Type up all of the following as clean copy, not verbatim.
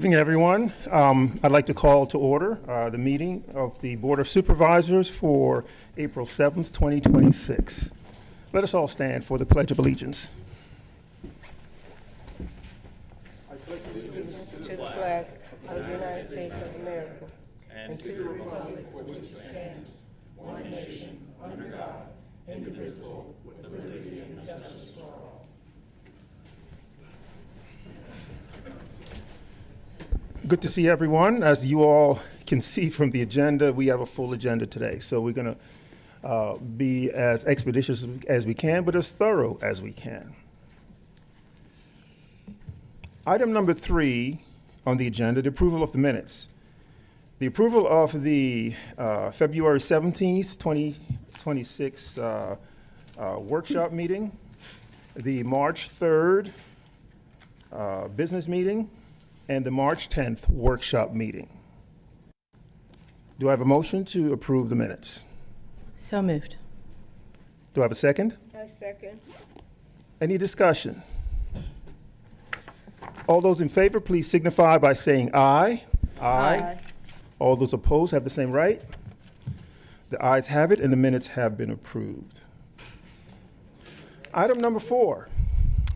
Good evening, everyone. I'd like to call to order the meeting of the Board of Supervisors for April 7th, 2026. Let us all stand for the Pledge of Allegiance. To the flag of the United States of America and to the republic for which it stands, one nation, under God, indivisible, with liberty and justice for all. Good to see everyone. As you all can see from the agenda, we have a full agenda today. So we're going to be as expeditious as we can, but as thorough as we can. Item number 3 on the agenda, the approval of the minutes. The approval of the February 17th, 2026 workshop meeting, the March 3rd business meeting, and the March 10th workshop meeting. Do I have a motion to approve the minutes? So moved. Do I have a second? I second. Any discussion? All those in favor, please signify by saying aye. Aye. All those opposed have the same right. The ayes have it, and the minutes have been approved. Item number 4.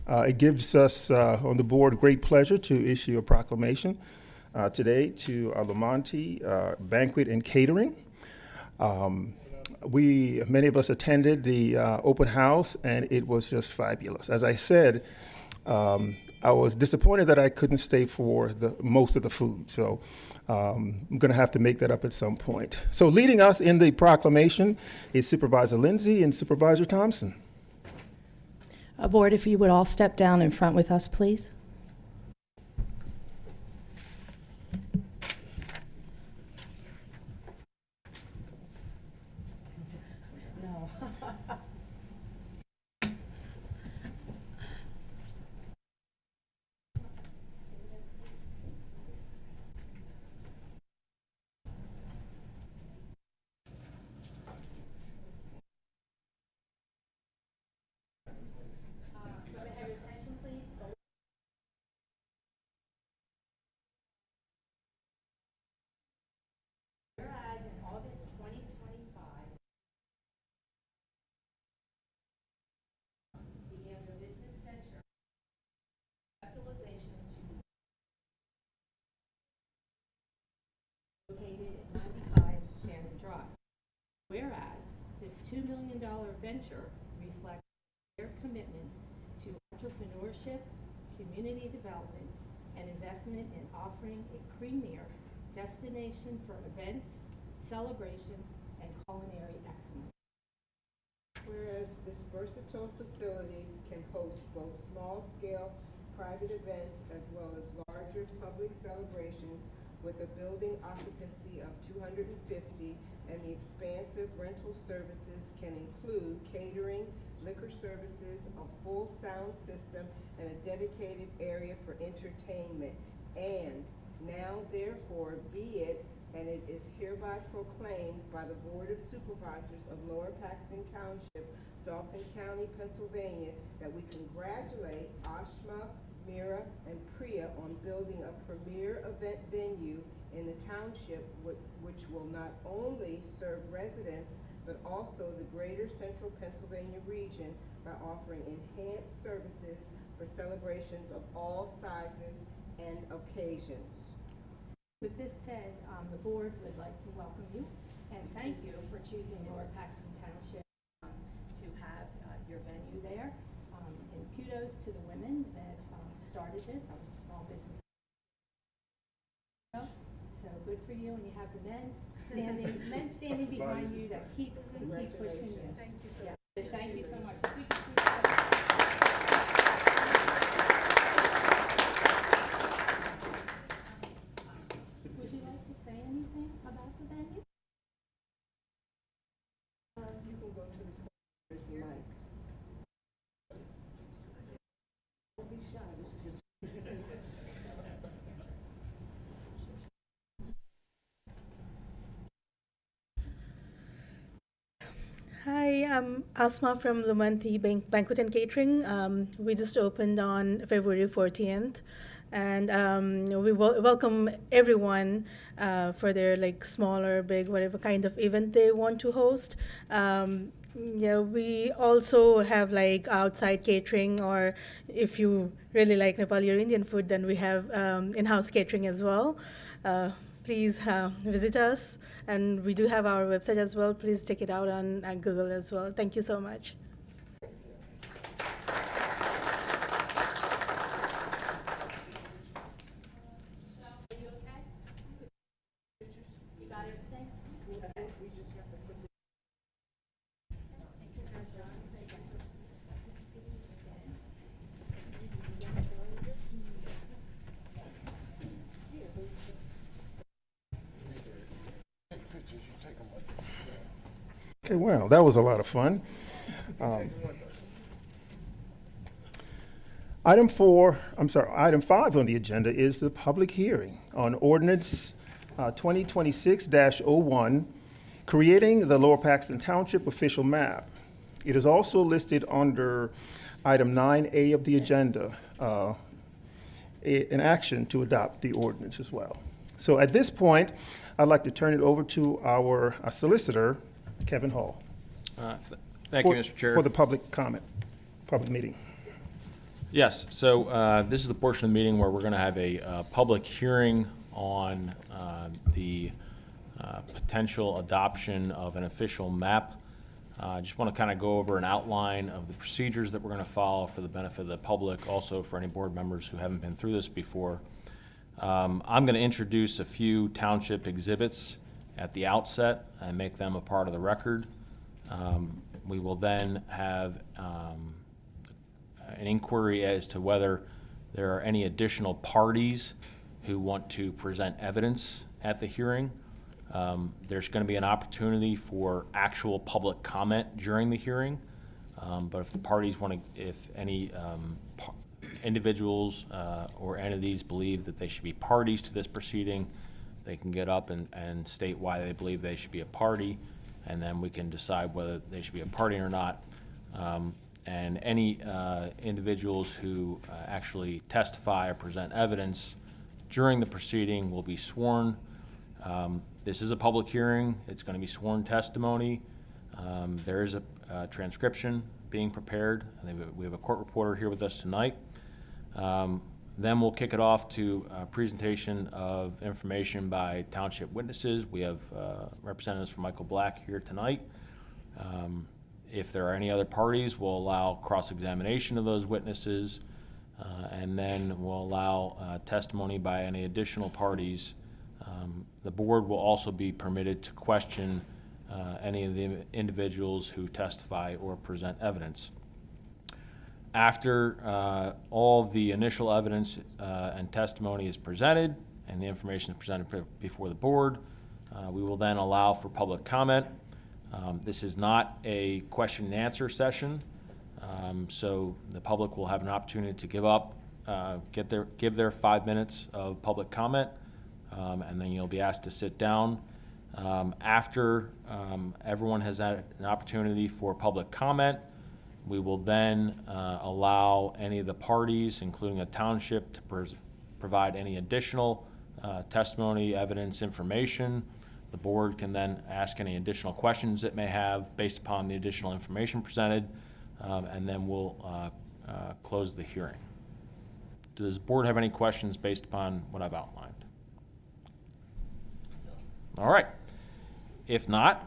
It gives us on the board great pleasure to issue a proclamation today to Lamonti Banquet and Catering. Many of us attended the open house, and it was just fabulous. As I said, I was disappointed that I couldn't stay for most of the food, so I'm going to have to make that up at some point. So leading us in the proclamation is Supervisor Lindsay and Supervisor Thompson. Board, if you would all step down in front with us, please. No. Whereas in August 2025, began their business venture, capitalization to located at 95 Shannon Drive. Whereas this $2 million venture reflects their commitment to entrepreneurship, community development, and investment in offering a premier destination for events, celebration, and culinary excellence. Whereas this versatile facility can host both small-scale private events as well as larger public celebrations with a building occupancy of 250, and the expansive rental services can include catering, liquor services, a full sound system, and a dedicated area for entertainment. And now therefore be it, and it is hereby proclaimed by the Board of Supervisors of Lower Paxton Township, Dauphin County, Pennsylvania, that we congratulate Ashma, Mira, and Priya on building a premier event venue in the township which will not only serve residents but also the greater central Pennsylvania region by offering enhanced services for celebrations of all sizes and occasions. With this said, the board would like to welcome you and thank you for choosing Lower Paxton Township to have your venue there. And kudos to the women that started this. I was a small business. So good for you, and you have the men standing behind you to keep pushing you. Thank you. Yeah. Thank you so much. Would you like to say anything about the venue? You can go to the corners, Mike. Don't be shy. Hi, I'm Asma from Lamonti Banquet and Catering. We just opened on February 14th, and we welcome everyone for their like small or big, whatever kind of event they want to host. Yeah, we also have like outside catering, or if you really like Nepali or Indian food, then we have in-house catering as well. Please visit us, and we do have our website as well. Please check it out on Google as well. Thank you so much. Are you okay? You got everything? Okay, well, that was a lot of fun. Item 5 on the agenda is the public hearing on ordinance 2026-01, creating the Lower Paxton Township official map. It is also listed under item 9A of the agenda, an action to adopt the ordinance as well. So at this point, I'd like to turn it over to our solicitor, Kevin Hall. Thank you, Mr. Chair. For the public comment, public meeting. Yes, so this is the portion of the meeting where we're going to have a public hearing on the potential adoption of an official map. I just want to kind of go over an outline of the procedures that we're going to follow for the benefit of the public, also for any board members who haven't been through this before. I'm going to introduce a few township exhibits at the outset and make them a part of the record. We will then have an inquiry as to whether there are any additional parties who want to present evidence at the hearing. There's going to be an opportunity for actual public comment during the hearing, but if the parties want to, if any individuals or entities believe that they should be parties to this proceeding, they can get up and state why they believe they should be a party, and then we can decide whether they should be a party or not. And any individuals who actually testify or present evidence during the proceeding will be sworn. This is a public hearing. It's going to be sworn testimony. There is a transcription being prepared. We have a court reporter here with us tonight. Then we'll kick it off to a presentation of information by township witnesses. We have representatives from Michael Black here tonight. If there are any other parties, we'll allow cross-examination of those witnesses, and then we'll allow testimony by any additional parties. The board will also be permitted to question any of the individuals who testify or present evidence. After all the initial evidence and testimony is presented and the information is presented before the board, we will then allow for public comment. This is not a question and answer session, so the public will have an opportunity to give their 5 minutes of public comment, and then you'll be asked to sit down. After everyone has had an opportunity for public comment, we will then allow any of the parties, including the township, to provide any additional testimony, evidence, information. The board can then ask any additional questions it may have based upon the additional information presented, and then we'll close the hearing. Does the board have any questions based upon what I've outlined? All right. If not,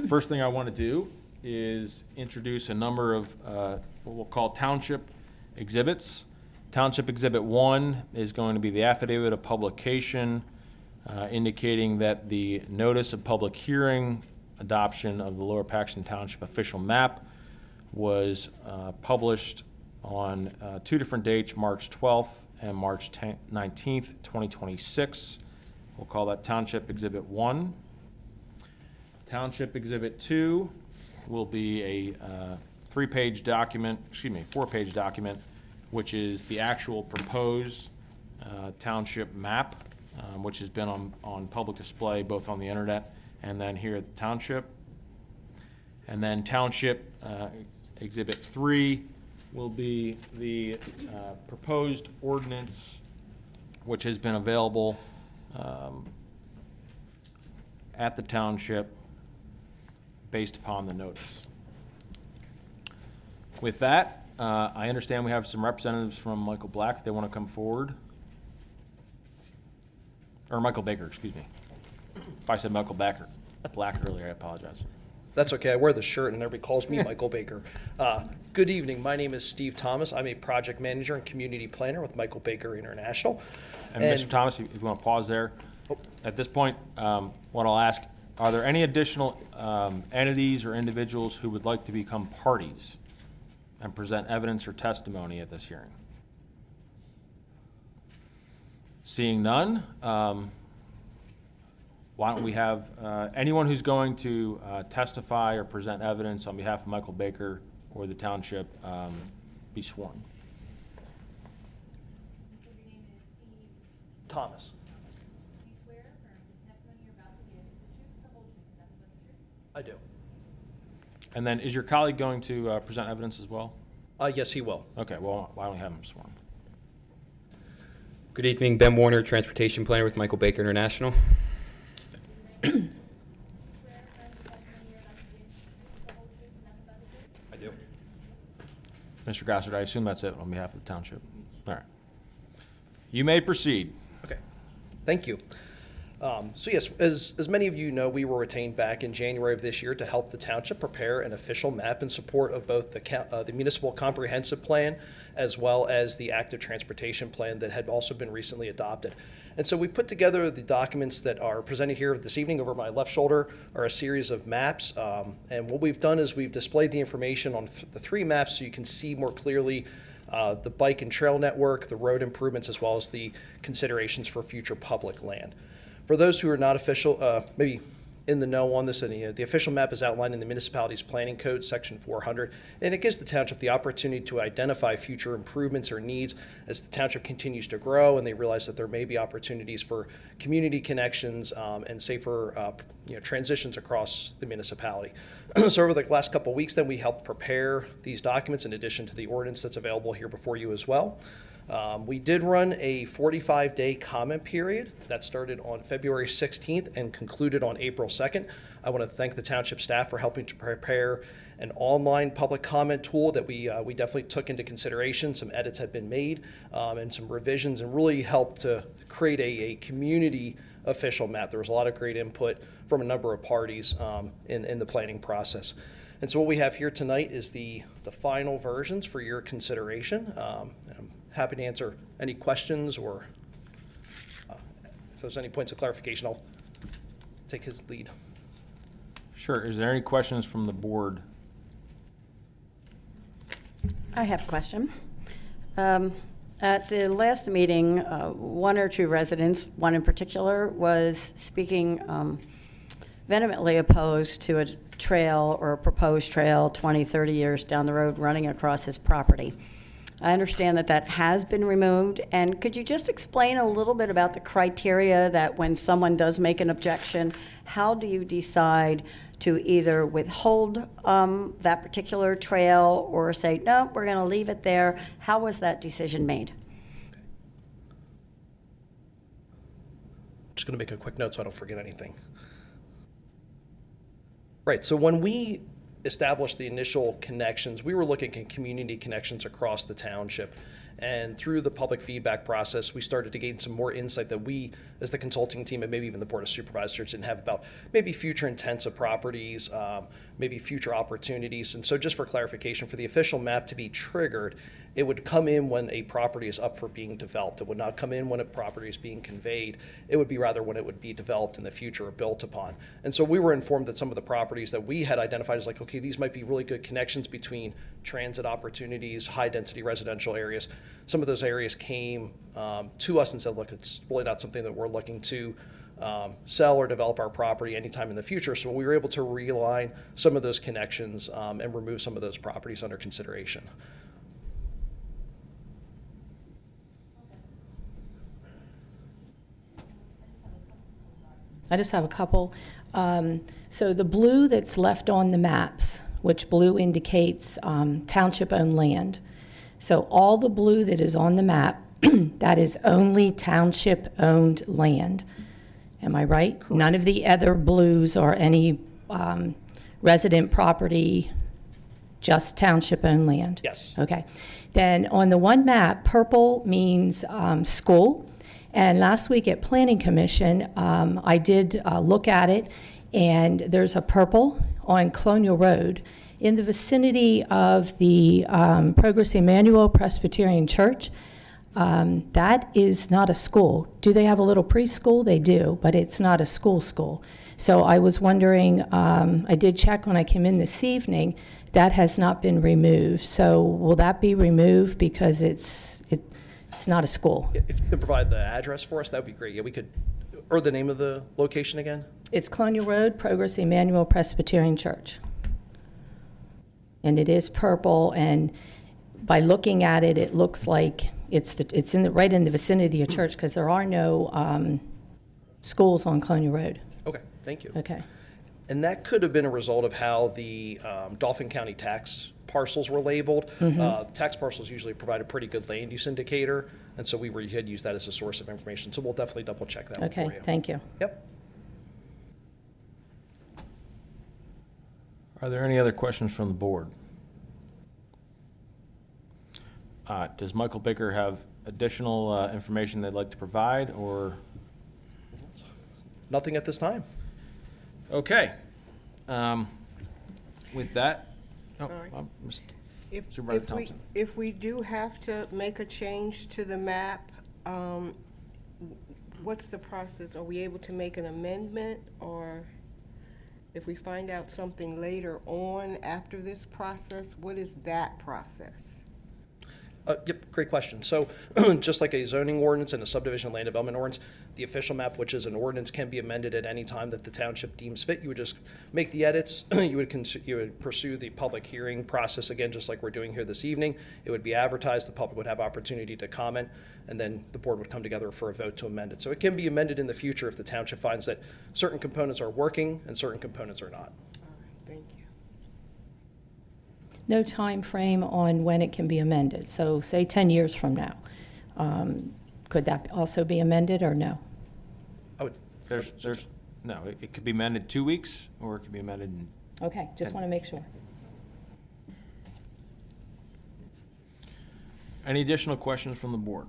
first thing I want to do is introduce a number of what we'll call township exhibits. Township Exhibit 1 is going to be the affidavit of publication indicating that the notice of public hearing adoption of the Lower Paxton Township official map was published on 2 different dates, March 12th and March 19th, 2026. We'll call that Township Exhibit 1. Township Exhibit 2 will be a 4-page document, which is the actual proposed township map, which has been on public display both on the internet and then here at the township. And then Township Exhibit 3 will be the proposed ordinance, which has been available at the township based upon the notice. With that, I understand we have some representatives from Michael Black. They want to come forward. Or Michael Baker, excuse me. If I said Michael Black earlier, I apologize. That's okay. I wear the shirt and everybody calls me Michael Baker. Good evening. My name is Steve Thomas. I'm a project manager and community planner with Michael Baker International. And Mr. Thomas, if you want to pause there. At this point, what I'll ask, are there any additional entities or individuals who would like to become parties and present evidence or testimony at this hearing? Seeing none, why don't we have anyone who's going to testify or present evidence on behalf of Michael Baker or the township be sworn? You said your name is Steve. Thomas. Do you swear affirm the testimony you're about to give is the truth, the whole truth, nothing but the truth? I do. And then is your colleague going to present evidence as well? Yes, he will. Okay, well, why don't we have him sworn? Good evening, Ben Warner, Transportation Planner with Michael Baker International. I do. Mr. Gossard, I assume that's it on behalf of the township? All right. You may proceed. Okay. Thank you. So yes, as many of you know, we were retained back in January of this year to help the township prepare an official map in support of both the municipal comprehensive plan as well as the active transportation plan that had also been recently adopted. And so we put together the documents that are presented here this evening. Over my left shoulder are a series of maps. And what we've done is we've displayed the information on the three maps so you can see more clearly the bike and trail network, the road improvements, as well as the considerations for future public land. For those who are not official, maybe in the know on this, the official map is outlined in the municipality's planning code, section 400, and it gives the township the opportunity to identify future improvements or needs as the township continues to grow and they realize that there may be opportunities for community connections and safer transitions across the municipality. So over the last couple of weeks, then we helped prepare these documents in addition to the ordinance that's available here before you as well. We did run a 45-day comment period that started on February 16th and concluded on April 2nd. I want to thank the township staff for helping to prepare an online public comment tool that we definitely took into consideration. Some edits have been made and some revisions and really helped to create a community official map. There was a lot of great input from a number of parties in the planning process. And so what we have here tonight is the final versions for your consideration. I'm happy to answer any questions or if there's any points of clarification, I'll take his lead. Sure. Is there any questions from the board? I have a question. At the last meeting, one or two residents, one in particular, was speaking vehemently opposed to a trail or a proposed trail 20, 30 years down the road running across his property. I understand that that has been removed, and could you just explain a little bit about the criteria that when someone does make an objection, how do you decide to either withhold that particular trail or say, no, we're going to leave it there? How was that decision made? Just going to make a quick note so I don't forget anything. Right, so when we established the initial connections, we were looking at community connections across the township. And through the public feedback process, we started to gain some more insight that we, as the consulting team and maybe even the Board of Supervisors, didn't have about maybe future intents of properties, maybe future opportunities. And so just for clarification, for the official map to be triggered, it would come in when a property is up for being developed. It would not come in when a property is being conveyed. It would be rather when it would be developed in the future or built upon. And so we were informed that some of the properties that we had identified as like, okay, these might be really good connections between transit opportunities, high density residential areas. Some of those areas came to us and said, look, it's really not something that we're looking to sell or develop our property anytime in the future. So we were able to realign some of those connections and remove some of those properties under consideration. I just have a couple. So the blue that's left on the maps, which blue indicates township-owned land, So all the blue that is on the map, that is only township-owned land. Am I right? None of the other blues are any resident property, just township-owned land? Yes. Okay. Then on the one map, purple means school. And last week at Planning Commission, I did look at it, and there's a purple on Colonial Road in the vicinity of the Progress Emmanuel Presbyterian Church. That is not a school. Do they have a little preschool? They do, but it's not a school. So I was wondering, I did check when I came in this evening, that has not been removed. So will that be removed because it's not a school? If you could provide the address for us, that would be great. Yeah, we could, or the name of the location again? It's Colonial Road, Progress Emmanuel Presbyterian Church. And it is purple, and by looking at it, it looks like it's right in the vicinity of church, because there are no schools on Colonial Road. Okay, thank you. Okay. And that could have been a result of how the Dauphin County tax parcels were labeled. Tax parcels usually provide a pretty good land use indicator, and so we had used that as a source of information. So we'll definitely double check that one for you. Okay, thank you. Yep. Are there any other questions from the board? Does Michael Baker have additional information they'd like to provide, or? Nothing at this time. Okay. With that, Sorry. If, Supervisor if we, Thompson. if we do have to make a change to the map, what's the process? Are we able to make an amendment, or if we find out something later on after this process, what is that process? Yep, great question. So just like a zoning ordinance and a subdivision land development ordinance, the official map, which is an ordinance, can be amended at any time that the township deems fit. You would just make the edits. You would pursue the public hearing process again, just like we're doing here this evening. It would be advertised. The public would have opportunity to comment, and then the board would come together for a vote to amend it. So it can be amended in the future if the township finds that certain components are working and certain components are not. All right, thank you. No time frame on when it can be amended. So say 10 years from now. Could that also be amended, or no? I would. There's no, it could be amended 2 weeks, or it could be amended in. Okay, just want to make sure. Any additional questions from the board?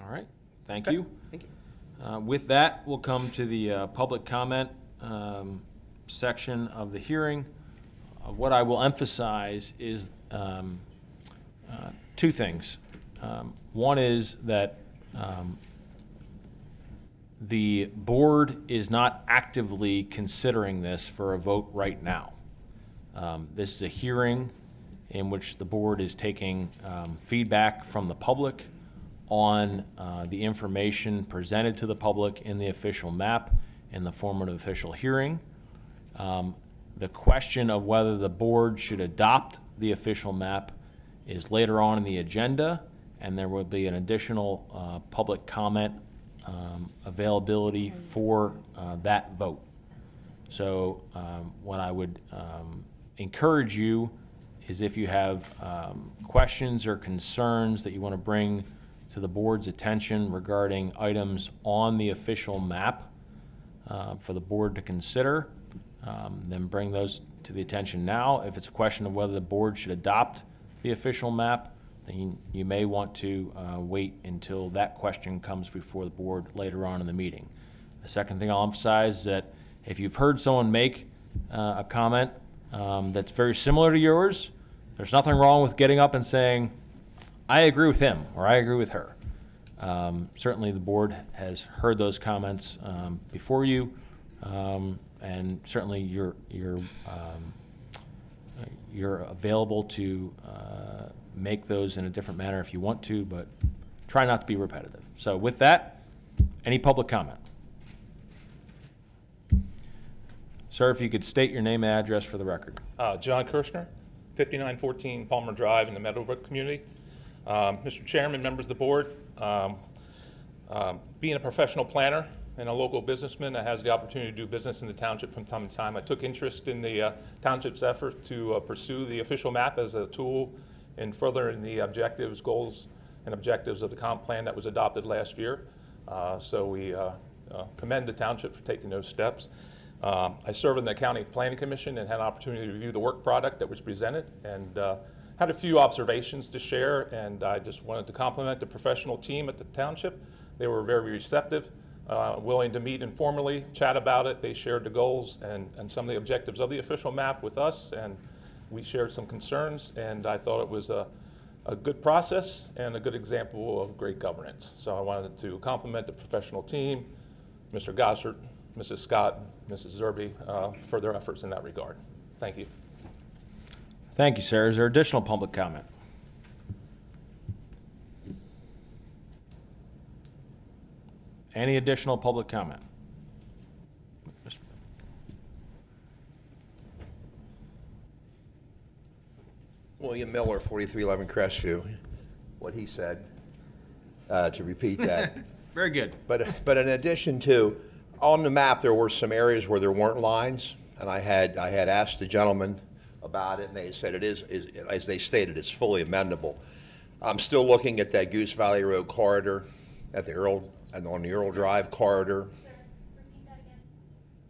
All right, thank you. Thank you. With that, we'll come to the public comment section of the hearing. What I will emphasize is two things. One is that the board is not actively considering this for a vote right now. This is a hearing in which the board is taking feedback from the public on the information presented to the public in the official map in the form of an official hearing. The question of whether the board should adopt the official map is later on in the agenda, and there will be an additional public comment availability for that vote. So what I would encourage you is, if you have questions or concerns that you want to bring to the board's attention regarding items on the official map for the board to consider, then bring those to the attention now. If it's a question of whether the board should adopt the official map, then you may want to wait until that question comes before the board later on in the meeting. The second thing I'll emphasize is that if you've heard someone make a comment that's very similar to yours, there's nothing wrong with getting up and saying, I agree with him, or I agree with her. Certainly the board has heard those comments before you, and certainly you're available to make those in a different manner if you want to, but try not to be repetitive. So with that, any public comment? Sir, if you could state your name and address for the record. John Kirshner, 5914 Palmer Drive in the Meadowbrook community. Mr. Chairman, members of the board, being a professional planner and a local businessman that has the opportunity to do business in the township from time to time. I took interest in the township's effort to pursue the official map as a tool in furthering the objectives, goals, and objectives of the comp plan that was adopted last year. So we commend the township for taking those steps. I serve in the County Planning Commission and had an opportunity to review the work product that was presented, and had a few observations to share, and I just wanted to compliment the professional team at the township. They were very receptive, willing to meet informally, chat about it. They shared the goals and some of the objectives of the official map with us, and we shared some concerns, and I thought it was a good process and a good example of great governance. So I wanted to compliment the professional team, Mr. Gossert, Mrs. Scott, Mrs. Zerby, for their efforts in that regard. Thank you. Thank you, sir. Is there additional public comment? Any additional public comment? William Miller, 4311 Crestview. What he said, to repeat that. Very good. But in addition to, on the map, there were some areas where there weren't lines, and I had asked the gentleman about it, and they said it is, as they stated, it's fully amendable. I'm still looking at that Goose Valley Road corridor, at the on the Earl Drive corridor. Sir, repeat that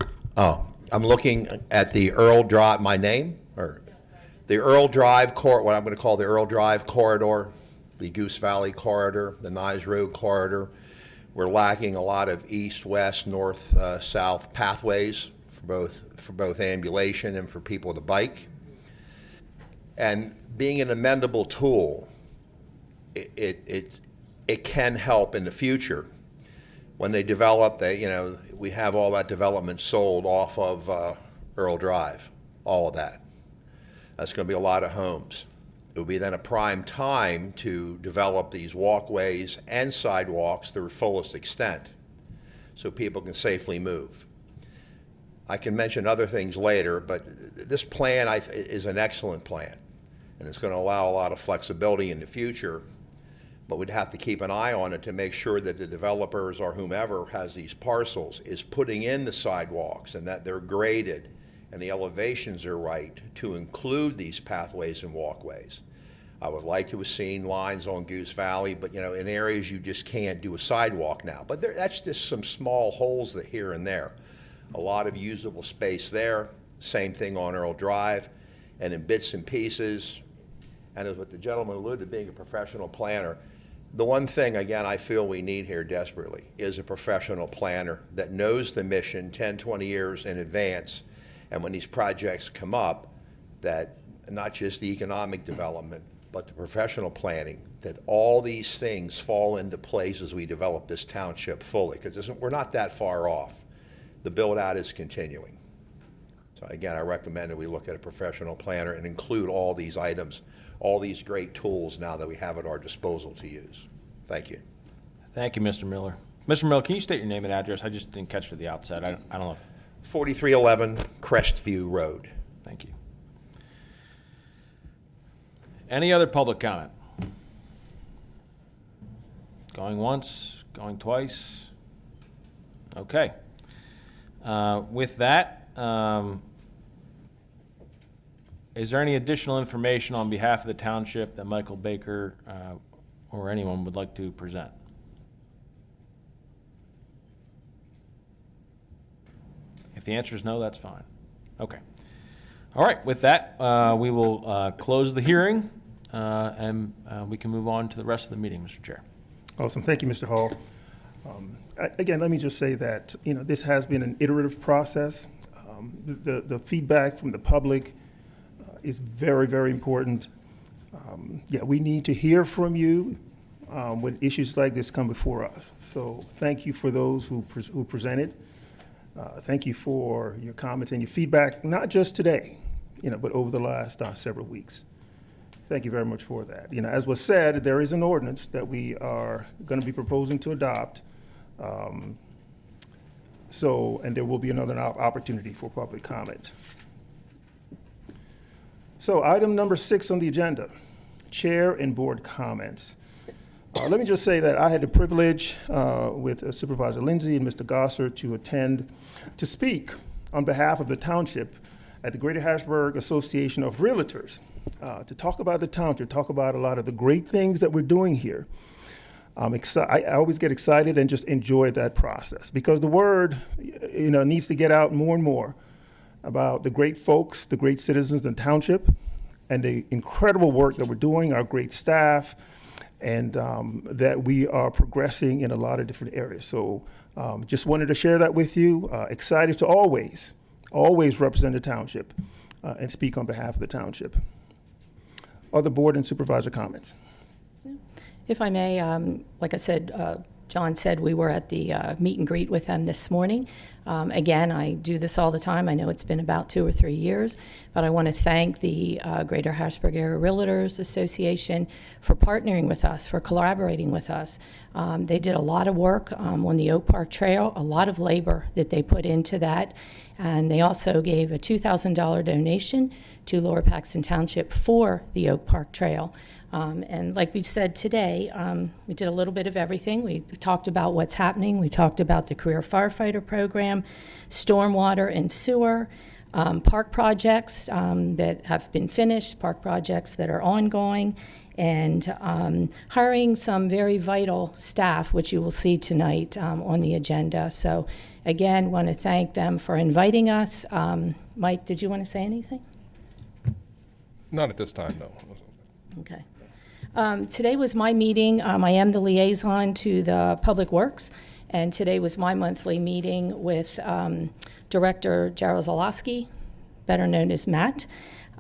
again. Oh, I'm looking at the Earl Drive, my name, or the Earl Drive what I'm going to call the Earl Drive corridor, the Goose Valley corridor, the Nye Road corridor. We're lacking a lot of east, west, north, south pathways for both ambulation and for people to bike. And being an amendable tool, it can help in the future. When they develop, we have all that development sold off of Earl Drive, all of that. That's going to be a lot of homes. It will be then a prime time to develop these walkways and sidewalks to their fullest extent so people can safely move. I can mention other things later, but this plan is an excellent plan, and it's going to allow a lot of flexibility in the future, but we'd have to keep an eye on it to make sure that the developers or whomever has these parcels is putting in the sidewalks and that they're graded and the elevations are right to include these pathways and walkways. I would like to have seen lines on Goose Valley, but in areas you just can't do a sidewalk now. But that's just some small holes that here and there. A lot of usable space there, same thing on Earl Drive, and in bits and pieces. And as what the gentleman alluded to, being a professional planner, the one thing, again, I feel we need here desperately is a professional planner that knows the mission 10, 20 years in advance. And when these projects come up, that not just the economic development, but the professional planning, that all these things fall into place as we develop this township fully, because we're not that far off. The build-out is continuing. So again, I recommend that we look at a professional planner and include all these items, all these great tools now that we have at our disposal to use. Thank you. Thank you, Mr. Miller. Mr. Miller, can you state your name and address? I just didn't catch it at the outset. I don't know if... 4311 Crestview Road. Thank you. Any other public comment? Going once, going twice? Okay. With that, is there any additional information on behalf of the township that Michael Baker or anyone would like to present? If the answer is no, that's fine. Okay. All right, with that, we will close the hearing, and we can move on to the rest of the meeting, Mr. Chair. Awesome. Thank you, Mr. Hall. Again, let me just say that, this has been an iterative process. The feedback from the public is very, very important. We need to hear from you when issues like this come before us. So thank you for those who presented. Thank you for your comments and your feedback, not just today, but over the last several weeks. Thank you very much for that. As was said, there is an ordinance that we are going to be proposing to adopt. And there will be another opportunity for public comment. So item number 6 on the agenda, chair and board comments. Let me just say that I had the privilege with Supervisor Lindsay and Mr. Gosser to speak on behalf of the township at the Greater Harrisburg Association of Realtors, to talk about the township, talk about a lot of the great things that we're doing here. I always get excited and just enjoy that process because the word, needs to get out more and more about the great folks, the great citizens in the township, and the incredible work that we're doing, our great staff, and that we are progressing in a lot of different areas. So just wanted to share that with you. Excited to always represent the township and speak on behalf of the township. Other board and supervisor comments? If I may, like I said, John said we were at the meet and greet with them this morning. Again, I do this all the time. I know it's been about 2 or 3 years, but I want to thank the Greater Harrisburg Area Realtors Association for partnering with us, for collaborating with us. They did a lot of work on the Oak Park Trail, a lot of labor that they put into that, and they also gave a $2,000 donation to Lower Paxton Township for the Oak Park Trail. And like we said today, we did a little bit of everything. We talked about what's happening. We talked about the career firefighter program, stormwater and sewer, park projects that have been finished, park projects that are ongoing, and hiring some very vital staff, which you will see tonight on the agenda. So again, want to thank them for inviting us. Mike, did you want to say anything? Not at this time, no. Okay. Today was my meeting. I am the liaison to the Public Works, and today was my monthly meeting with Director Jaroszlawski, better known as Matt.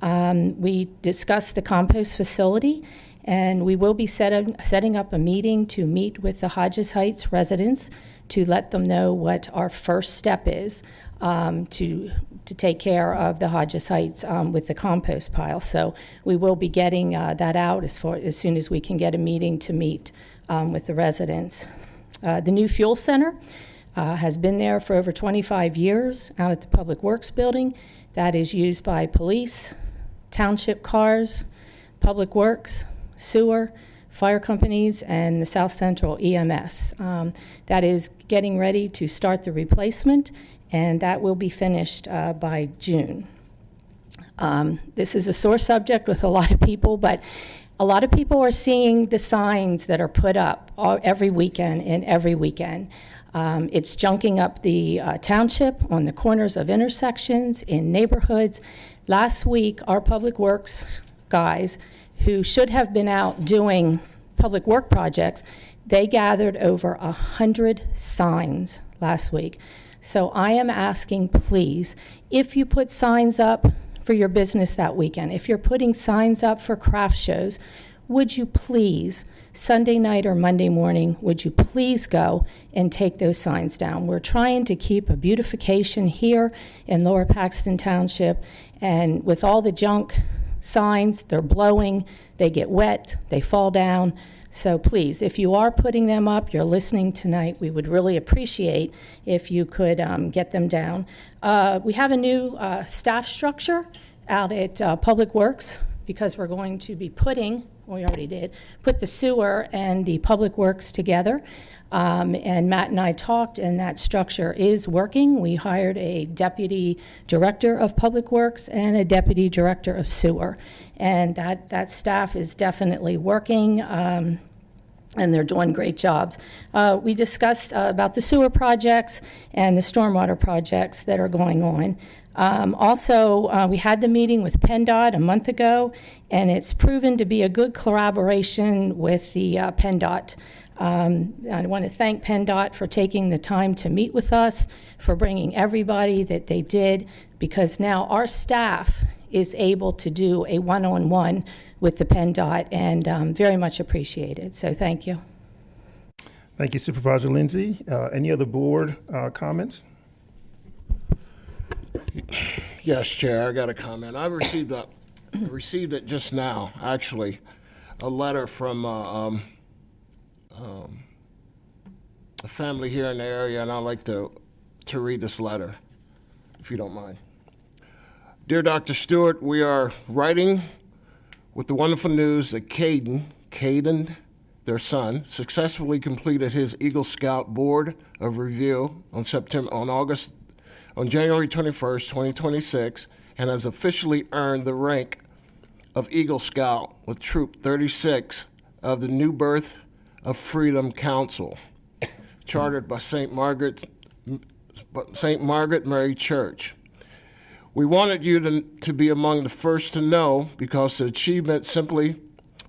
We discussed the compost facility, and we will be setting up a meeting to meet with the Hodges Heights residents to let them know what our first step is to take care of the Hodges Heights with the compost pile. So we will be getting that out as soon as we can get a meeting to meet with the residents. The new fuel center has been there for over 25 years out at the Public Works building. That is used by police, township cars, Public Works, sewer, fire companies, and the South Central EMS. That is getting ready to start the replacement, and that will be finished by June. This is a sore subject with a lot of people, but a lot of people are seeing the signs that are put up every weekend and every weekend. It's junking up the township on the corners of intersections, in neighborhoods. Last week, our Public Works guys, who should have been out doing public work projects, they gathered over 100 signs last week. So I am asking, please, if you put signs up for your business that weekend, if you're putting signs up for craft shows, would you please, Sunday night or Monday morning, would you please go and take those signs down? We're trying to keep a beautification here in Lower Paxton Township, and with all the junk signs, they're blowing, they get wet, they fall down. So please, if you are putting them up, you're listening tonight, we would really appreciate if you could get them down. We have a new staff structure out at Public Works because we're going to be we already did, put the sewer and the Public Works together. And Matt and I talked, and that structure is working. We hired a deputy director of Public Works and a deputy director of sewer. And that staff is definitely working, and they're doing great jobs. We discussed about the sewer projects and the stormwater projects that are going on. Also, we had the meeting with PennDOT a month ago, and it's proven to be a good collaboration with the PennDOT. I want to thank PennDOT for taking the time to meet with us, for bringing everybody that they did, because now our staff is able to do a one-on-one with the PennDOT, and very much appreciated. So thank you. Thank you, Supervisor Lindsay. Any other board comments? Yes, Chair, I got a comment. I received it just now, actually, a letter from a family here in the area, and I'd like to read this letter, if you don't mind. Dear Dr. Stewart, we are writing with the wonderful news that Caden their son, successfully completed his Eagle Scout Board of Review on January 21st, 2026, and has officially earned the rank of Eagle Scout with Troop 36 of the New Birth of Freedom Council, chartered by St. Margaret Mary Church. We wanted you to be among the first to know because the achievement simply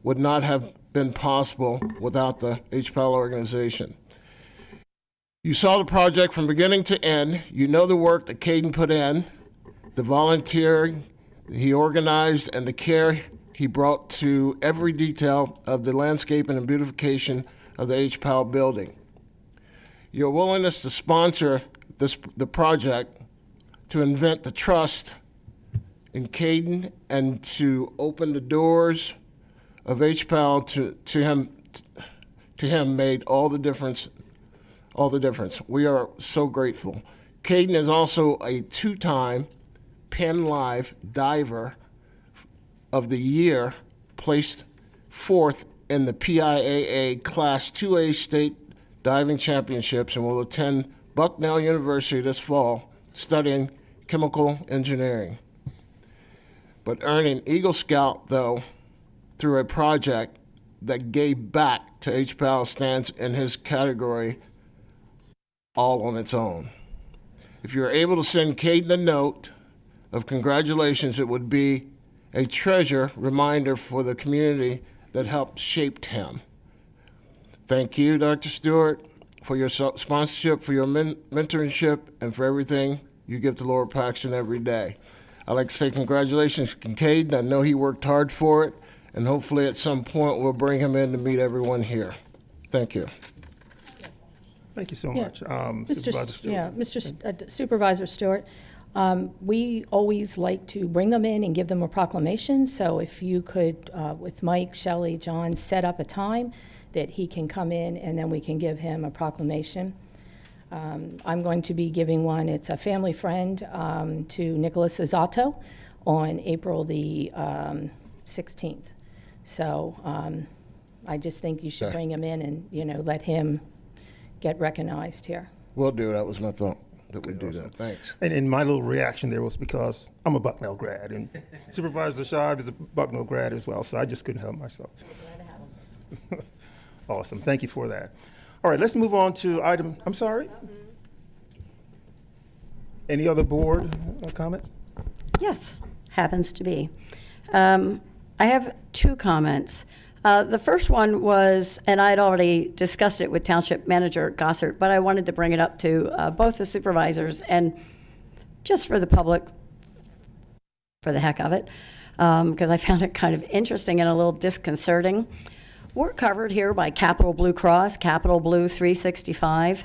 would not have been possible without the HPAL organization. You saw the project from beginning to end. You know the work that Caden put in, the volunteering he organized, and the care he brought to every detail of the landscaping and beautification of the HPAL building. Your willingness to sponsor the project, to invent the trust in Caden, and to open the doors of HPAL to him made all the difference. We are so grateful. Caden is also a 2-time Penn Live Diver of the Year, placed 4th in the PIAA Class 2A State Diving Championships, and will attend Bucknell University this fall studying chemical engineering. But earning Eagle Scout, though, through a project that gave back to HPAL stands in his category all on its own. If you're able to send Caden a note of congratulations, it would be a treasure reminder for the community that helped shape him. Thank you, Dr. Stewart, for your sponsorship, for your mentorship, and for everything you give to Lower Paxton every day. I'd like to say congratulations to Caden. I know he worked hard for it, and hopefully at some point we'll bring him in to meet everyone here. Thank you. Thank you so Yeah. much. Supervisor Stewart. Mr. Supervisor Stewart, we always like to bring them in and give them a proclamation. So if you could, with Mike, Shelley, John, set up a time that he can come in and then we can give him a proclamation. I'm going to be giving one. It's a family friend to Nicholas Azzato on April the 16th. So I just think you should Okay. bring him in and, let him get recognized here. Will do. That was my thought, that we do that. Thanks. And my little reaction there was because I'm a Bucknell grad, and Supervisor Scheib is a Bucknell grad as well, so I just couldn't help myself. Awesome. Thank you for that. All right, let's move on to item, I'm sorry? Any other board comments? Yes, happens to be. I have 2 comments. The first one was, and I had already discussed it with Township Manager Gossert, but I wanted to bring it up to both the supervisors and just for the public, for the heck of it, because I found it kind of interesting and a little disconcerting. We're covered here by Capital Blue Cross, Capital Blue 365.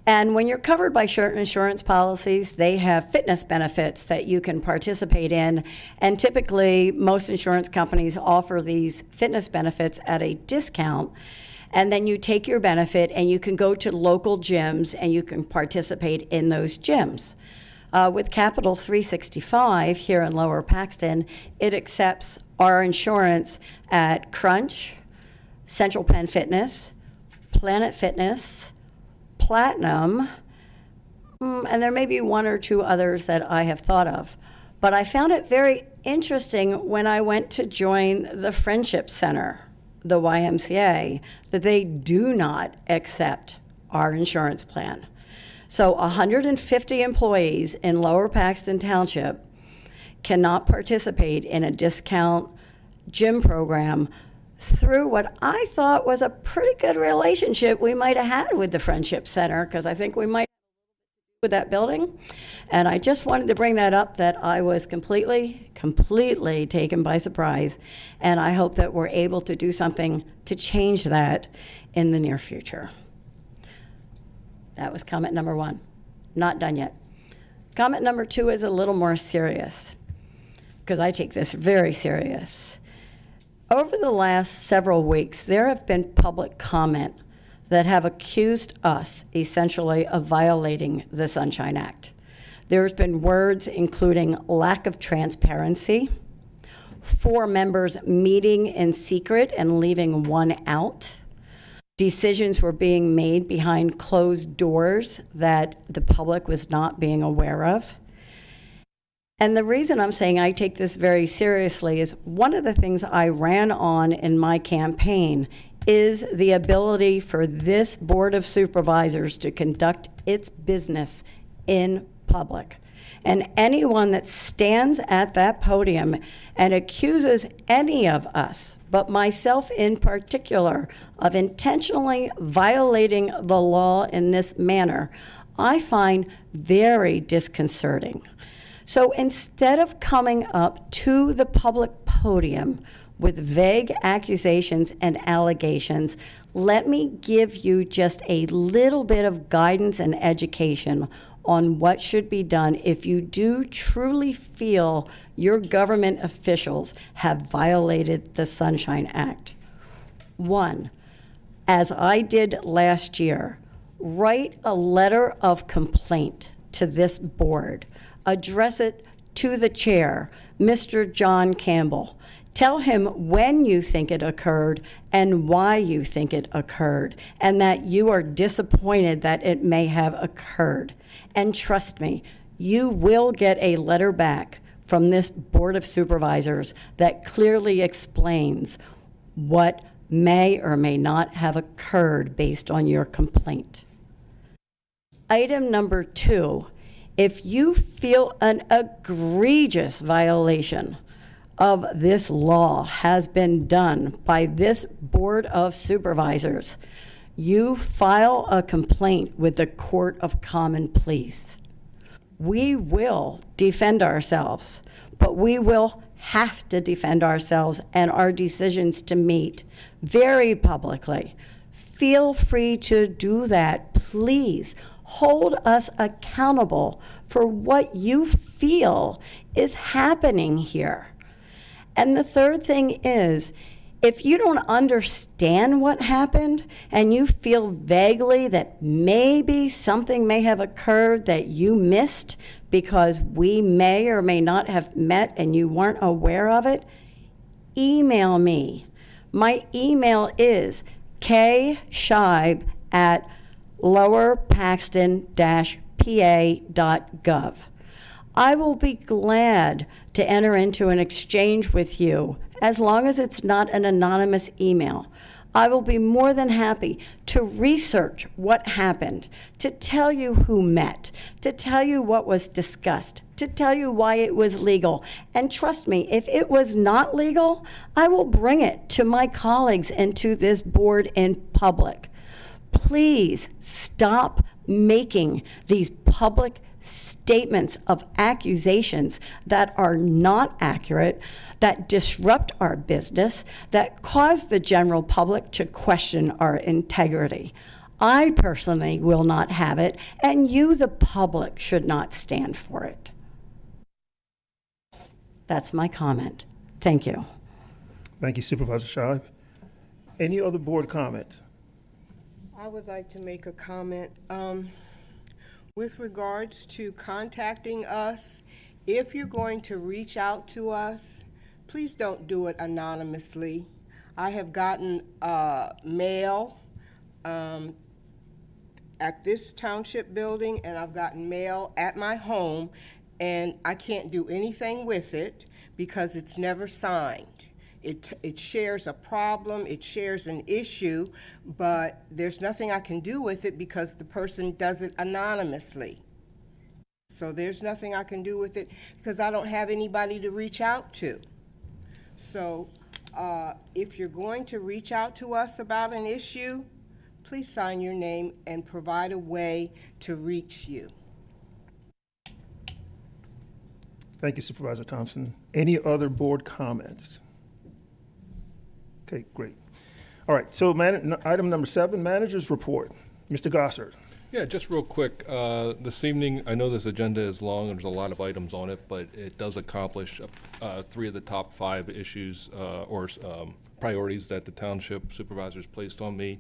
And when you're covered by certain insurance policies, they have fitness benefits that you can participate in. And typically, most insurance companies offer these fitness benefits at a discount. And then you take your benefit and you can go to local gyms and you can participate in those gyms. With Capital 365 here in Lower Paxton, it accepts our insurance at Crunch, Central Penn Fitness, Planet Fitness, Platinum, and there may be 1 or 2 others that I have thought of. But I found it very interesting when I went to join the Friendship Center, the YMCA, that they do not accept our insurance plan. So 150 employees in Lower Paxton Township cannot participate in a discount gym program through what I thought was a pretty good relationship we might have had with the Friendship Center, because I think we might with that building. And I just wanted to bring that up, that I was completely taken by surprise. And I hope that we're able to do something to change that in the near future. That was comment number 1. Not done yet. Comment number 2 is a little more serious, because I take this very serious. Over the last several weeks, there have been public comment that have accused us, essentially, of violating the Sunshine Act. There's been words including lack of transparency, 4 members meeting in secret and leaving 1 out, decisions were being made behind closed doors that the public was not being aware of. And the reason I'm saying I take this very seriously is one of the things I ran on in my campaign is the ability for this Board of Supervisors to conduct its business in public. And anyone that stands at that podium and accuses any of us, but myself in particular, of intentionally violating the law in this manner, I find very disconcerting. So instead of coming up to the public podium with vague accusations and allegations, let me give you just a little bit of guidance and education on what should be done if you do truly feel your government officials have violated the Sunshine Act. 1, as I did last year, write a letter of complaint to this board. Address it to the chair, Mr. John Campbell. Tell him when you think it occurred and why you think it occurred, and that you are disappointed that it may have occurred. And trust me, you will get a letter back from this Board of Supervisors that clearly explains what may or may not have occurred based on your complaint. Item number 2, if you feel an egregious violation of this law has been done by this Board of Supervisors, you file a complaint with the Court of Common Pleas. We will defend ourselves, but we will have to defend ourselves and our decisions to meet very publicly. Feel free to do that. Please hold us accountable for what you feel is happening here. And the third thing is, if you don't understand what happened and you feel vaguely that maybe something may have occurred that you missed because we may or may not have met and you weren't aware of it, email me. My email is kscheib@lowerpaxton-pa.gov. I will be glad to enter into an exchange with you as long as it's not an anonymous email. I will be more than happy to research what happened, to tell you who met, to tell you what was discussed, to tell you why it was legal. And trust me, if it was not legal, I will bring it to my colleagues and to this board in public. Please stop making these public statements of accusations that are not accurate, that disrupt our business, that cause the general public to question our integrity. I personally will not have it, and you, the public, should not stand for it. That's my comment. Thank you. Thank you, Supervisor Scheib. Any other board comment? I would like to make a comment. With regards to contacting us, if you're going to reach out to us, please don't do it anonymously. I have gotten mail at this township building, and I've gotten mail at my home, and I can't do anything with it because it's never signed. It shares a problem, it shares an issue, but there's nothing I can do with it because the person does it anonymously. So there's nothing I can do with it because I don't have anybody to reach out to. So if you're going to reach out to us about an issue, please sign your name and provide a way to reach you. Thank you, Supervisor Thompson. Any other board comments? Okay, great. All right, so item number 7, manager's report. Mr. Gossard. Yeah, just real quick. This evening, I know this agenda is long and there's a lot of items on it, but it does accomplish 3 of the top 5 issues or priorities that the township supervisors placed on me.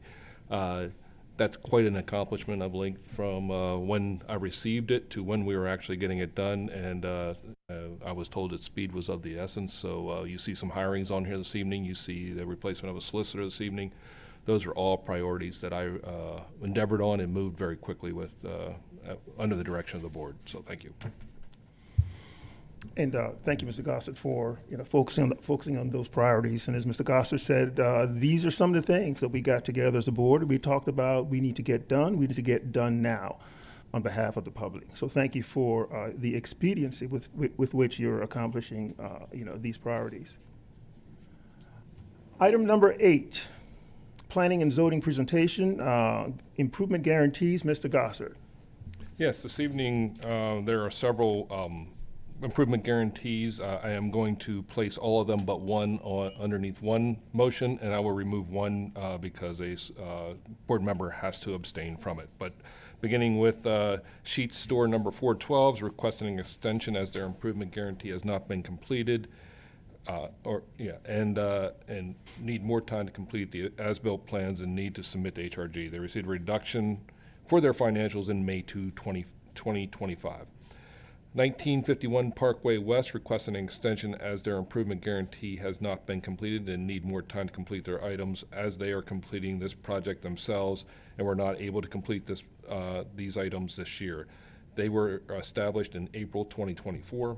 That's quite an accomplishment, I believe, from when I received it to when we were actually getting it done. And I was told that speed was of the essence. So you see some hirings on here this evening. You see the replacement of a solicitor this evening. those are all priorities that I endeavored on and moved very quickly with under the direction of the board. So thank you. And thank you, Mr. Gossett, for focusing on those priorities. And as Mr. Gossett said, these are some of the things that we got together as a board. We talked about we need to get done. We need to get done now on behalf of the public. So thank you for the expediency with which you're accomplishing these priorities. Item number 8, planning and zoning presentation, improvement guarantees. Mr. Gossett. Yes, this evening there are several improvement guarantees. I am going to place all of them but one underneath one motion, and I will remove one because a board member has to abstain from it. But beginning with Sheets Store number 412 is requesting an extension as their improvement guarantee has not been completed, and need more time to complete the as-built plans and need to submit to HRG. They received a reduction for their financials in May 2025. 1951 Parkway West requesting an extension as their improvement guarantee has not been completed and need more time to complete their items as they are completing this project themselves and were not able to complete these items this year. They were established in April 2024.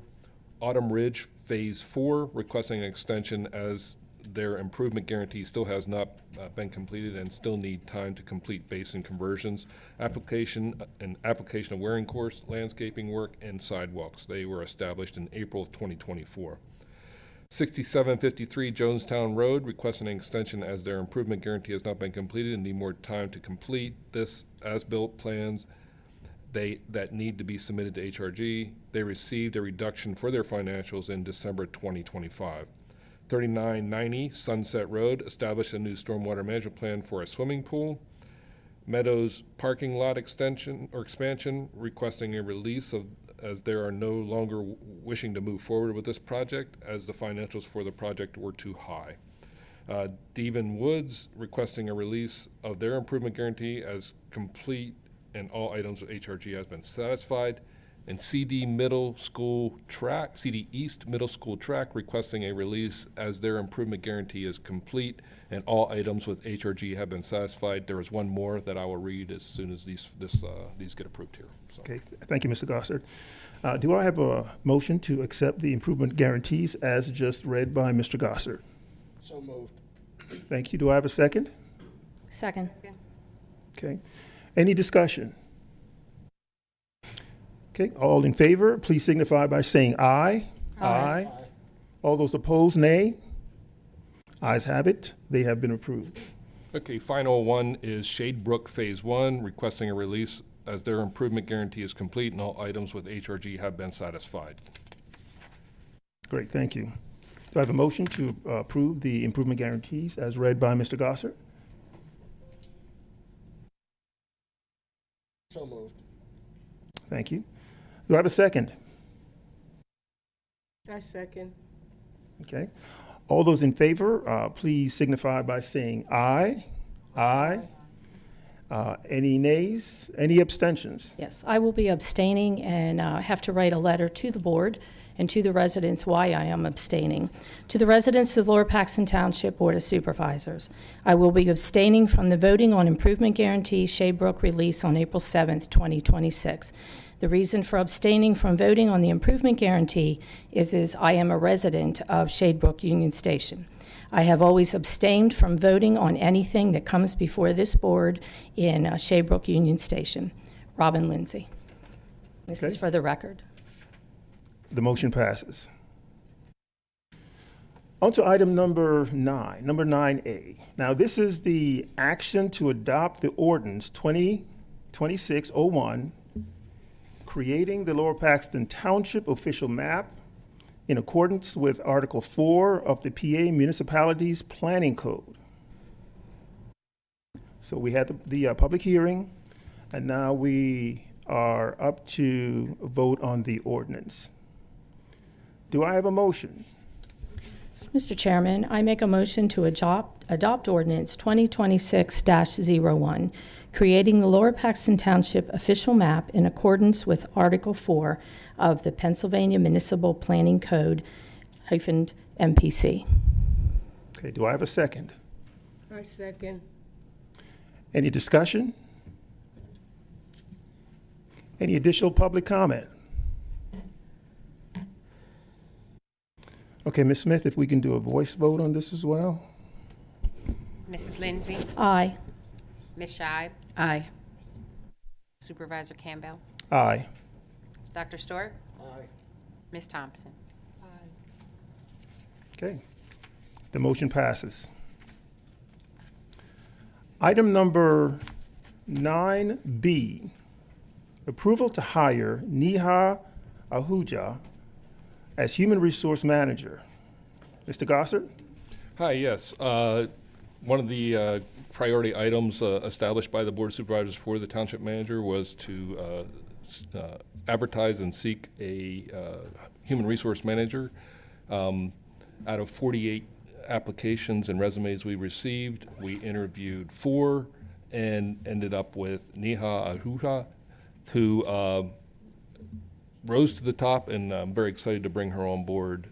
Autumn Ridge Phase 4 requesting an extension as their improvement guarantee still has not been completed and still need time to complete basin conversions, application of wearing course, landscaping work, and sidewalks. They were established in April of 2024. 6753 Jonestown Road requesting an extension as their improvement guarantee has not been completed and need more time to complete this as-built plans that need to be submitted to HRG. They received a reduction for their financials in December 2025. 3990 Sunset Road established a new stormwater management plan for a swimming pool. Meadows parking lot extension or expansion requesting a release as they are no longer wishing to move forward with this project as the financials for the project were too high. Devon Woods requesting a release of their improvement guarantee as complete and all items with HRG has been satisfied. And CD East Middle School Track requesting a release as their improvement guarantee is complete and all items with HRG have been satisfied. There is one more that I will read as soon as these get approved here. So. Okay, thank you, Mr. Gossett. Do I have a motion to accept the improvement guarantees as just read by Mr. Gossett? So moved. Thank you. Do I have a second? Second. Okay. Any discussion? Okay, all in favor, please signify by saying aye. Aye. All those opposed, nay. Ayes have it. They have been approved. Okay, final one is Shadebrook Phase 1 requesting a release as their improvement guarantee is complete and all items with HRG have been satisfied. Great, thank you. Do I have a motion to approve the improvement guarantees as read by Mr. Gossett? So moved. Thank you. Do I have a second? I second. Okay. All those in favor, please signify by saying aye. Aye. Any nays? Any abstentions? Yes, I will be abstaining and have to write a letter to the board and to the residents why I am abstaining. To the residents of Lower Paxton Township Board of Supervisors, I will be abstaining from the voting on improvement guarantee Shadebrook release on April 7th, 2026. The reason for abstaining from voting on the improvement guarantee is I am a resident of Shadebrook Union Station. I have always abstained from voting on anything that comes before this board in Shadebrook Union Station. Robin Lindsay. This is Okay. for the record. The motion passes. On to item number 9, number 9A. Now, this is the action to adopt the ordinance 2026-01, creating the Lower Paxton Township official map in accordance with Article 4 of the PA Municipalities Planning Code. So we had the public hearing, and now we are up to vote on the ordinance. Do I have a motion? Mr. Chairman, I make a motion to adopt ordinance 2026-01, creating the Lower Paxton Township official map in accordance with Article 4 of the Pennsylvania Municipal Planning Code, -MPC. Okay, do I have a second? I second. Any discussion? Any additional public comment? Okay, Ms. Smith, if we can do a voice vote on this as well? Mrs. Lindsay, Aye. Ms. Shive, Aye. Supervisor Campbell, Aye. Dr. Stewart, Aye. Ms. Thompson. Okay. The motion passes. Item number 9B, approval to hire Neha Ahuja as Human Resource Manager. Mr. Gossard? Hi, yes. One of the priority items established by the Board of Supervisors for the Township Manager was to advertise and seek a Human Resource Manager. Out of 48 applications and resumes we received, we interviewed 4 and ended up with Neha Ahuja, who rose to the top, and I'm very excited to bring her on board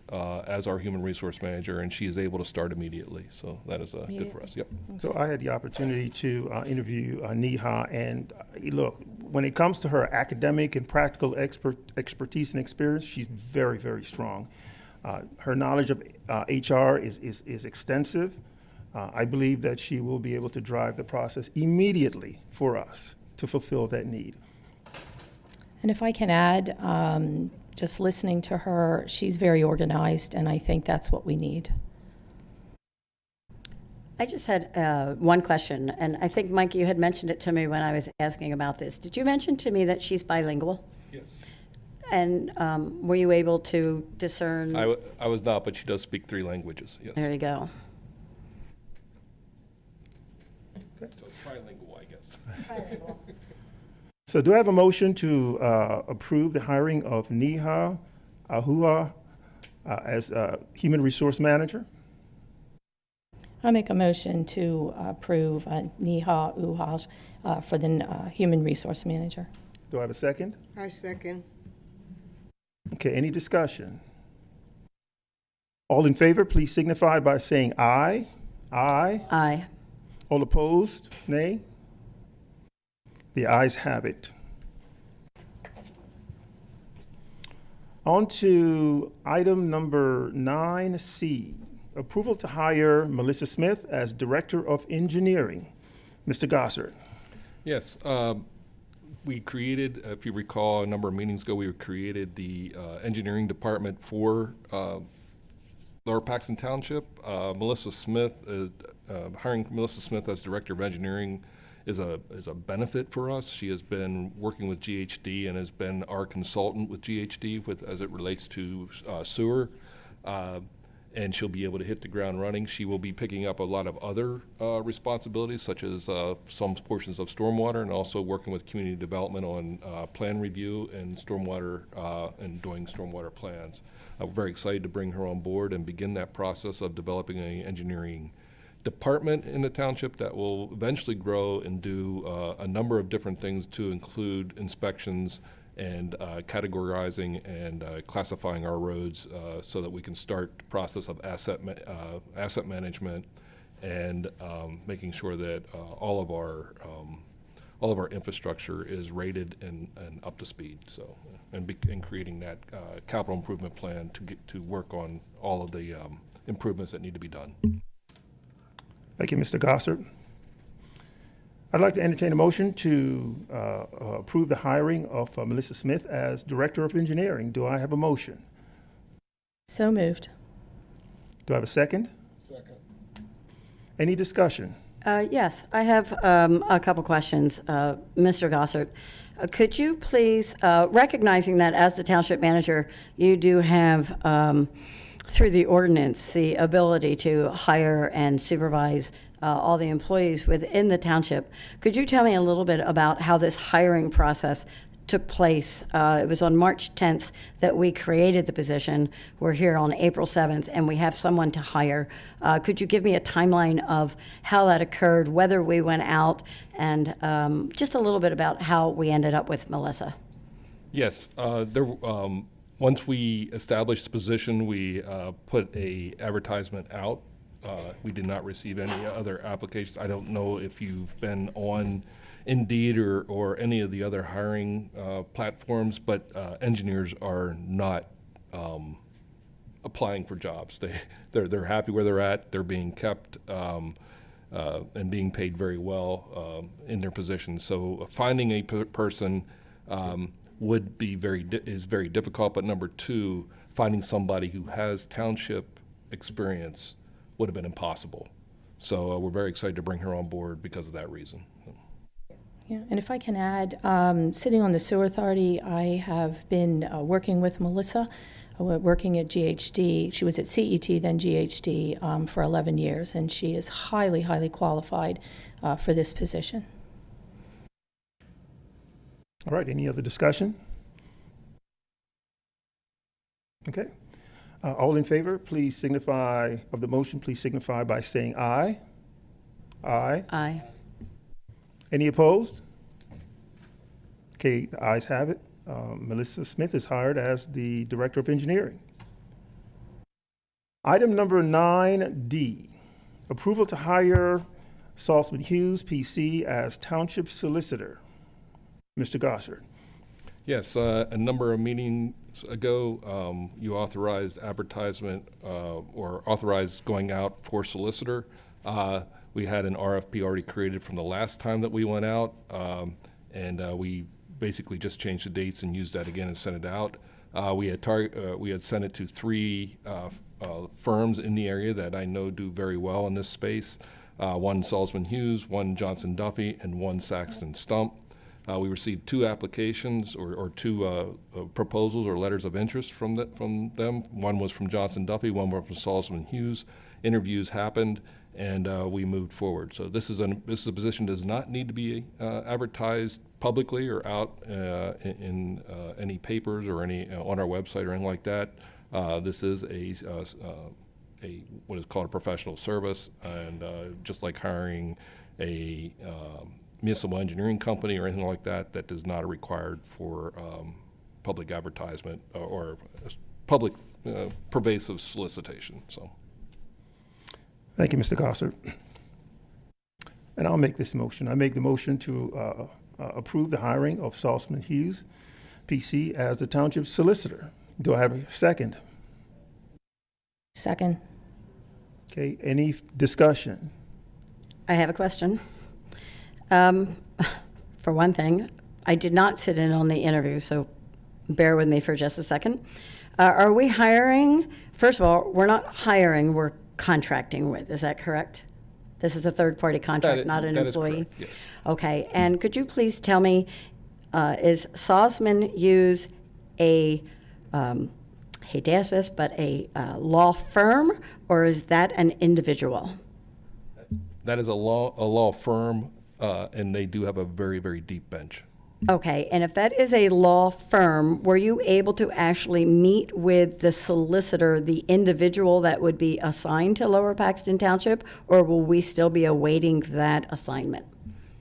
as our Human Resource Manager, and she is able to start immediately. So that is good for us. Yep. So I had the opportunity to interview Neha, and look, when it comes to her academic and practical expertise and experience, she's very, very strong. Her knowledge of HR is extensive. I believe that she will be able to drive the process immediately for us to fulfill that need. And if I can add, just listening to her, she's very organized, and I think that's what we need. I just had one question, and I think, Mike, you had mentioned it to me when I was asking about this. Did you mention to me that she's bilingual? Yes. And were you able to discern? I was not, but she does speak 3 languages, yes. There you go. So trilingual, I guess. Trilingual. So do I have a motion to approve the hiring of Neha Ahua as Human Resource Manager? I make a motion to approve Neha Uhaj for the Human Resource Manager. Do I have a second? I second. Okay, any discussion? All in favor, please signify by saying aye. Aye. Aye. All opposed, nay? The ayes have it. On to item number 9C, approval to hire Melissa Smith as Director of Engineering. Mr. Gossard. Yes, we created, if you recall, a number of meetings ago, we created the engineering department for Lower Paxton Township. Melissa Smith, hiring Melissa Smith as Director of Engineering is a benefit for us. She has been working with GHD and has been our consultant with GHD as it relates to sewer. And she'll be able to hit the ground running. She will be picking up a lot of other responsibilities, such as some portions of stormwater, and also working with community development on plan review and stormwater and doing stormwater plans. We're very excited to bring her on board and begin that process of developing an engineering department in the township that will eventually grow and do a number of different things, to include inspections and categorizing and classifying our roads so that we can start the process of asset management and making sure that all of our infrastructure is rated and up to speed. So, and creating that capital improvement plan to work on all of the improvements that need to be done. Thank you, Mr. Gossard. I'd like to entertain a motion to approve the hiring of Melissa Smith as Director of Engineering. Do I have a motion? So moved. Do I have a second? Second. Any discussion? Yes, I have a couple questions. Mr. Gossard, could you please, recognizing that as the Township Manager, you do have, through the ordinance, the ability to hire and supervise all the employees within the township. Could you tell me a little bit about how this hiring process took place? It was on March 10th that we created the position. We're here on April 7th, and we have someone to hire. Could you give me a timeline of how that occurred, whether we went out, and just a little bit about how we ended up with Melissa? Yes, once we established the position, we put a advertisement out We did not receive any other applications. I don't know if you've been on Indeed or any of the other hiring platforms, but engineers are not applying for jobs. They're happy where they're at. They're being kept and being paid very well in their positions. So finding a person would be is very difficult. But number two, finding somebody who has township experience would have been impossible. So we're very excited to bring her on board because of that reason. Yeah, and if I can add, sitting on the sewer authority, I have been working with Melissa, working at GHD. She was at CET, then GHD, for 11 years, and she is highly, highly qualified for this position. All right, any other discussion? Okay. All in favor, please signify, of the motion, please signify by saying aye. Aye. Aye. Any opposed? Okay, the ayes have it. Melissa Smith is hired as the Director of Engineering. Item number 9D, approval to hire Saltzman Hughes, PC, as Township Solicitor. Mr. Gossard. Yes, a number of meetings ago, you authorized advertisement or authorized going out for solicitor. We had an RFP already created from the last time that we went out, and we basically just changed the dates and used that again and sent it out. We had sent it to 3 firms in the area that I know do very well in this space. One Saltzman Hughes, one Johnson Duffy, and one Saxton Stump. We received 2 applications or 2 proposals or letters of interest from them. One was from Johnson Duffy, one was from Saltzman Hughes. Interviews happened, and we moved forward. So this is a position that does not need to be advertised publicly or out in any papers or any on our website or anything like that. This is a what is called a professional service, and just like hiring a municipal engineering company or anything like that, that is not required for public advertisement or public pervasive solicitation. So, thank you, Mr. Gossard. And I'll make this motion. I make the motion to approve the hiring of Saltzman Hughes, PC, as the Township Solicitor. Do I have a second? Second. Okay, any discussion? I have a question. For one thing, I did not sit in on the interview, so bear with me for just a second. Are we hiring? First of all, we're not hiring, we're contracting with. Is that correct? This is a third-party contract, not an employee? That is correct, yes. Okay, and could you please tell me, is Saltzman Hughes a, hate to ask this, but a law firm, or is that an individual? That is a law firm, and they do have a very, very deep bench. Okay, and if that is a law firm, were you able to actually meet with the solicitor, the individual that would be assigned to Lower Paxton Township, or will we still be awaiting that assignment?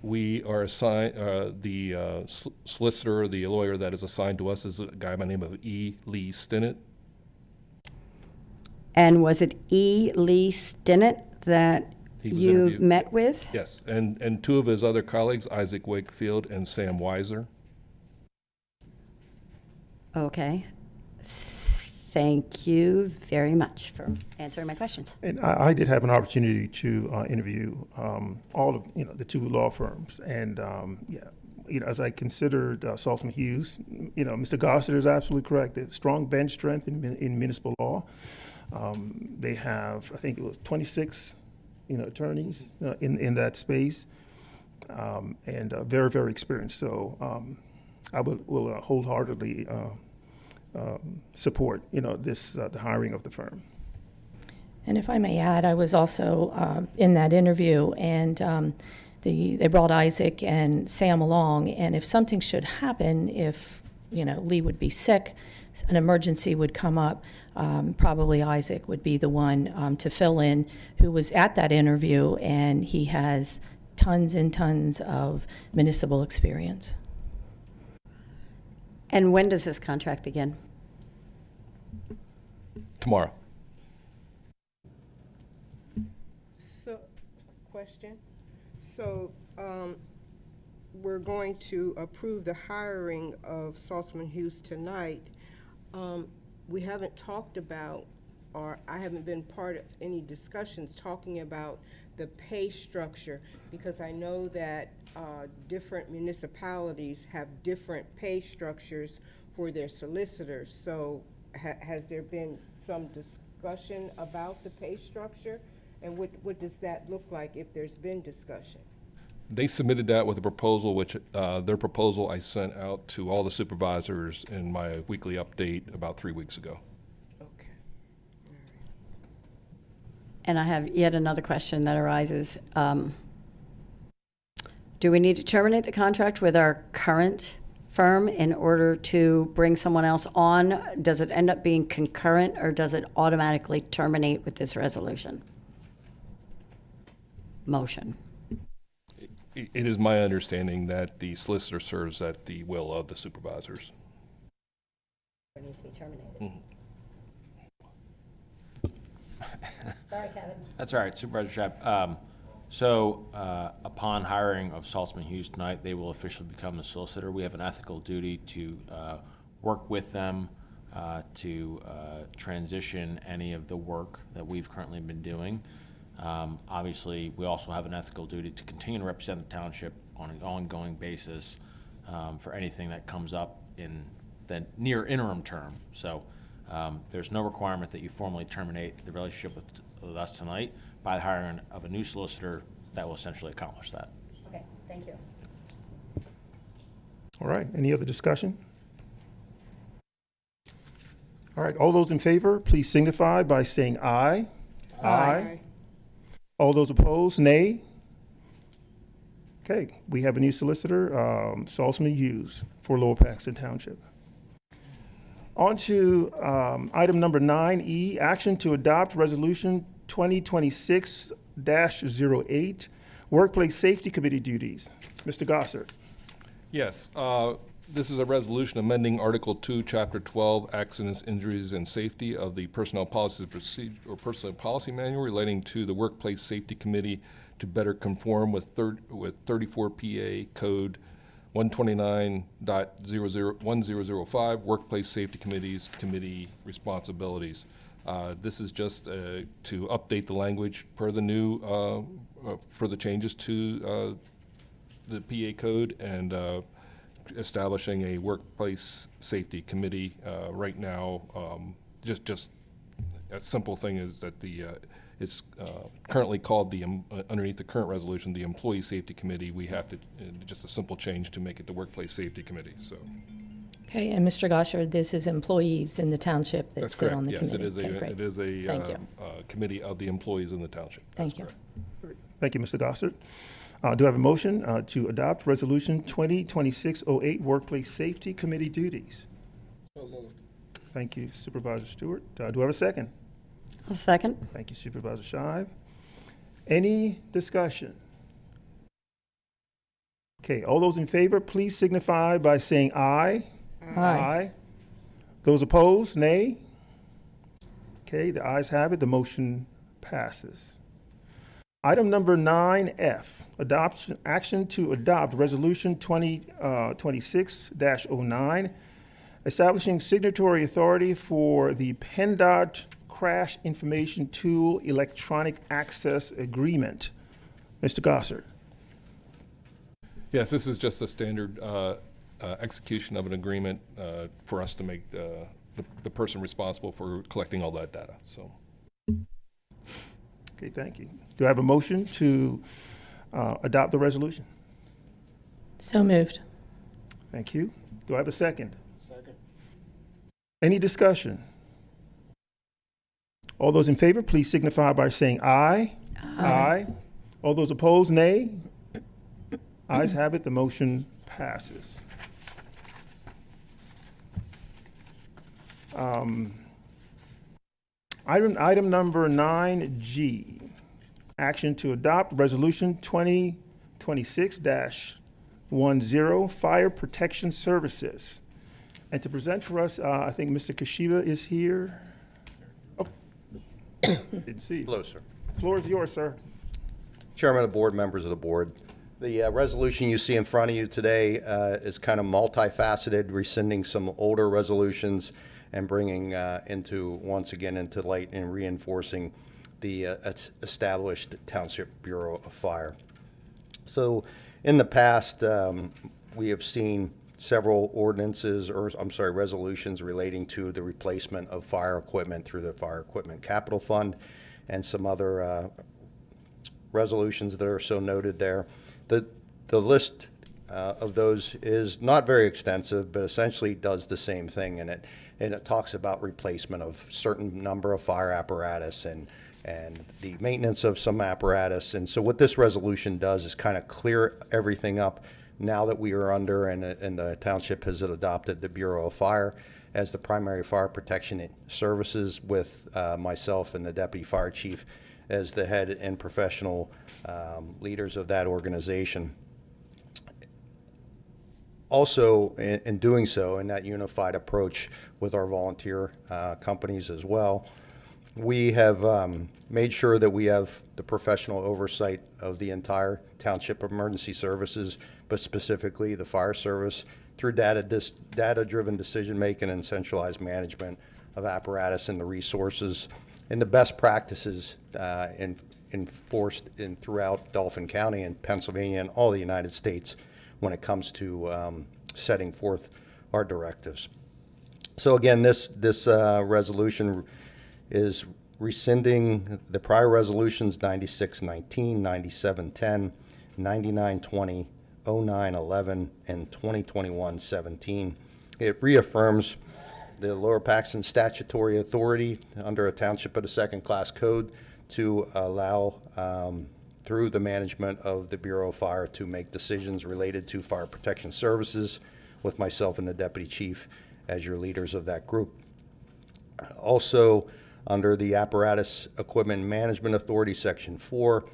We are assigned, the solicitor, the lawyer that is assigned to us is a guy by the name of E. Lee Stinnett. And was it E. Lee Stinnett that He was you interviewed. met with? Yes, and 2 of his other colleagues, Isaac Wakefield and Sam Weiser. Okay. Thank you very much for answering my questions. And I did have an opportunity to interview all of the 2 law firms, and as I considered Saltzman Hughes, Mr. Gossard is absolutely correct. There's strong bench strength in municipal law. They have, I think it was 26, attorneys in that space, and very, very experienced. So I will wholeheartedly support, the hiring of the firm. And if I may add, I was also in that interview, and they brought Isaac and Sam along, and if something should happen, if Lee would be sick, an emergency would come up, probably Isaac would be the one to fill in, who was at that interview, and he has tons and tons of municipal experience. And when does this contract begin? question. So, we're going to approve the hiring of Saltzman Hughes tonight. We haven't talked about, or I haven't been part of any discussions talking about the pay structure, because I know that different municipalities have different pay structures for their solicitors. So has there been some discussion about the pay structure? And what does that look like if there's been discussion? They submitted that with a proposal, which their proposal I sent out to all the supervisors in my weekly update about 3 weeks ago. Okay. And I have yet another question that arises. Do we need to terminate the contract with our current firm in order to bring someone else on? Does it end up being concurrent, or does it automatically terminate with this resolution? Motion. It is my understanding that the solicitor serves at the will of the supervisors. It needs to be terminated. Sorry, Kevin. That's all right, Supervisor Shabb. So upon hiring of Saltzman Hughes tonight, they will officially become the solicitor. We have an ethical duty to work with them to transition any of the work that we've currently been doing. Obviously, we also have an ethical duty to continue to represent the township on an ongoing basis for anything that comes up in the near interim term. So there's no requirement that you formally terminate the relationship with us tonight. By the hiring of a new solicitor, that will essentially accomplish that. Okay, thank you. All right, any other discussion? All right, all those in favor, please signify by saying aye. Aye. All those opposed, nay. Okay, we have a new solicitor, Saltzman Hughes, for Lower Paxton Township. On to item number 9E, action to adopt resolution 2026-08, Workplace Safety Committee duties. Mr. Gossard. Yes, this is a resolution amending Article 2, Chapter 12, Accidents, Injuries, and Safety of the Personnel Policies Procedure or Personnel Policy Manual relating to the Workplace Safety Committee to better conform with 34 PA Code 129.1005, Workplace Safety Committee Responsibilities. This is just to update the language per the new, for the changes to the PA code and establishing a workplace safety committee. Right now, just a simple thing is that it's currently called underneath the current resolution, the Employee Safety Committee. We have to, just a simple change to make it the Workplace Safety Committee, so. Okay, and Mr. Gossard, this is employees in the township that That's sit correct. on the Yes, committee. it is Okay, great. it is a Thank you. committee of the employees in the township. Thank That's you. correct. Thank you, Mr. Gossard. Do I have a motion to adopt resolution 2026-08, Workplace Safety Committee duties? So moved. Thank you, Supervisor Stewart. Do I have a second? A second. Thank you, Supervisor Shive. Any discussion? Okay, all those in favor, please signify by saying aye. Aye. Those opposed, nay. Okay, the ayes have it, the motion passes. Item number 9F, action to adopt resolution 2026-09, establishing signatory authority for the PennDOT Crash Information Tool Electronic Access Agreement. Mr. Gossard. Yes, this is just a standard execution of an agreement for us to make the person responsible for collecting all that data, so. Okay, thank you. Do I have a motion to adopt the resolution? So moved. Thank you. Do I have a second? Second. Any discussion? All those in favor, please signify by saying aye. Aye. All those opposed, nay. Ayes have it, the motion passes. Item number 9G, action to adopt resolution 2026-10, Fire Protection Services. And to present for us, I think Mr. Kashiba is here. Oh, didn't see you. Hello, sir. Floor is yours, sir. Chairman of the board, members of the board, the resolution you see in front of you today is kind of multifaceted, rescinding some older resolutions and bringing once again into light and reinforcing the established Township Bureau of Fire. So in the past, we have seen several resolutions relating to the replacement of fire equipment through the Fire Equipment Capital Fund and some other resolutions that are so noted there. The list of those is not very extensive, but essentially does the same thing, and it talks about replacement of certain number of fire apparatus and the maintenance of some apparatus. And so what this resolution does is kind of clear everything up now that we are under and the township has adopted the Bureau of Fire as the primary fire protection services, with myself and the deputy fire chief as the head and professional leaders of that organization. Also, in doing so, in that unified approach with our volunteer companies as well, we have made sure that we have the professional oversight of the entire Township Emergency Services, but specifically the fire service, through data-driven decision-making and centralized management of apparatus and the resources, and the best practices enforced throughout Dauphin County and Pennsylvania and all the United States when it comes to setting forth our directives. So again, this resolution is rescinding the prior resolutions 9619, 9710, 9920, 0911, and 2021-17. It reaffirms the Lower Paxton statutory authority under a township of the second-class code to allow, through the management of the Bureau of Fire, to make decisions related to fire protection services, with myself and the deputy chief as your leaders of that group. Also, under the Apparatus Equipment Management Authority, Section 4,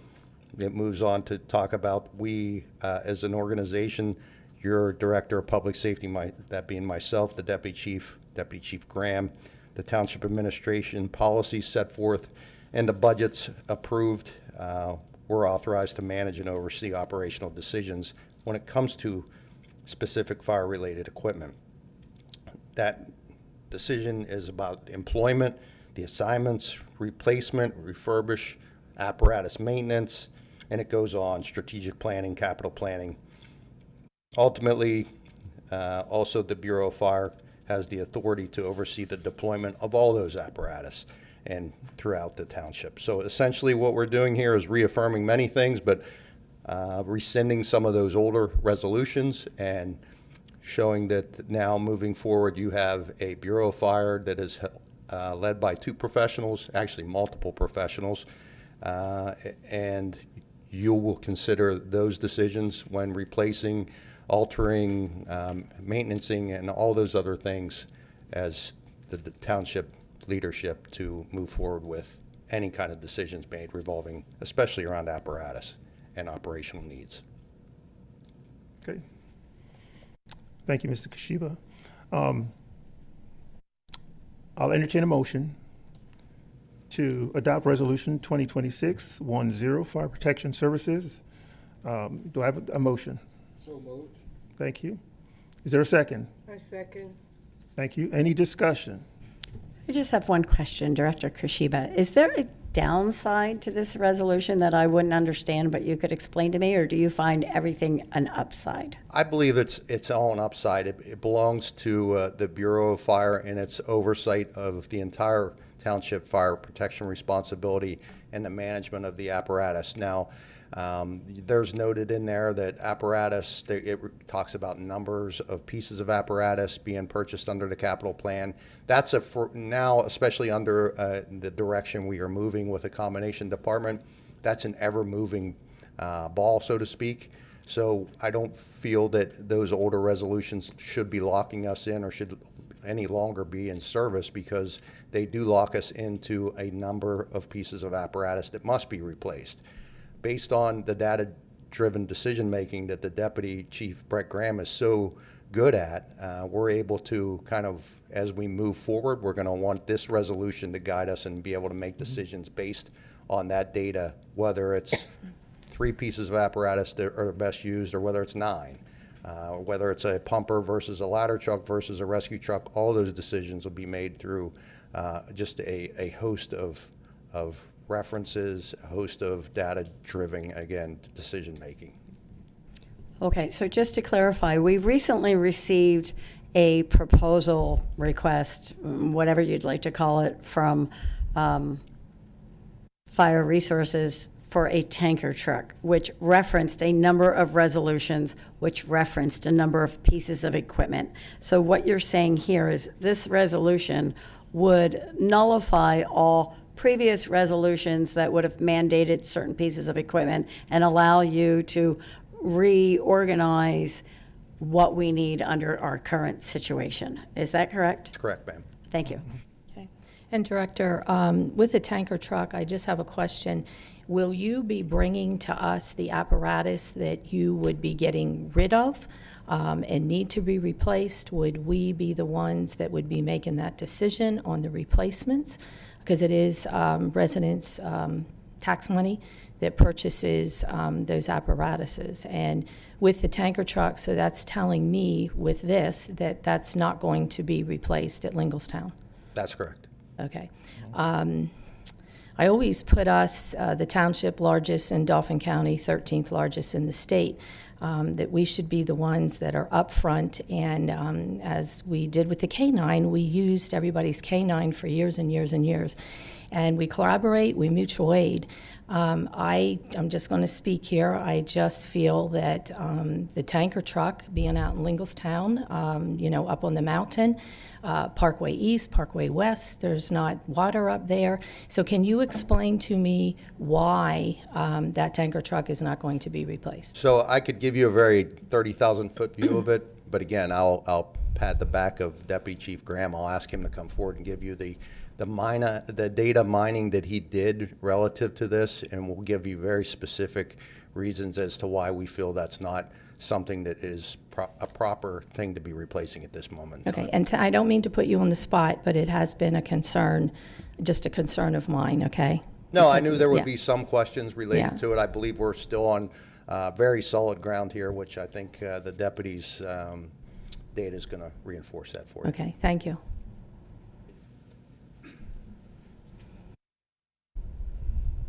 it moves on to talk about we, as an organization, your Director of Public Safety, that being myself, the Deputy Chief Graham, the Township Administration policies set forth, and the budgets approved, we're authorized to manage and oversee operational decisions when it comes to specific fire-related equipment. That decision is about employment, the assignments, replacement, refurbish, apparatus maintenance, and it goes on, strategic planning, capital planning. Ultimately, also the Bureau of Fire has the authority to oversee the deployment of all those apparatus and throughout the township. So essentially what we're doing here is reaffirming many things, but rescinding some of those older resolutions and showing that now moving forward you have a Bureau of Fire that is led by two professionals, actually multiple professionals, and you will consider those decisions when replacing, altering, maintaining, and all those other things as the township leadership to move forward with any kind of decisions made revolving, especially around apparatus and operational needs. Okay. Thank you, Mr. Kashiba. I'll entertain a motion to adopt Resolution 2026-10, Fire Protection Services. Do I have a motion? So moved. Thank you. Is there a second? I second. Thank you. Any discussion? I just have one question, Director Kashiba. Is there a downside to this resolution that I wouldn't understand, but you could explain to me, or do you find everything an upside? I believe it's all an upside. It belongs to the Bureau of Fire and its oversight of the entire township fire protection responsibility and the management of the apparatus. Now, there's noted in there that apparatus, it talks about numbers of pieces of apparatus being purchased under the capital plan. That's for now, especially under the direction we are moving with a combination department, that's an ever-moving ball, so to speak. So I don't feel that those older resolutions should be locking us in or should any longer be in service, because they do lock us into a number of pieces of apparatus that must be replaced. Based on the data-driven decision-making that the Deputy Chief Brett Graham is so good at, we're able to kind of, as we move forward, we're going to want this resolution to guide us and be able to make decisions based on that data, whether it's 3 pieces of apparatus that are best used or whether it's 9. Whether it's a pumper versus a ladder truck versus a rescue truck, all those decisions will be made through just a host of references, a host of data-driven, again, decision-making. Okay, so just to clarify, we recently received a proposal request, whatever you'd like to call it, from Fire Resources for a tanker truck, which referenced a number of resolutions, which referenced a number of pieces of equipment. So what you're saying here is this resolution would nullify all previous resolutions that would have mandated certain pieces of equipment and allow you to reorganize what we need under our current situation. Is that correct? That's correct, ma'am. Thank you. Okay. And Director, with the tanker truck, I just have a question. Will you be bringing to us the apparatus that you would be getting rid of and need to be replaced? Would we be the ones that would be making that decision on the replacements? Because it is residents' tax money that purchases those apparatuses. And with the tanker truck, so that's telling me with this that that's not going to be replaced at Linglestown. That's correct. Okay. I always put us, the township largest in Dauphin County, 13th largest in the state, that we should be the ones that are up front. And as we did with the K-9, we used everybody's K-9 for years and years and years. And we collaborate, we mutual aid. I'm just going to speak here. I just feel that the tanker truck being out in Linglestown, up on the mountain, Parkway East, Parkway West, there's not water up there. So can you explain to me why that tanker truck is not going to be replaced? So I could give you a very 30,000-foot view of it, but again, I'll pat the back of Deputy Chief Graham. I'll ask him to come forward and give you the data mining that he did relative to this, and we'll give you very specific reasons as to why we feel that's not something that is a proper thing to be replacing at this moment. Okay, and I don't mean to put you on the spot, but it has been a concern, just a concern of mine, okay? No, I Because knew there would yeah. be some questions related Yeah. to it. I believe we're still on very solid ground here, which I think the deputy's data is going to reinforce that for you. Okay, thank you.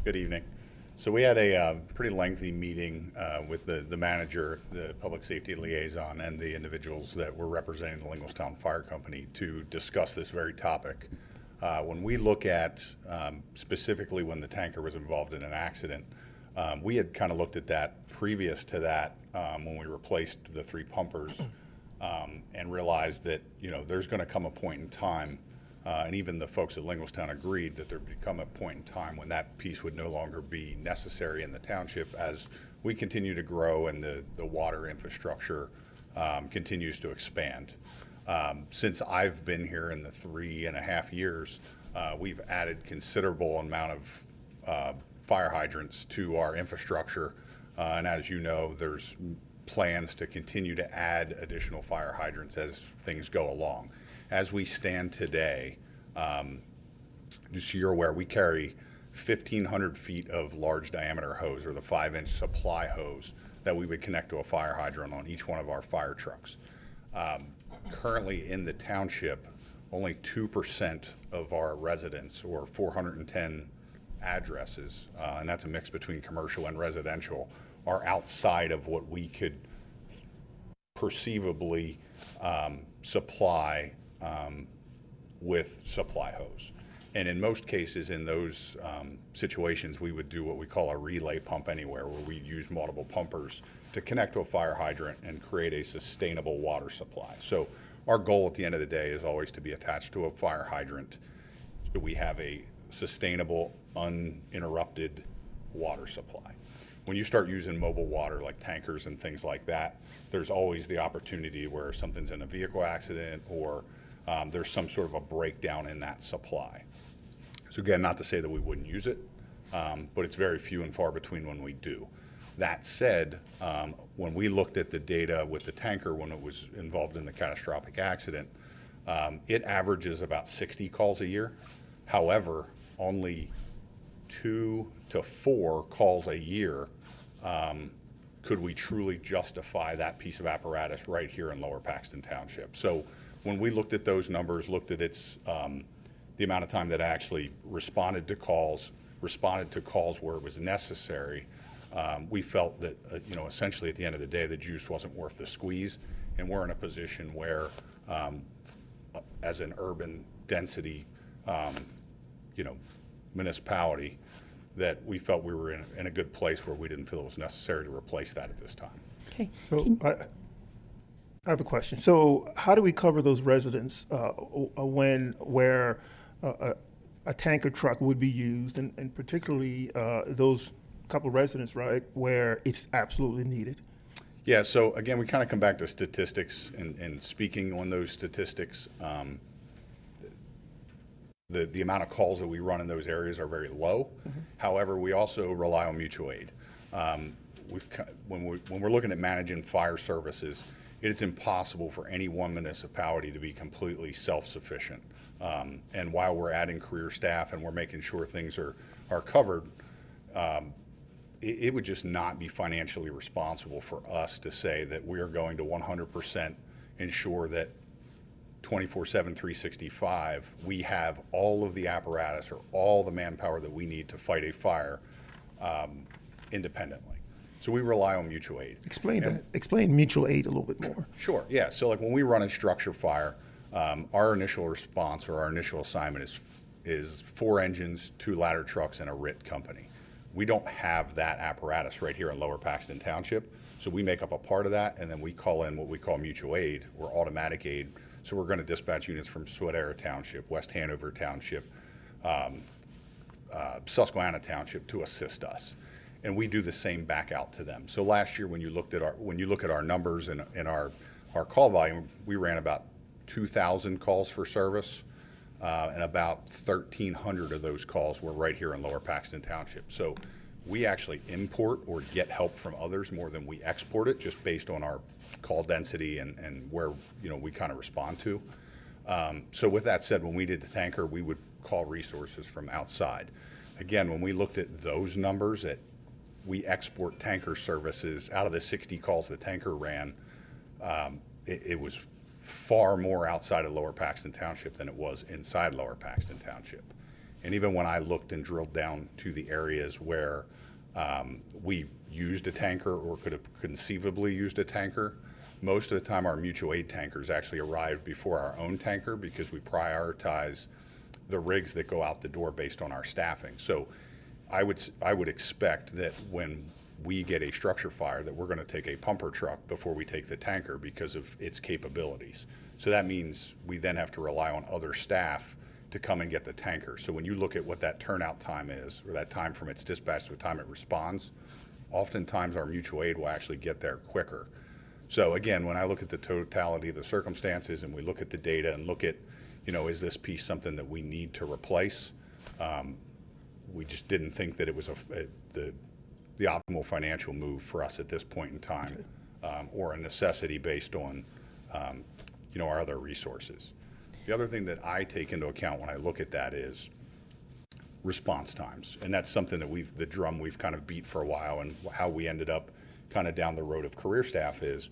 Good evening. So we had a pretty lengthy meeting with the manager, the public safety liaison, and the individuals that were representing the Linglestown Fire Company to discuss this very topic. When we look at specifically when the tanker was involved in an accident, we had kind of looked at that previous to that when we replaced the 3 pumpers and realized that there's going to come a point in time, and even the folks at Linglestown agreed that there would become a point in time when that piece would no longer be necessary in the township as we continue to grow and the water infrastructure continues to expand. Since I've been here in the 3.5 years, we've added considerable amount of fire hydrants to our infrastructure, and as you know, there's plans to continue to add additional fire hydrants as things go along. As we stand today, just so you're aware, we carry 1,500 feet of large diameter hose, or the 5-inch supply hose, that we would connect to a fire hydrant on each one of our fire trucks. Currently in the township, only 2% of our residents, or 410 addresses, and that's a mix between commercial and residential, are outside of what we could perceivably supply with supply hose. And in most cases, in those situations, we would do what we call a relay pump anywhere, where we use multiple pumpers to connect to a fire hydrant and create a sustainable water supply. So our goal at the end of the day is always to be attached to a fire hydrant so we have a sustainable, uninterrupted water supply. When you start using mobile water like tankers and things like that, there's always the opportunity where something's in a vehicle accident or there's some sort of a breakdown in that supply. So again, not to say that we wouldn't use it, but it's very few and far between when we do. That said, when we looked at the data with the tanker when it was involved in the catastrophic accident, it averages about 60 calls a year. However, only 2 to 4 calls a year could we truly justify that piece of apparatus right here in Lower Paxton Township? So when we looked at those numbers, looked at its the amount of time that it actually responded to calls where it was necessary, we felt that essentially at the end of the day, the juice wasn't worth the squeeze, and we're in a position where, as an urban density, municipality, that we felt we were in a good place where we didn't feel it was necessary to replace that at this time. Okay. So I have a question. So how do we cover those residents where a tanker truck would be used, and particularly those couple residents, right, where it's absolutely needed? Yeah, so again, we kind of come back to statistics, and speaking on those statistics, the amount of calls that we run in those areas are very low. Mm-hmm. However, we also rely on mutual aid. When we're looking at managing fire services, it's impossible for any one municipality to be completely self-sufficient. And while we're adding career staff and we're making sure things are covered, it would just not be financially responsible for us to say that we are going to 100% ensure that 24/7, 365, we have all of the apparatus or all the manpower that we need to fight a fire independently. So we rely on mutual aid. Explain that. Explain mutual aid a little bit more. Sure, yeah. So like when we run a structure fire, our initial response or our initial assignment is 4 engines, 2 ladder trucks, and a RIT company. We don't have that apparatus right here in Lower Paxton Township, so we make up a part of that, and then we call in what we call mutual aid or automatic aid. So we're going to dispatch units from Sweetera Township, West Hanover Township, Susquehanna Township to assist us, and we do the same back out to them. So last year, when you look at our numbers and our call volume, we ran about 2,000 calls for service, and about 1,300 of those calls were right here in Lower Paxton Township. So we actually import or get help from others more than we export it, just based on our call density and where we kind of respond to. So with that said, when we did the tanker, we would call resources from outside. Again, when we looked at those numbers, we export tanker services out of the 60 calls the tanker ran, it was far more outside of Lower Paxton Township than it was inside Lower Paxton Township. And even when I looked and drilled down to the areas where we used a tanker or could have conceivably used a tanker, most of the time our mutual aid tankers actually arrived before our own tanker because we prioritize the rigs that go out the door based on our staffing. So I would expect that when we get a structure fire that we're going to take a pumper truck before we take the tanker because of its capabilities. So that means we then have to rely on other staff to come and get the tanker. So when you look at what that turnout time is, or that time from its dispatch to the time it responds, oftentimes our mutual aid will actually get there quicker. So again, when I look at the totality of the circumstances and we look at the data and look at, is this piece something that we need to replace? We just didn't think that it was the optimal financial move for us at this point in time, or a necessity based on, our other resources. The other thing that I take into account when I look at that is response times, and that's something that the drum we've kind of beat for a while, and how we ended up kind of down the road of career staff is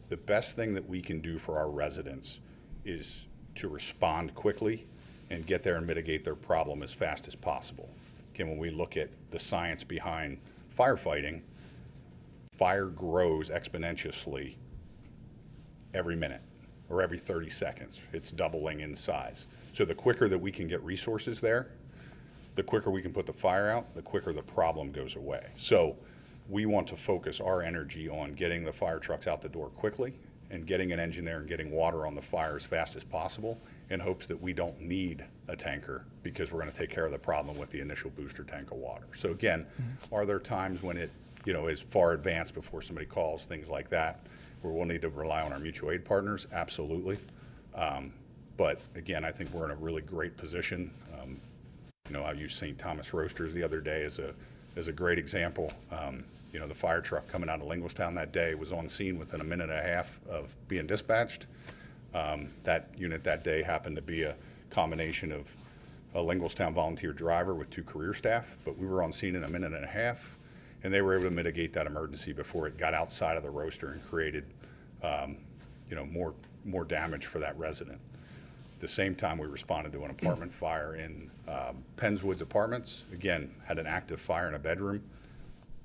the best thing that we can do for our residents is to respond quickly and get there and mitigate their problem as fast as possible. Again, when we look at the science behind firefighting, fire grows exponentially every minute or every 30 seconds. It's doubling in size. So the quicker that we can get resources there, the quicker we can put the fire out, the quicker the problem goes away. So we want to focus our energy on getting the fire trucks out the door quickly and getting an engine there and getting water on the fire as fast as possible in hopes that we don't need a tanker because we're going to take care of the problem with the initial booster tank of water. So again, are there times when it is far advanced before somebody calls, things like that, where we'll need to rely on our mutual aid partners? Absolutely. But again, I think we're in a really great position. I used St. Thomas Roasters the other day as a great example. The fire truck coming out of Lingelstown that day was on scene within a minute and a half of being dispatched. That unit that day happened to be a combination of a Lingelstown volunteer driver with 2 career staff, but we were on scene in a minute and a half, and they were able to mitigate that emergency before it got outside of the roaster and created, more damage for that resident. At the same time, we responded to an apartment fire in Pennswoods Apartments. Again, had an active fire in a bedroom.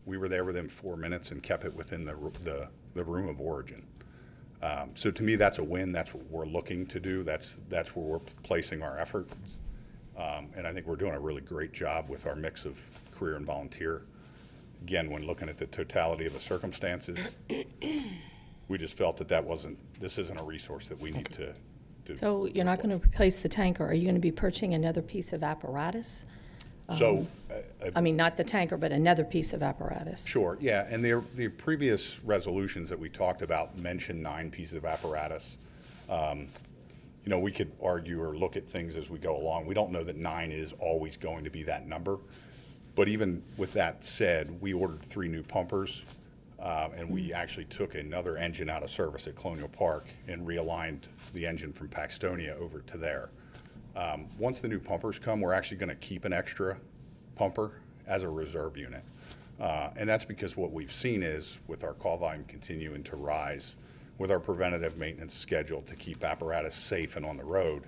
We were there within 4 minutes and kept it within the room of origin. So to me, that's a win. That's what we're looking to do. That's where we're placing our efforts. And I think we're doing a really great job with our mix of career and volunteer. Again, when looking at the totality of the circumstances, we just felt that this isn't a resource that we need to do. So you're not going to replace the tanker. Are you going to be purchasing another piece of apparatus? So, I mean, not the tanker, but another piece of apparatus. Sure, yeah, and the previous resolutions that we talked about mentioned 9 pieces of apparatus. We could argue or look at things as we go along. We don't know that 9 is always going to be that number. But even with that said, we ordered 3 new pumpers, and we actually took another engine out of service at Colonial Park and realigned the engine from Paxtonia over to there. Once the new pumpers come, we're actually going to keep an extra pumper as a reserve unit. And that's because what we've seen is, with our call volume continuing to rise, with our preventative maintenance schedule to keep apparatus safe and on the road,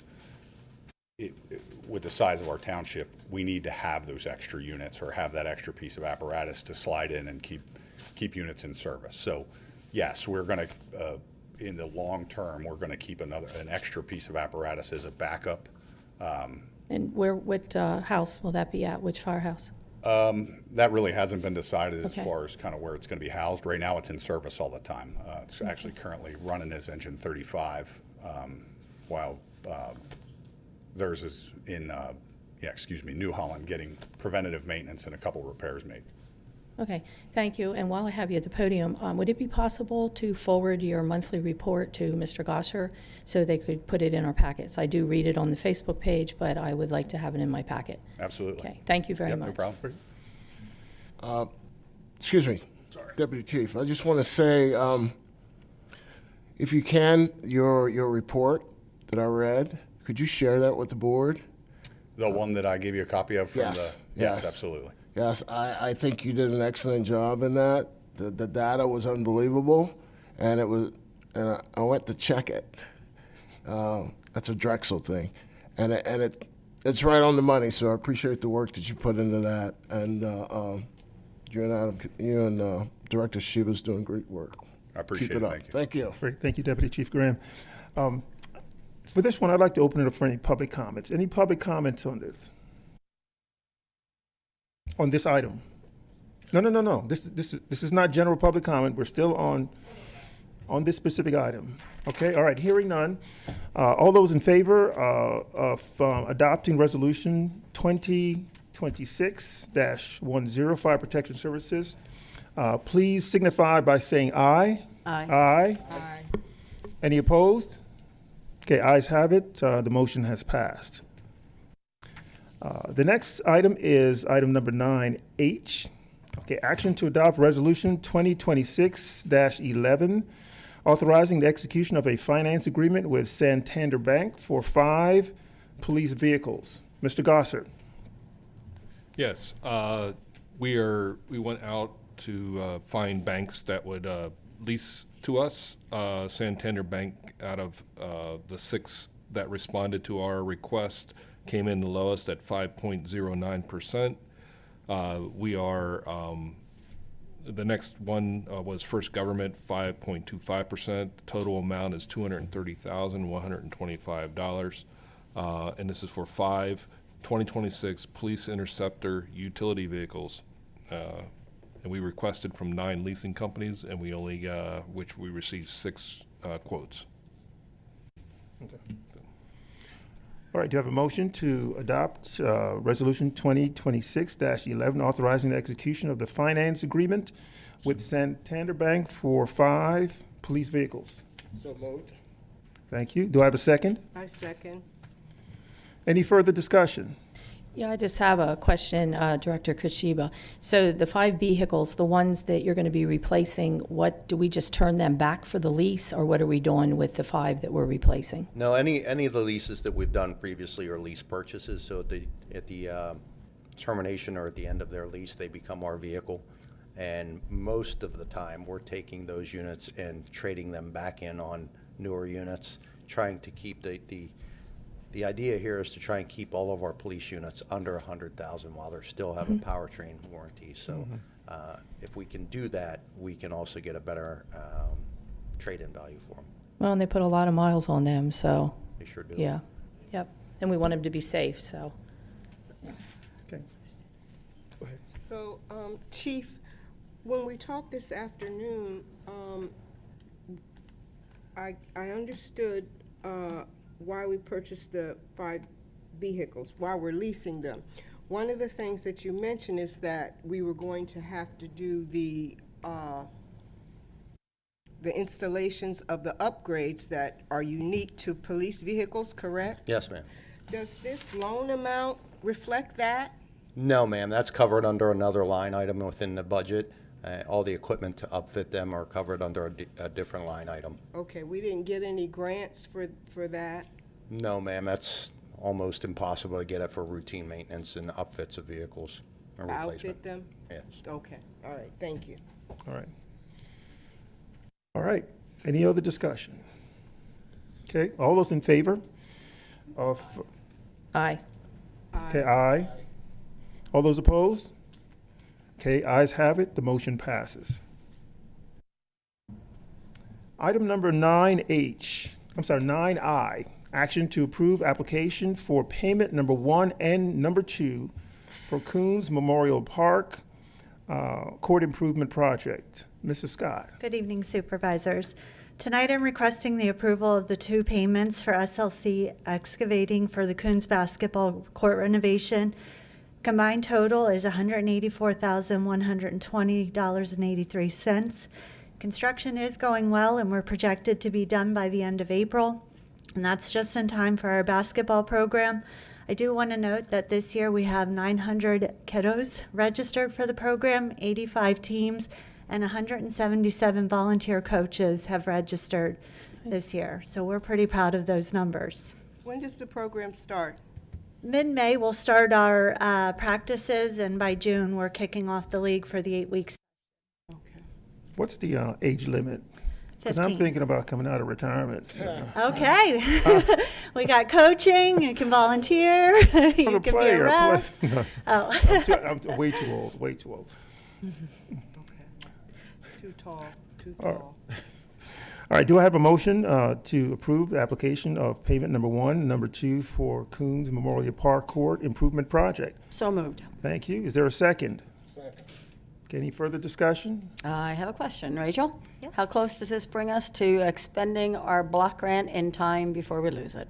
with the size of our township, we need to have those extra units or have that extra piece of apparatus to slide in and keep units in service. So yes, we're going to, in the long term, we're going to keep an extra piece of apparatus as a backup. And what house will that be at? Which firehouse? That really hasn't been decided as Okay. far as kind of where it's going to be housed. Right now, it's in service all the time. It's actually currently running as engine 35, while theirs is in, New Holland, getting preventative maintenance and a couple repairs made. Okay, thank you. And while I have you at the podium, would it be possible to forward your monthly report to Mr. Gosher so they could put it in our packets? I do read it on the Facebook page, but I would like to have it in my packet. Absolutely. Okay, thank you very Yep, much. no problem. Excuse me, Deputy Chief. I just want to say, if you can, your report that I read, could you share that with the board? The one that I gave you a copy of from Yes, Yes, yes. absolutely. Yes, I think you did an excellent job in that. The data was unbelievable, and I went to check it. That's a Drexel thing, and it's right on the money. So I appreciate the work that you put into that, and you and Director Shiba's doing great work. I appreciate Keep it it. up. Thank you. Thank you. Great, thank you, Deputy Chief Graham. For this one, I'd like to open it up for any public comments. Any public comments on this? On this item? No. This is not general public comment. We're still on this specific item. Okay, all right, hearing none. All those in favor of adopting Resolution 2026-10, Fire Protection Services, please signify by saying aye. Aye. Aye. Aye. Any opposed? Okay, ayes have it. The motion has passed. The next item is item number 9H. Okay, action to adopt Resolution 2026-11, authorizing the execution of a finance agreement with Santander Bank for 5 police vehicles. Mr. Gossard. Yes, we went out to find banks that would lease to us. Santander Bank, out of the 6 that responded to our request, came in the lowest at 5.09%. We are, the next one was First Government, 5.25%. Total amount is $230,125. And this is for 5 2026 Police Interceptor utility vehicles. And we requested from 9 leasing companies, and we only, which we received 6 quotes. Okay. All right, do you have a motion to adopt Resolution 2026-11, authorizing the execution of the finance agreement with Santander Bank for 5 police vehicles? So moved. Thank you. Do I have a second? I second. Any further discussion? Yeah, I just have a question, Director Kashiba. So the 5 vehicles, the ones that you're going to be replacing, what, do we just turn them back for the lease, or what are we doing with the 5 that we're replacing? No, any of the leases that we've done previously are lease purchases, so at the termination or at the end of their lease, they become our vehicle. And most of the time, we're taking those units and trading them back in on newer units, trying to keep the idea here is to try and keep all of our police units under 100,000 while they still have a powertrain warranty. So if we can do that, we can also get a better trade-in value for them. Well, and they put a lot of miles on them, so, They sure do. yeah, yep. And we want them to be safe, so. Okay. Go ahead. So, Chief, when we talked this afternoon, I understood why we purchased the 5 vehicles, why we're leasing them. One of the things that you mentioned is that we were going to have to do the installations of the upgrades that are unique to police vehicles, correct? Yes, ma'am. Does this loan amount reflect that? No, ma'am, that's covered under another line item within the budget. All the equipment to upfit them are covered under a different line item. Okay, we didn't get any grants for that? No, ma'am, that's almost impossible to get it for routine maintenance and upfits of vehicles or replacement. Outfit them? Yes. Okay, all right, thank you. All right. All right. Any other discussion? Okay, all those in favor of, Aye. okay, aye. All those opposed? Okay, ayes have it, the motion passes. Item number 9I, action to approve application for payment number 1 and number 2 for Coons Memorial Park Court Improvement Project. Mrs. Scott. Good evening, Supervisors. Tonight I'm requesting the approval of the 2 payments for SLC excavating for the Coons basketball court renovation. Combined total is $184,120.83. Construction is going well and we're projected to be done by the end of April. And that's just in time for our basketball program. I do want to note that this year we have 900 kiddos registered for the program, 85 teams, and 177 volunteer coaches have registered this year. So we're pretty proud of those numbers. When does the program start? Mid-May, we'll start our practices, and by June, we're kicking off the league for the 8 weeks. What's the age limit? Because I'm 15. thinking about coming out of retirement. Okay. We got coaching, you can volunteer, you can be a rep. Oh. I'm way too old, way too old. Too tall, too All tall. All right, do I have a motion to approve the application of payment number 1, number 2 for Coons Memorial Park Court Improvement Project? So moved. Thank you. Is there a second? Second. Okay, any further discussion? I have a question. Rachel? Yes. How close does this bring us to expending our block grant in time before we lose it?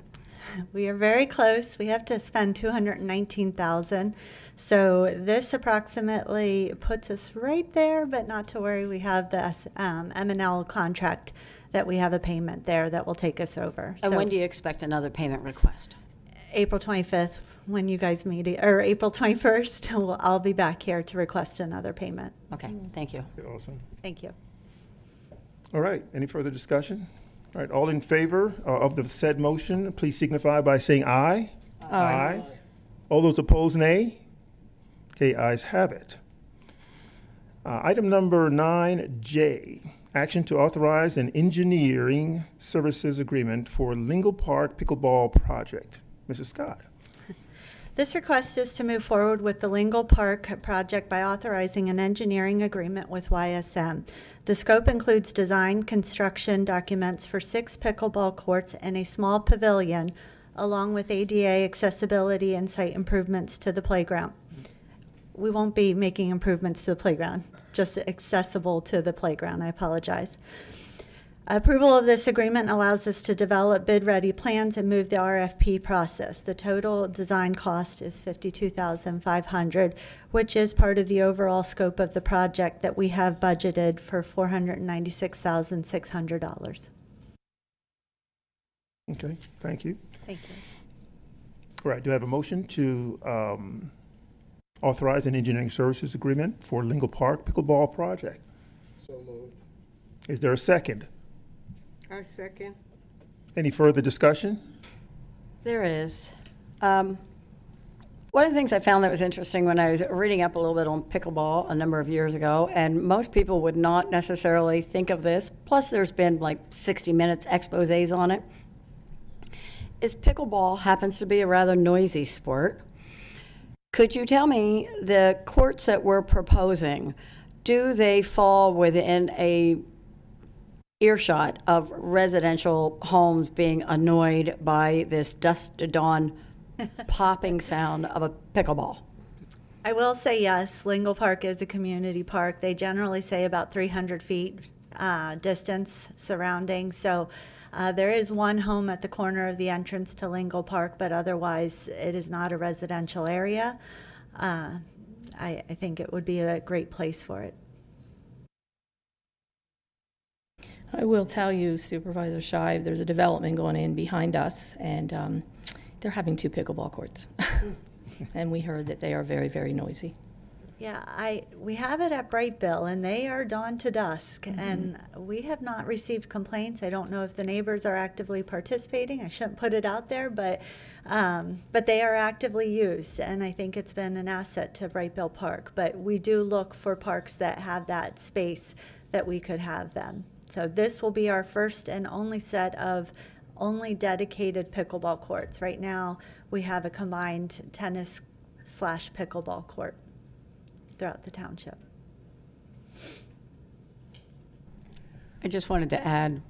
We are very close. We have to spend $219,000. So this approximately puts us right there, but not to worry. We have the M&L contract that we have a payment there that will take us over. And So when do you expect another payment request? April 25th, when you guys meet, or April 21st, I'll be back here to request another payment. Okay, thank you. Awesome. Thank you. All right, any further discussion? All right, all in favor of the said motion, please signify by saying aye. Aye. All those opposed, nay. Okay, ayes have it. Item number 9J, action to authorize an engineering services agreement for Lingle Park Pickleball Project. Mrs. Scott. This request is to move forward with the Lingle Park project by authorizing an engineering agreement with YSM. The scope includes design, construction documents for 6 pickleball courts and a small pavilion, along with ADA accessibility and site improvements to the playground. We won't be making improvements to the playground, just accessible to the playground. I apologize. Approval of this agreement allows us to develop bid-ready plans and move the RFP process. The total design cost is $52,500, which is part of the overall scope of the project that we have budgeted for $496,600. Okay, thank you. Thank you. All right, do I have a motion to authorize an engineering services agreement for Lingle Park Pickleball Project? So moved. Is there a second? I second. Any further discussion? There is. One of the things I found that was interesting when I was reading up a little bit on pickleball a number of years ago, and most people would not necessarily think of this, plus there's been like 60 minutes exposés on it, is pickleball happens to be a rather noisy sport. Could you tell me the courts that we're proposing, do they fall within a earshot of residential homes being annoyed by this dusk to dawn popping sound of a pickleball? I will say yes, Lingle Park is a community park. They generally say about 300 feet distance surrounding. So there is one home at the corner of the entrance to Lingle Park, but otherwise it is not a residential area. I think it would be a great place for it. I will tell you, Supervisor Shive, there's a development going in behind us, and they're having 2 pickleball courts. And we heard that they are very, very noisy. Yeah, we have it at Brightville, and they are dawn to dusk, and we have not received complaints. I don't know if the neighbors are actively participating. I shouldn't put it out there, but they are actively used, and I think it's been an asset to Brightville Park. But we do look for parks that have that space that we could have them. So this will be our first and only set of only dedicated pickleball courts. Right now, we have a combined tennis/pickleball court throughout the township. I just wanted to add,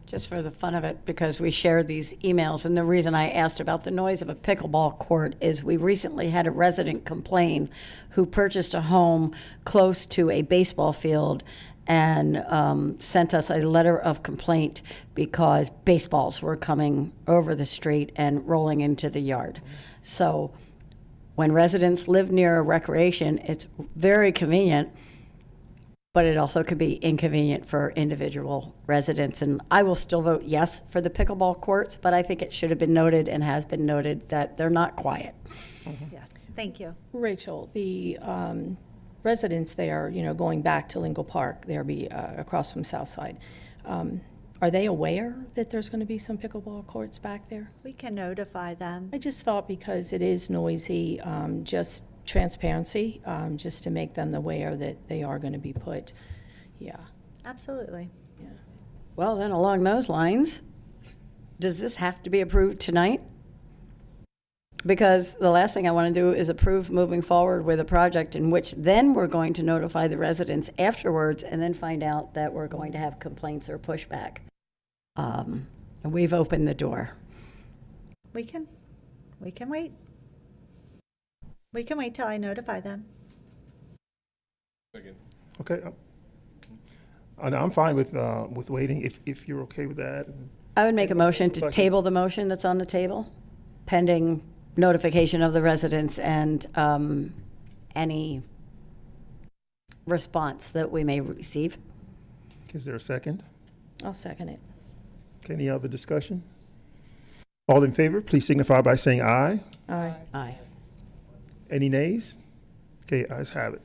just for the fun of it, because we shared these emails, and the reason I asked about the noise of a pickleball court is we recently had a resident complain who purchased a home close to a baseball field and sent us a letter of complaint because baseballs were coming over the street and rolling into the yard. So when residents live near a recreation, it's very convenient, but it also could be inconvenient for individual residents. And I will still vote yes for the pickleball courts, but I think it should have been noted and has been noted that they're not quiet. Yes, thank you. Rachel, the residents there, going back to Lingle Park, they'll be across from Southside. Are they aware that there's going to be some pickleball courts back there? We can notify them. I just thought because it is noisy, just transparency, just to make them aware that they are going to be put. Yeah. Absolutely. Yeah. Well, then along those lines, does this have to be approved tonight? Because the last thing I want to do is approve moving forward with a project in which then we're going to notify the residents afterwards and then find out that we're going to have complaints or pushback. And we've opened the door. We can wait. We can wait till I notify them. Okay. And I'm fine with waiting if you're okay with that. I would make a motion to table the motion that's on the table, pending notification of the residents and any response that we may receive. Is there a second? I'll second it. Okay, any other discussion? All in favor, please signify by saying aye. Aye. Aye. Any nays? Okay, ayes have it.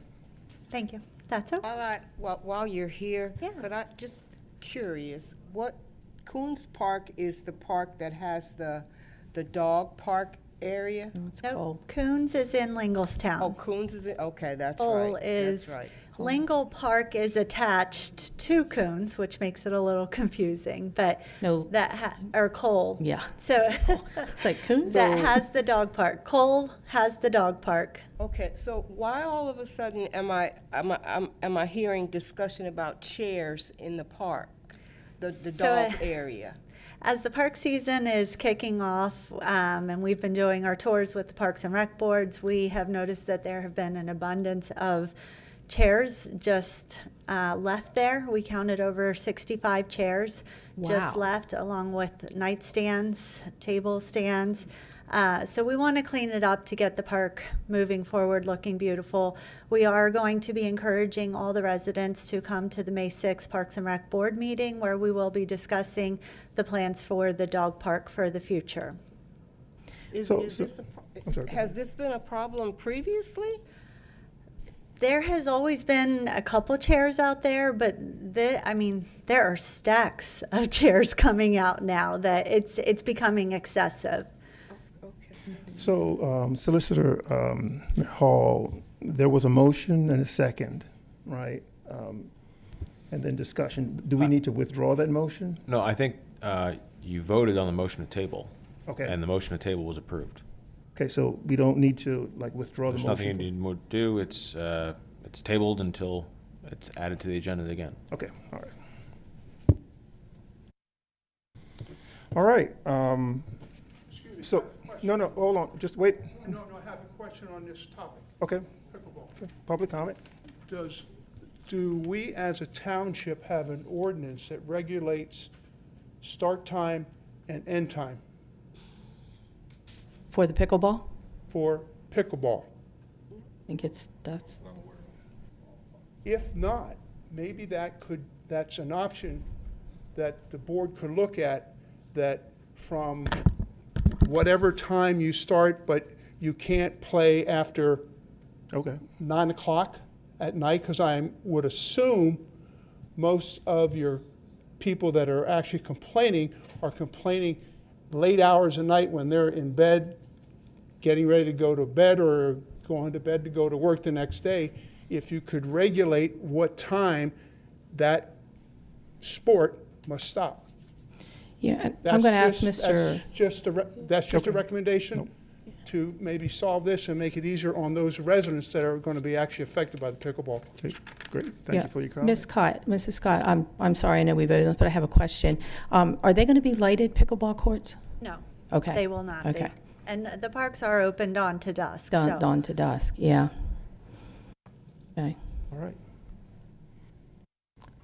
Thank you. That's okay. While you're here, could I just curious, what Coons Park is the park that has the dog park area? No, it's Nope. Cole. Coons is in Linglestown. Oh, Coons is in, okay, that's Cole right. is, That's right. Lingle Park is attached to Coons, which makes it a little confusing, but No. or Cole. Yeah. So It's like Coons. that has the dog park. Cole has the dog park. Okay, so why all of a sudden am I hearing discussion about chairs in the park, the dog area? As the park season is kicking off, and we've been doing our tours with the Parks and Rec boards, we have noticed that there have been an abundance of chairs just left there. We counted over 65 chairs just Wow. left, along with nightstands, table stands. So we want to clean it up to get the park moving forward, looking beautiful. We are going to be encouraging all the residents to come to the May 6th Parks and Rec Board meeting, where we will be discussing the plans for the dog park for the future. Has this been a problem previously? There has always been a couple chairs out there, but there are stacks of chairs coming out now that it's becoming excessive. Okay. So, Solicitor Hall, there was a motion and a second, right? And then discussion. Do we need to withdraw that motion? No, I think you voted on the motion to table. Okay. And the motion to table was approved. Okay, so we don't need to, like, withdraw the There's motion? nothing you need more to do. It's tabled until it's added to the agenda again. Okay, all right. All right, so, no, hold on, just wait. No, I have a question on this topic. Okay, Pickleball. public comment? Do we as a township have an ordinance that regulates start time and end time For the pickleball? for pickleball? I think that's, If not, maybe that's an option that the board could look at, that from whatever time you start, but you can't play after Okay. 9 o'clock at night, because I would assume most of your people that are actually complaining are complaining late hours of night when they're in bed, getting ready to go to bed or going to bed to go to work the next day. If you could regulate what time that sport must stop. yeah, and I'm going to ask Mr. That's just a recommendation to maybe solve this and make it easier on those residents that are going to be actually affected by the pickleball. Okay, great, thank you for your comment. Mrs. Scott, I'm sorry, I know we voted on this, but I have a question. Are they going to be lighted pickleball courts? No. Okay. They will not be. Okay. And the parks are open dawn to dusk. so- Dawn to dusk, yeah. Okay. All right.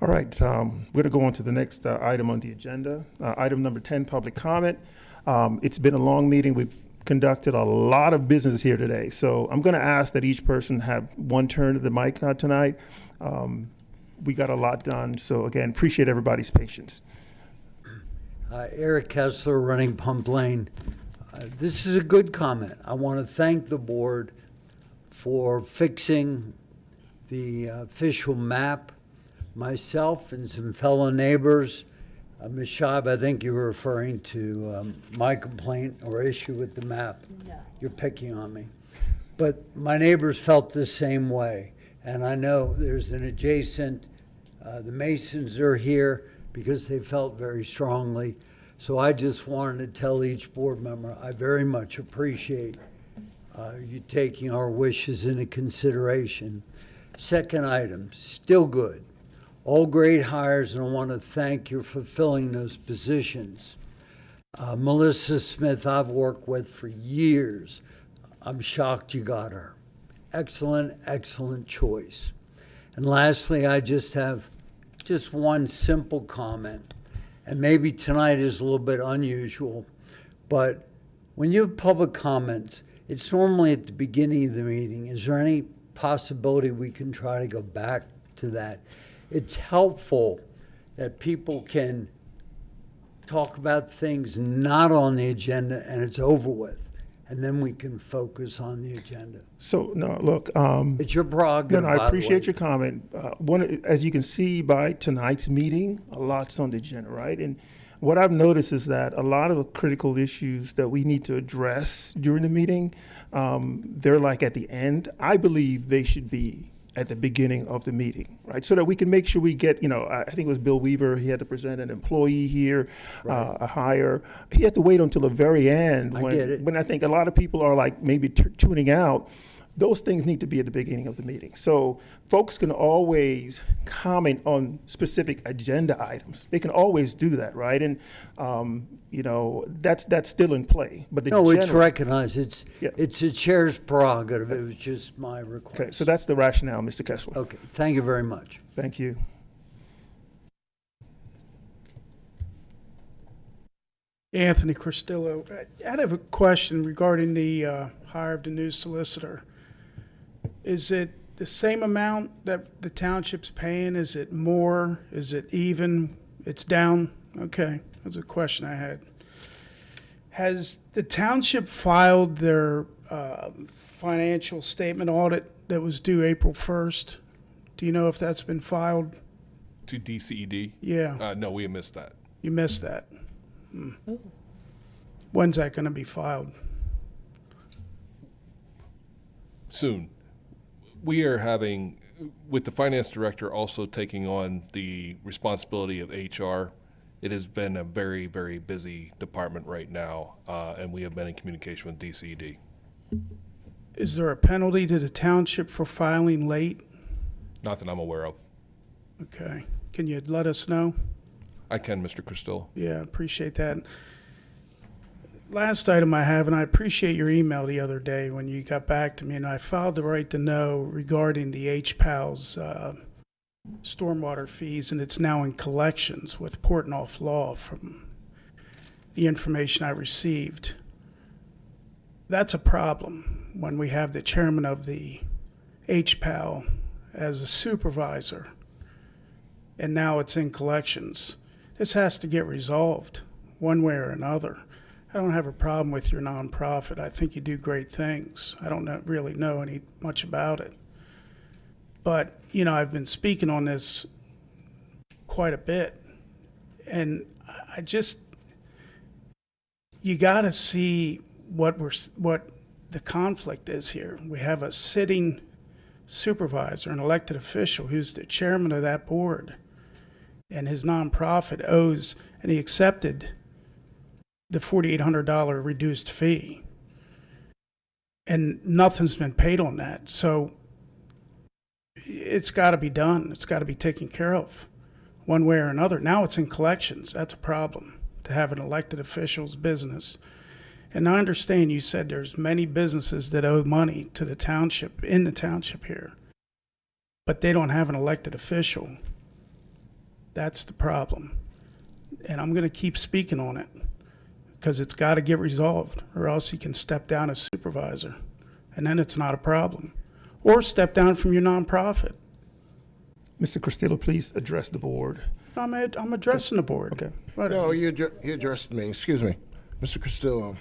All right, we're going to go on to the next item on the agenda. Item number 10, public comment. It's been a long meeting. We've conducted a lot of business here today. So I'm going to ask that each person have one turn of the mic tonight. We got a lot done. So again, appreciate everybody's patience. Eric Kessler, running Pump Lane. This is a good comment. I want to thank the board for fixing the official map. Myself and some fellow neighbors, Ms. Scheib, I think you were referring to my complaint or issue with the map. No. You're picking on me. But my neighbors felt the same way. And I know there's an adjacent, the Masons are here because they felt very strongly. So I just wanted to tell each board member, I very much appreciate you taking our wishes into consideration. Second item, still good. All great hires, and I want to thank you for filling those positions. Melissa Smith, I've worked with for years. I'm shocked you got her. Excellent, excellent choice. And lastly, I just have one simple comment. And maybe tonight is a little bit unusual, but when you have public comments, it's normally at the beginning of the meeting. Is there any possibility we can try to go back to that? It's helpful that people can talk about things not on the agenda and it's over with. And then we can focus on the agenda. So, no, look. It's your prerogative. No, I appreciate your comment. As you can see by tonight's meeting, a lot's on the agenda, right? And what I've noticed is that a lot of the critical issues that we need to address during the meeting, they're like at the end. I believe they should be at the beginning of the meeting, right? So that we can make sure we get, I think it was Bill Weaver, he had to present an employee here, a hire. He had to wait until the very end. I get it. When I think a lot of people are like maybe tuning out. Those things need to be at the beginning of the meeting. So folks can always comment on specific agenda items. They can always do that, right? And, that's still in play. But it's recognized. It's the chair's prerogative. It was just my request. Okay, so that's the rationale, Mr. Kessler. Okay, thank you very much. Thank you. Anthony Cristillo. I have a question regarding the hire of the new solicitor. Is it the same amount that the township's paying? Is it more? Is it even? It's down? Okay, that's a question I had. Has the township filed their financial statement audit that was due April 1st? Do you know if that's been filed? To DCED? Yeah. No, we missed that. You missed that. When's that going to be filed? soon. We are having, with the finance director also taking on the responsibility of HR, it has been a very, very busy department right now, and we have been in communication with DCD. Is there a penalty to the township for filing late? Not that I'm aware of. Okay. Can you let us know? I can, Mr. Cristillo. Yeah, appreciate that. Last item I have, and I appreciate your email the other day when you got back to me, and I filed the right to know regarding the HPAL's stormwater fees, and it's now in collections with Portnoy Law from the information I received. That's a problem when we have the chairman of the HPAL as a supervisor, and now it's in collections. This has to get resolved one way or another. I don't have a problem with your nonprofit. I think you do great things. I don't really know much about it. But, you know, I've been speaking on this quite a bit. And I just, you got to see what the conflict is here. We have a sitting supervisor, an elected official who's the chairman of that board, and his nonprofit owes, and he accepted the $4,800 reduced fee, and nothing's been paid on that. So it's got to be done. It's got to be taken care of one way or another. Now it's in collections. That's a problem to have an elected official's business. And I understand you said there's many businesses that owe money to the township, in the township here, but they don't have an elected official. That's the problem. And I'm going to keep speaking on it because it's got to get resolved, or else you can step down as supervisor, and then it's not a problem. Or step down from your nonprofit. Mr. Cristillo, please address the board. I'm addressing the board. Okay. No, you addressed me. Excuse me. Mr. Cristillo,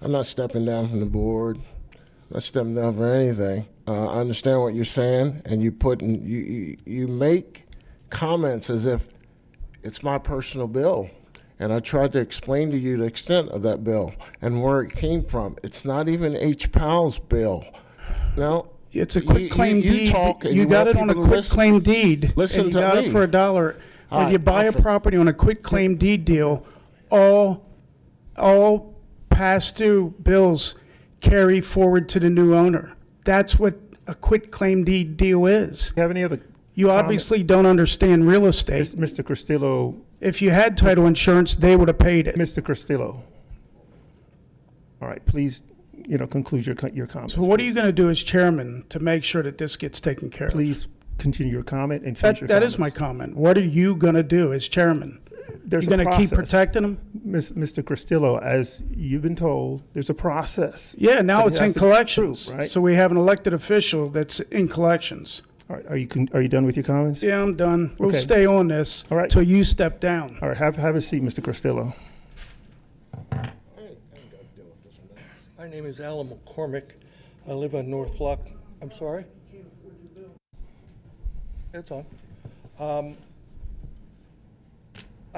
I'm not stepping down from the board. I'm not stepping down for anything. I understand what you're saying, and you make comments as if it's my personal bill. And I tried to explain to you the extent of that bill and where it came from. It's not even HPAL's bill. No. It's a quick claim deed. You got it on a quick claim deed. Listen and to you got me. it for $1. When you buy a property on a quick claim deed deal, all past due bills carry forward to the new owner. That's what a quit claim deed deal is. You have any other You obviously don't understand real estate. Mr. Cristillo. If you had title insurance, they would have paid it. Mr. Cristillo. All right, please, conclude your comments. So what are you going to do as chairman to make sure that this gets taken care of? Please continue your comment and finish your That comments. is my comment. What are you going to do as chairman? There's You're a going to keep process. protecting them? Mr. Cristillo, as you've been told, there's a process. Yeah, now that it's has in to collections. prove, right? So we have an elected official that's in collections. All right, are you done with your comments? Yeah, I'm done. We'll Okay. stay on this All right. till you step down. All right, have a seat, Mr. Cristillo. My name is Alan McCormick. I live on North Lock. I'm sorry? It's on. I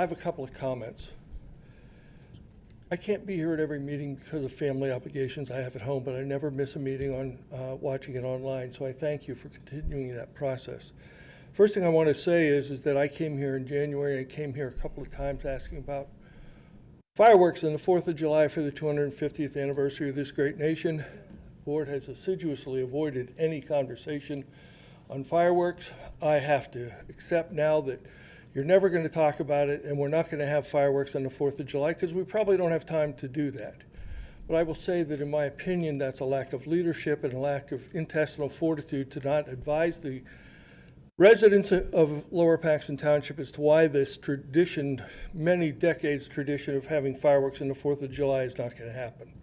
have a couple of comments. I can't be here at every meeting because of family obligations I have at home, but I never miss a meeting on watching it online, so I thank you for continuing that process. First thing I want to say is that I came here in January, and I came here a couple of times asking about fireworks on the 4th of July for the 250th anniversary of this great nation. The board has assiduously avoided any conversation on fireworks. I have to accept now that you're never going to talk about it, and we're not going to have fireworks on the 4th of July because we probably don't have time to do that. But I will say that in my opinion, that's a lack of leadership and a lack of intestinal fortitude to not advise the residents of Lower Paxton Township as to why this tradition, many decades tradition of having fireworks on the 4th of July is not going to happen.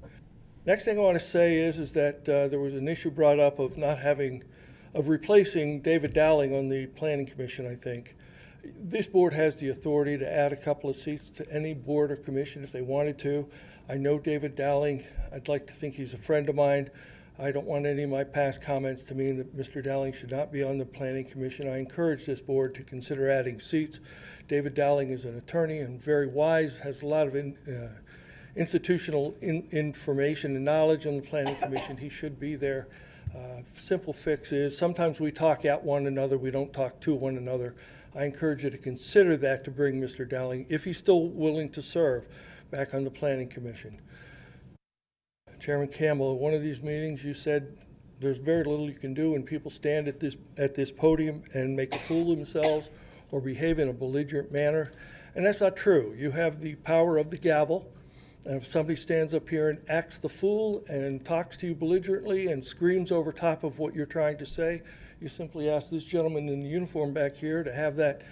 Next thing I want to say is that there was an issue brought up of replacing David Dowling on the Planning Commission, I think. This board has the authority to add a couple of seats to any board or commission if they wanted to. I know David Dowling. I'd like to think he's a friend of mine. I don't want any of my past comments to mean that Mr. Dowling should not be on the Planning Commission. I encourage this board to consider adding seats. David Dowling is an attorney and very wise, has a lot of institutional information and knowledge on the Planning Commission. He should be there. Simple fix is sometimes we talk at one another, we don't talk to one another. I encourage you to consider that to bring Mr. Dowling, if he's still willing to serve, back on the Planning Commission. Chairman Campbell, at one of these meetings, you said there's very little you can do when people stand at this podium and make a fool of themselves or behave in a belligerent manner. And that's not true. You have the power of the gavel. And if somebody stands up here and acts the fool and talks to you belligerently and screams over top of what you're trying to say, you simply ask this gentleman in the uniform back here to have that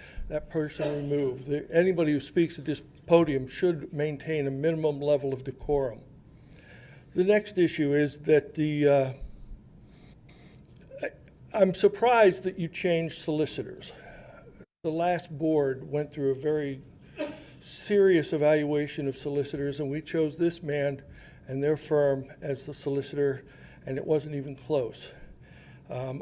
person removed. Anybody who speaks at this podium should maintain a minimum level of decorum. The next issue is that I'm surprised that you changed solicitors. The last board went through a very serious evaluation of solicitors, and we chose this man and their firm as the solicitor, and it wasn't even close.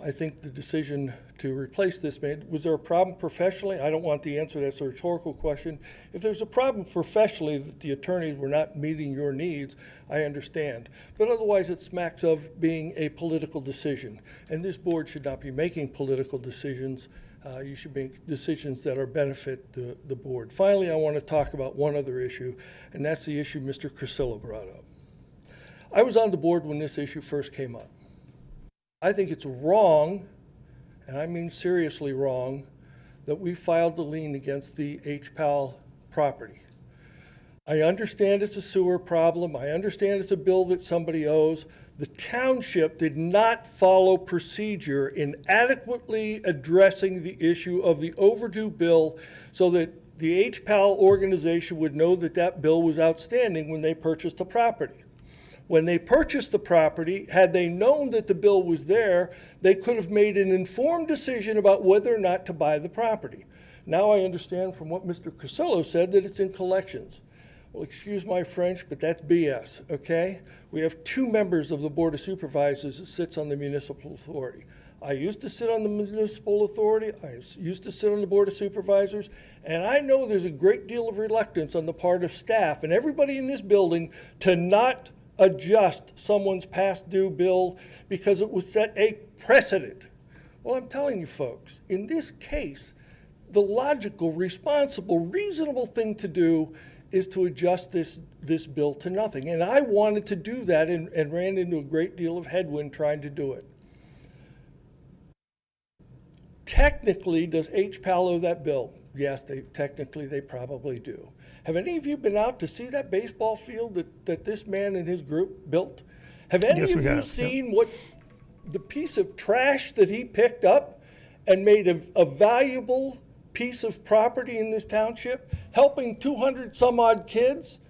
I think the decision to replace this man, was there a problem professionally? I don't want the answer, that's a rhetorical question. If there's a problem professionally that the attorneys were not meeting your needs, I understand. But otherwise it smacks of being a political decision, and this board should not be making political decisions. You should make decisions that are benefit the board. Finally, I want to talk about one other issue, and that's the issue Mr. Criscillo brought up. I was on the board when this issue first came up. I think it's wrong, and I mean seriously wrong, that we filed the lien against the HPAL property. I understand it's a sewer problem. I understand it's a bill that somebody owes. The township did not follow procedure in adequately addressing the issue of the overdue bill so that the HPAL organization would know that that bill was outstanding when they purchased the property. When they purchased the property, had they known that the bill was there, they could have made an informed decision about whether or not to buy the property. Now I understand from what Mr. Criscillo said that it's in collections. Well, excuse my French, but that's BS, okay? We have 2 members of the Board of Supervisors that sits on the municipal authority. I used to sit on the municipal authority, I used to sit on the Board of Supervisors, and I know there's a great deal of reluctance on the part of staff and everybody in this building to not adjust someone's past due bill because it would set a precedent. Well, I'm telling you folks, in this case, the logical, responsible, reasonable thing to do is to adjust this bill to nothing. And I wanted to do that and ran into a great deal of headwind trying to do it. Technically, does HPAL owe that bill? Yes, technically they probably do. Have any of you been out to see that baseball field that this man and his group built? Have any Yes, of we you have. seen what the piece of trash that he picked up and made a valuable piece of property in this township, helping 200 some odd kids?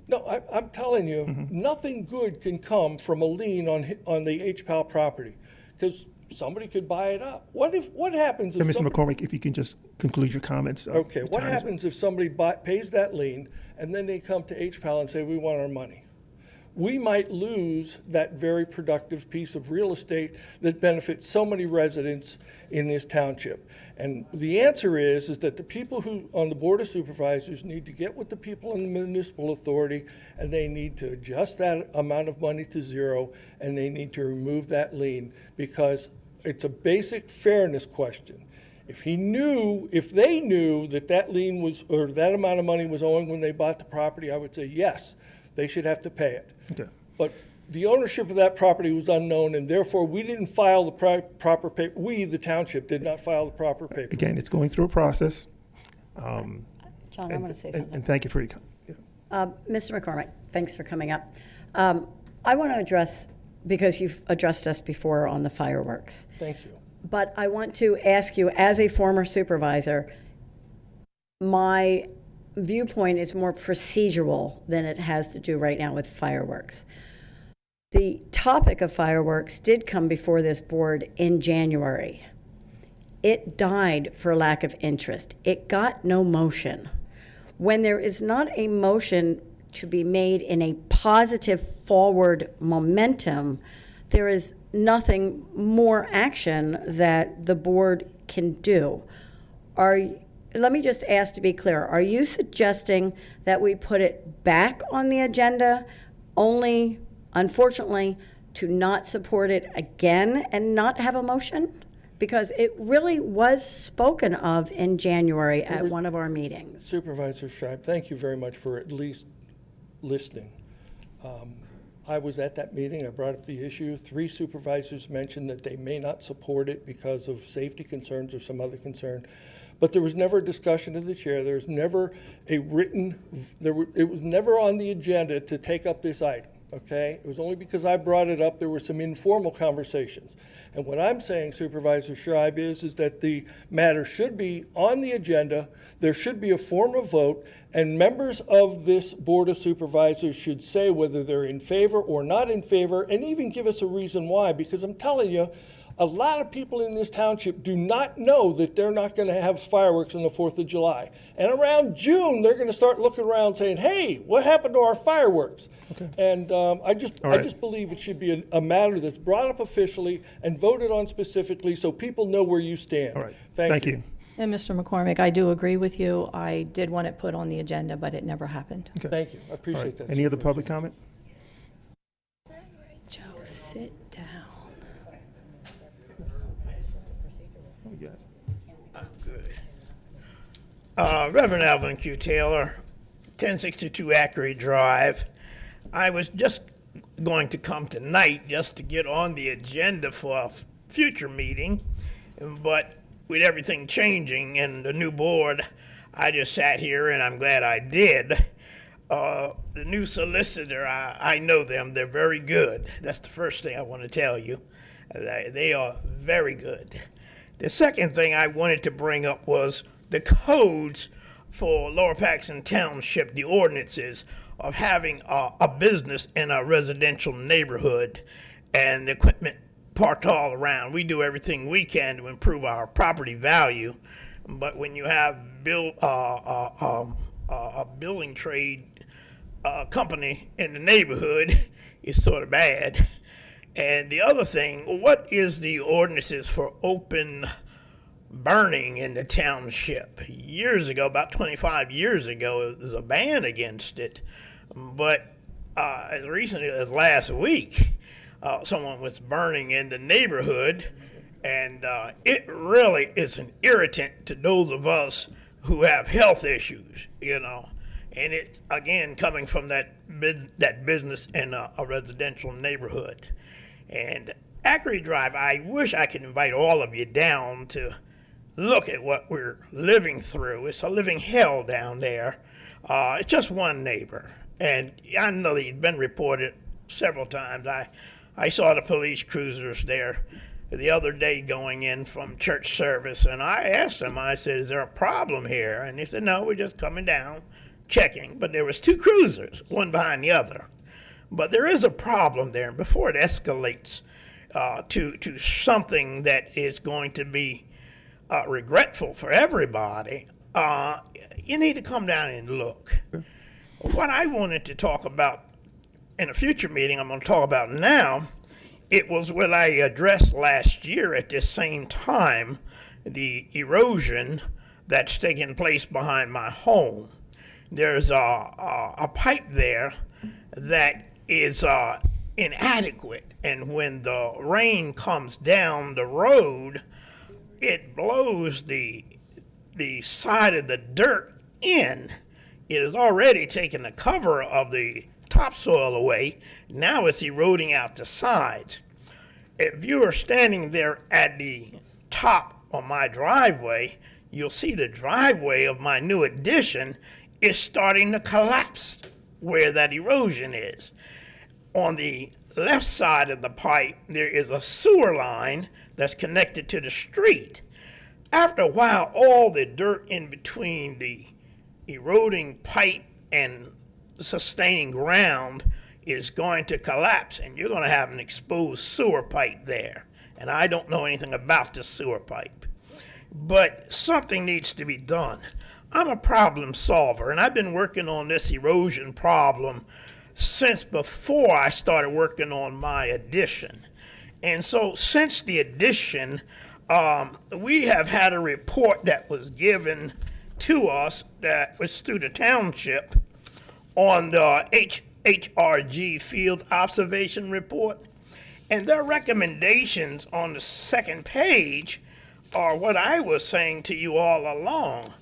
No, I'm telling you, nothing good can come from a lien on the HPAL property, because somebody could buy it up. What happens if Mr. somebody... McCormick, if you can just conclude your comments. Okay, your what time is up. happens if somebody pays that lien and then they come to HPAL and say, we want our money? We might lose that very productive piece of real estate that benefits so many residents in this township. And the answer is that the people who on the Board of Supervisors need to get with the people in the municipal authority, and they need to adjust that amount of money to zero, and they need to remove that lien, because it's a basic fairness question. If they knew that lien was, or that amount of money was owing when they bought the property, I would say yes, they should have to pay it. Okay. But the ownership of that property was unknown, and therefore we didn't file the proper paper. We, the township, did not file the proper paper. Again, it's going through a process. John, I want to say something. And thank you for your comment. Mr. McCormick, thanks for coming up. I want to address, because you've addressed us before on the fireworks, Thank you. but I want to ask you, as a former supervisor, my viewpoint is more procedural than it has to do right now with fireworks. The topic of fireworks did come before this board in January. It died for lack of interest. It got no motion. When there is not a motion to be made in a positive forward momentum, there is nothing more action that the board can do. Let me just ask to be clear, are you suggesting that we put it back on the agenda? Only, unfortunately, to not support it again and not have a motion? Because it really was spoken of in January at one of our meetings. Supervisor Scheib, thank you very much for at least listening. I was at that meeting, I brought up the issue. 3 supervisors mentioned that they may not support it because of safety concerns or some other concern. But there was never a discussion in the chair, there was never a written, it was never on the agenda to take up this item, okay? It was only because I brought it up, there were some informal conversations. And what I'm saying, Supervisor Scheib, is that the matter should be on the agenda, there should be a formal vote, and members of this Board of Supervisors should say whether they're in favor or not in favor, and even give us a reason why, because I'm telling you, a lot of people in this township do not know that they're not going to have fireworks on the 4th of July. And around June, they're going to start looking around saying, hey, what happened to our fireworks? Okay. And I just believe it should be a matter that's brought up officially and voted on specifically so people know where you stand. All right. Thank you. And Mr. McCormick, I do agree with you. I did want it put on the agenda, but it never happened. Okay. Thank you. I All appreciate right. that. Any other Supervisor. public comment? Joe, sit down. Oh, yes. Reverend Alvin Q. Taylor, 1062 Ackery Drive. I was just going to come tonight just to get on the agenda for a future meeting, but with everything changing and the new board, I just sat here and I'm glad I did. The new solicitor, I know them, they're very good. That's the first thing I want to tell you. They are very good. The second thing I wanted to bring up was the codes for Lower Paxton Township, the ordinances of having a business in a residential neighborhood and the equipment parked all around. We do everything we can to improve our property value, but when you have a building trade company in the neighborhood, it's sort of bad. And the other thing, what is the ordinances for open burning in the township? Years ago, about 25 years ago, there was a ban against it. But as recently as last week, someone was burning in the neighborhood, and it really is an irritant to those of us who have health issues, you know. And it's, again, coming from that business in a residential neighborhood. And Ackery Drive, I wish I could invite all of you down to look at what we're living through. It's a living hell down there. It's just one neighbor. And I know he's been reported several times. I saw the police cruisers there the other day going in from church service, and I asked them, I said, is there a problem here? And they said, no, we're just coming down, checking. But there was 2 cruisers, one behind the other. But there is a problem there, and before it escalates to something that is going to be regretful for everybody, you need to come down and look. What I wanted to talk about in a future meeting, I'm going to talk about now, it was what I addressed last year at this same time, the erosion that's taking place behind my home. There's a pipe there that is inadequate, and when the rain comes down the road, it blows the side of the dirt in. It has already taken the cover of the topsoil away. Now it's eroding out the sides. If you are standing there at the top of my driveway, you'll see the driveway of my new addition is starting to collapse where that erosion is. On the left side of the pipe, there is a sewer line that's connected to the street. After a while, all the dirt in between the eroding pipe and sustaining ground is going to collapse, and you're going to have an exposed sewer pipe there. And I don't know anything about the sewer pipe. But something needs to be done. I'm a problem solver, and I've been working on this erosion problem since before I started working on my addition. And so since the addition, we have had a report that was given to us that was through the township on the HRG field observation report. And their recommendations on the second page are what I was saying to you all along,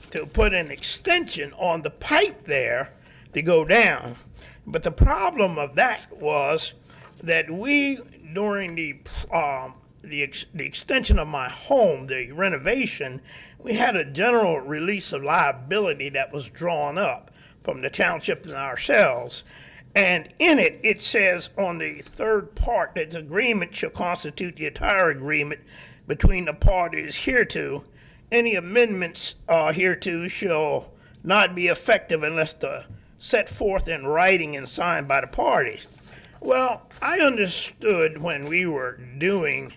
to put an extension on the pipe there to go down. But the problem of that was that we, during the extension of my home, the renovation, we had a general release of liability that was drawn up from the township and ourselves. And in it, it says on the third part that the agreement shall constitute the entire agreement between the parties hereto. Any amendments hereto shall not be effective unless set forth in writing and signed by the parties. Well, I understood when we were doing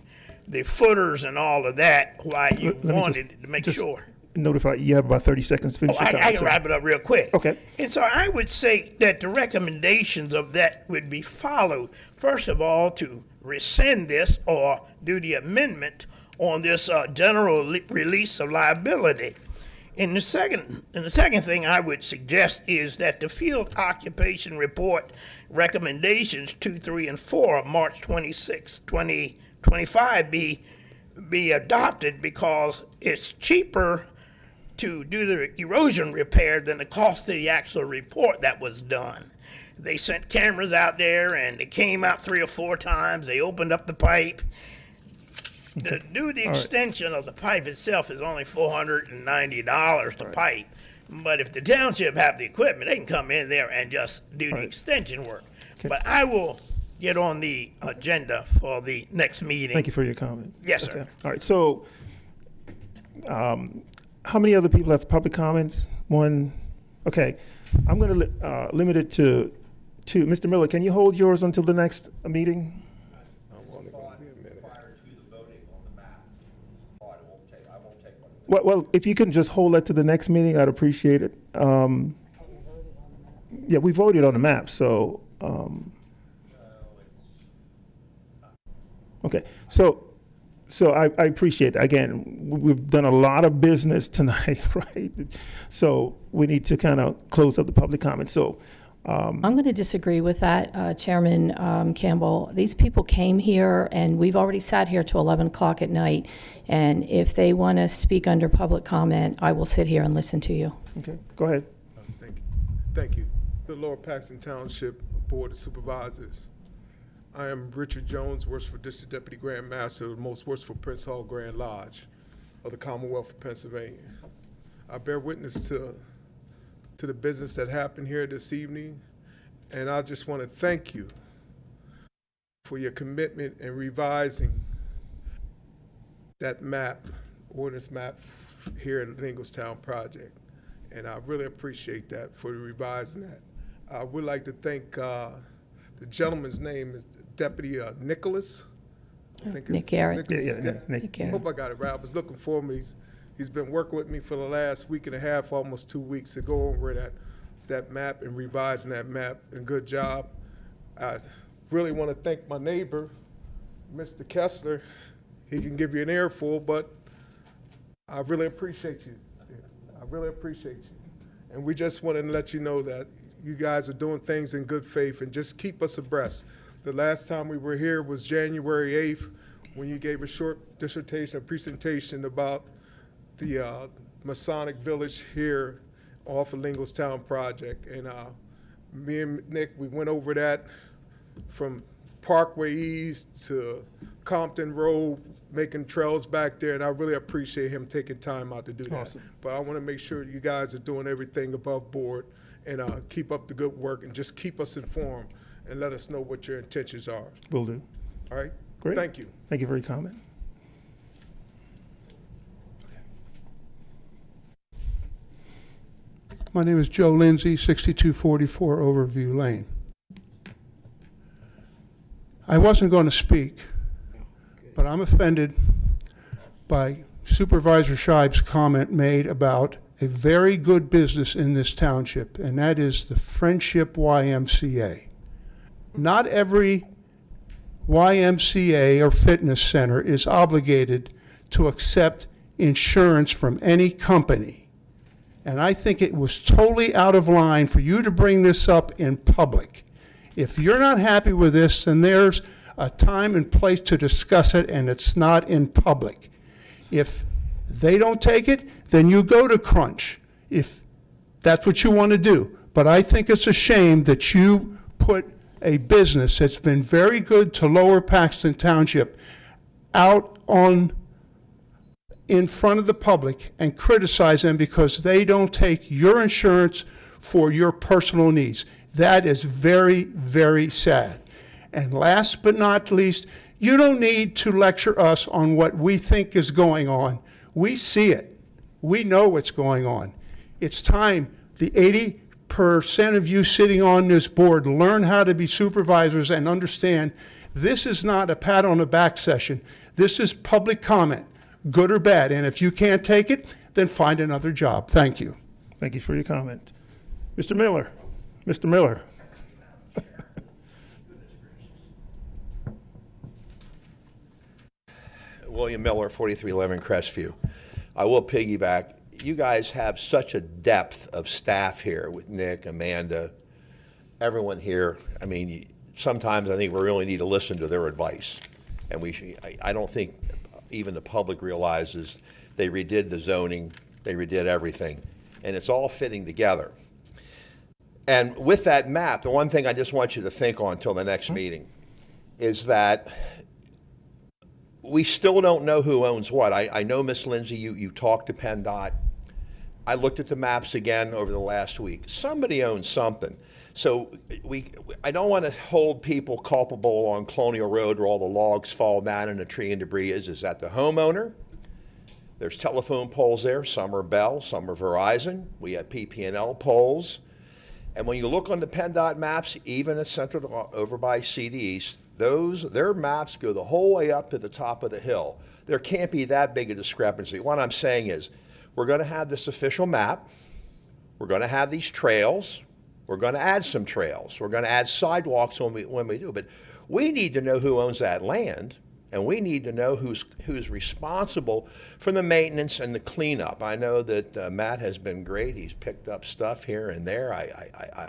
the footers and all of that why you wanted to make sure. Notify you have about 30 seconds to finish your comment. I can wrap it up real quick. Okay. And so I would say that the recommendations of that would be followed. First of all, to rescind this or do the amendment on this general release of liability. And the second thing I would suggest is that the field occupation report recommendations 2, 3, and 4 of March 26, 2025 be adopted, because it's cheaper to do the erosion repair than the cost of the actual report that was done. They sent cameras out there and they came out 3 or 4 times. They opened up the pipe. To do the extension of the pipe itself is only $490 to pipe. But if the township have the equipment, they can come in there and just do the extension work. But I will get on the agenda for the next meeting. Thank you for your comment. Yes, sir. Okay. All right, so how many other people have public comments? One. Okay, I'm going to limit it to 2. Mr. Miller, can you hold yours until the next meeting? Well, if you can just hold that to the next meeting, I'd appreciate it. Yeah, we voted on the map, so. Okay, so I appreciate that. Again, we've done a lot of business tonight, right? So we need to kind of close up the public comment. So. I'm going to disagree with that, Chairman Campbell. These people came here, and we've already sat here till 11 o'clock at night. And if they want to speak under public comment, I will sit here and listen to you. Okay, go ahead. Thank you. Thank you. The Lower Paxton Township Board of Supervisors. I am Richard Jones, works for District Deputy Grand Master, most works for Prince Hall Grand Lodge of the Commonwealth of Pennsylvania. I bear witness to the business that happened here this evening, and I just want to thank you for your commitment in revising that map, ordinance map here at the Inglestown project, and I really appreciate that for revising that. I would like to thank the gentleman's name is Deputy Nicholas. I think Nick Garrett. Nick Garrett. I hope I got it right. I was looking for him. He's been working with me for the last week and a half, almost 2 weeks, to go over that map and revising that map, and good job. I really want to thank my neighbor, Mr. Kessler. He can give you an earful, but I really appreciate you. I really appreciate you. And we just want to let you know that you guys are doing things in good faith, and just keep us abreast. The last time we were here was January 8th, when you gave a short dissertation, a presentation about the Masonic Village here off of Inglestown project. And me and Nick, we went over that from Parkway East to Compton Road, making trails back there, and I really appreciate him taking time out to do that. Awesome. But I want to make sure you guys are doing everything above board, and keep up the good work, and just keep us informed and let us know what your intentions are. Will do. All right? Great. Thank you. Thank you for your comment. My name is Joe Lindsay, 6244 Overview Lane. I wasn't going to speak, but I'm offended by Supervisor Scheib's comment made about a very good business in this township, and that is the Friendship YMCA. Not every YMCA or fitness center is obligated to accept insurance from any company. And I think it was totally out of line for you to bring this up in public. If you're not happy with this, then there's a time and place to discuss it, and it's not in public. If they don't take it, then you go to crunch, if that's what you want to do. But I think it's a shame that you put a business that's been very good to Lower Paxton Township out in front of the public and criticize them because they don't take your insurance for your personal needs. That is very, very sad. And last but not least, you don't need to lecture us on what we think is going on. We see it. We know what's going on. It's time the 80% of you sitting on this board learn how to be supervisors and understand this is not a pat on the back session. This is public comment, good or bad. And if you can't take it, then find another job. Thank you. Thank you for your comment. Mr. Miller. Mr. Miller. William Miller, 4311 Crestview. I will piggyback. You guys have such a depth of staff here with Nick, Amanda, everyone here. I mean, sometimes I think we really need to listen to their advice. And I don't think even the public realizes they redid the zoning, they redid everything, and it's all fitting together. And with that map, the one thing I just want you to think on until the next meeting is that we still don't know who owns what. I know, Miss Lindsay, you talked to PennDOT. I looked at the maps again over the last week. Somebody owns something. So I don't want to hold people culpable on Colonial Road where all the logs fall down and the tree and debris is. Is that the homeowner? There's telephone poles there. Some are Bell, some are Verizon. We have PP&L poles. And when you look on the PennDOT maps, even at Central over by CD East, their maps go the whole way up to the top of the hill. There can't be that big a discrepancy. What I'm saying is, we're going to have this official map. We're going to have these trails. We're going to add some trails. We're going to add sidewalks when we do. But we need to know who owns that land, and we need to know who's responsible for the maintenance and the cleanup. I know that Matt has been great. He's picked up stuff here and there.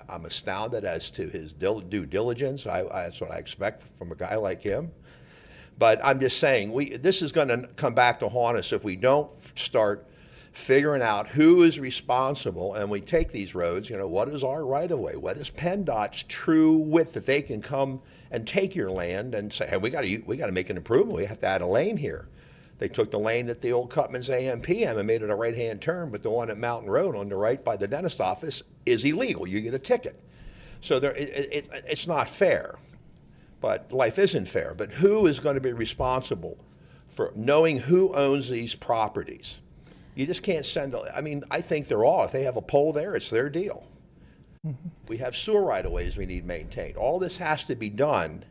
I'm astounded as to his due diligence. That's what I expect from a guy like him. But I'm just saying, this is going to come back to haunt us if we don't start figuring out who is responsible, and we take these roads, what is our right-of-way? What is PennDOT's true width that they can come and take your land and say, hey, we got to make an improvement. We have to add a lane here. They took the lane at the old Cutman's AM/PM and made it a right-hand turn, but the one at Mountain Road on the right by the dentist office is illegal. You get a ticket. So it's not fair, but life isn't fair. But who is going to be responsible for knowing who owns these properties? You just can't I think if they have a pole there, it's their deal. Mm-hmm. We have sewer right-of-ways we need maintained. All this has to be done,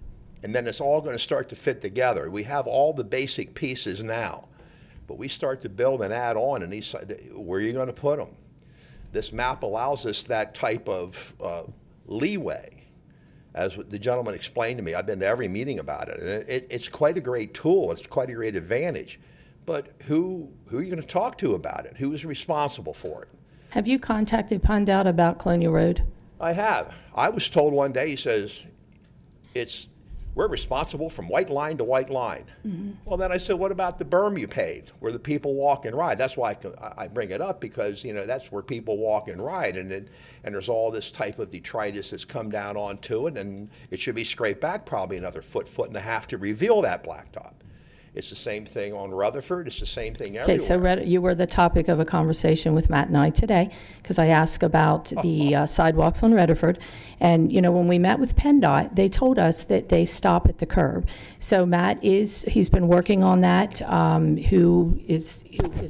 and then it's all going to start to fit together. We have all the basic pieces now, but we start to build and add on, and where are you going to put them? This map allows us that type of leeway. As the gentleman explained to me, I've been to every meeting about it, and it's quite a great tool. It's quite a great advantage. But who are you going to talk to about it? Who is responsible for it? Have you contacted PennDOT about Colonial Road? I have. I was told one day, he says, we're responsible from white line to white line. Mm-hmm. Well, then I said, what about the berm you paved where the people walk and ride? That's why I bring it up, because that's where people walk and ride, and there's all this type of detritus that's come down onto it, and it should be scraped back probably another foot and a half to reveal that blacktop. It's the same thing on Rutherford. It's the same thing everywhere. Okay, so you were the topic of a conversation with Matt and I today, because I asked about the sidewalks on Rutherford. And, when we met with PennDOT, they told us that they stop at the curb. So Matt he's been working on that. Who is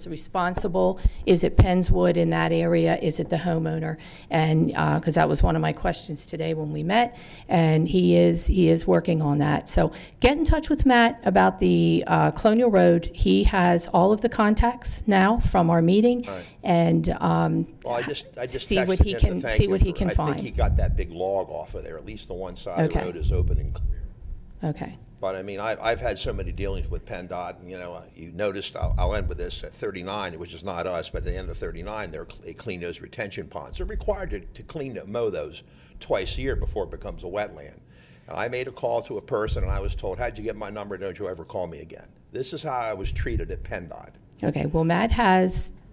responsible? Is it Pennswood in that area? Is it the homeowner? And because that was one of my questions today when we met, and he is working on that. So get in touch with Matt about the Colonial Road. He has all of the contacts now from our meeting, right. And I just see what he can find. I think he got that big log off of there. At least the one side of the road is open and clear. Okay. But I mean, I've had so many dealings with PennDOT, and you noticed. I'll end with this at 39, which is not us, but at the end of 39, they clean those retention ponds. They're required to mow those twice a year before it becomes a wetland. I made a call to a person, and I was told, how'd you get my number? Don't you ever call me again. This is how I was treated at PennDOT. Okay, well,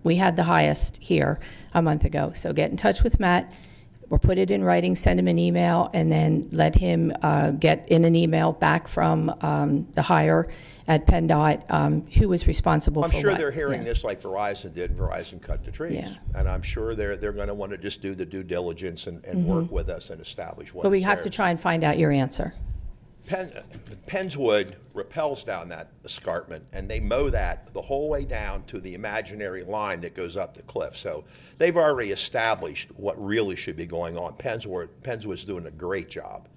we had the highest here a month ago, so get in touch with Matt, or put it in writing, send him an email, and then let him get in an email back from the hire at PennDOT, who was responsible I'm for what. sure they're hearing Yeah. this like Verizon did, and Verizon cut the trees. Yeah. And I'm sure they're going to want to just do the due diligence and work with us and establish what But we is have there. to try and find out your answer. Pennswood rappels down that escarpment, and they mow that the whole way down to the imaginary line that goes up the cliff. So they've already established what really should be going on. Pennswood's doing a great job,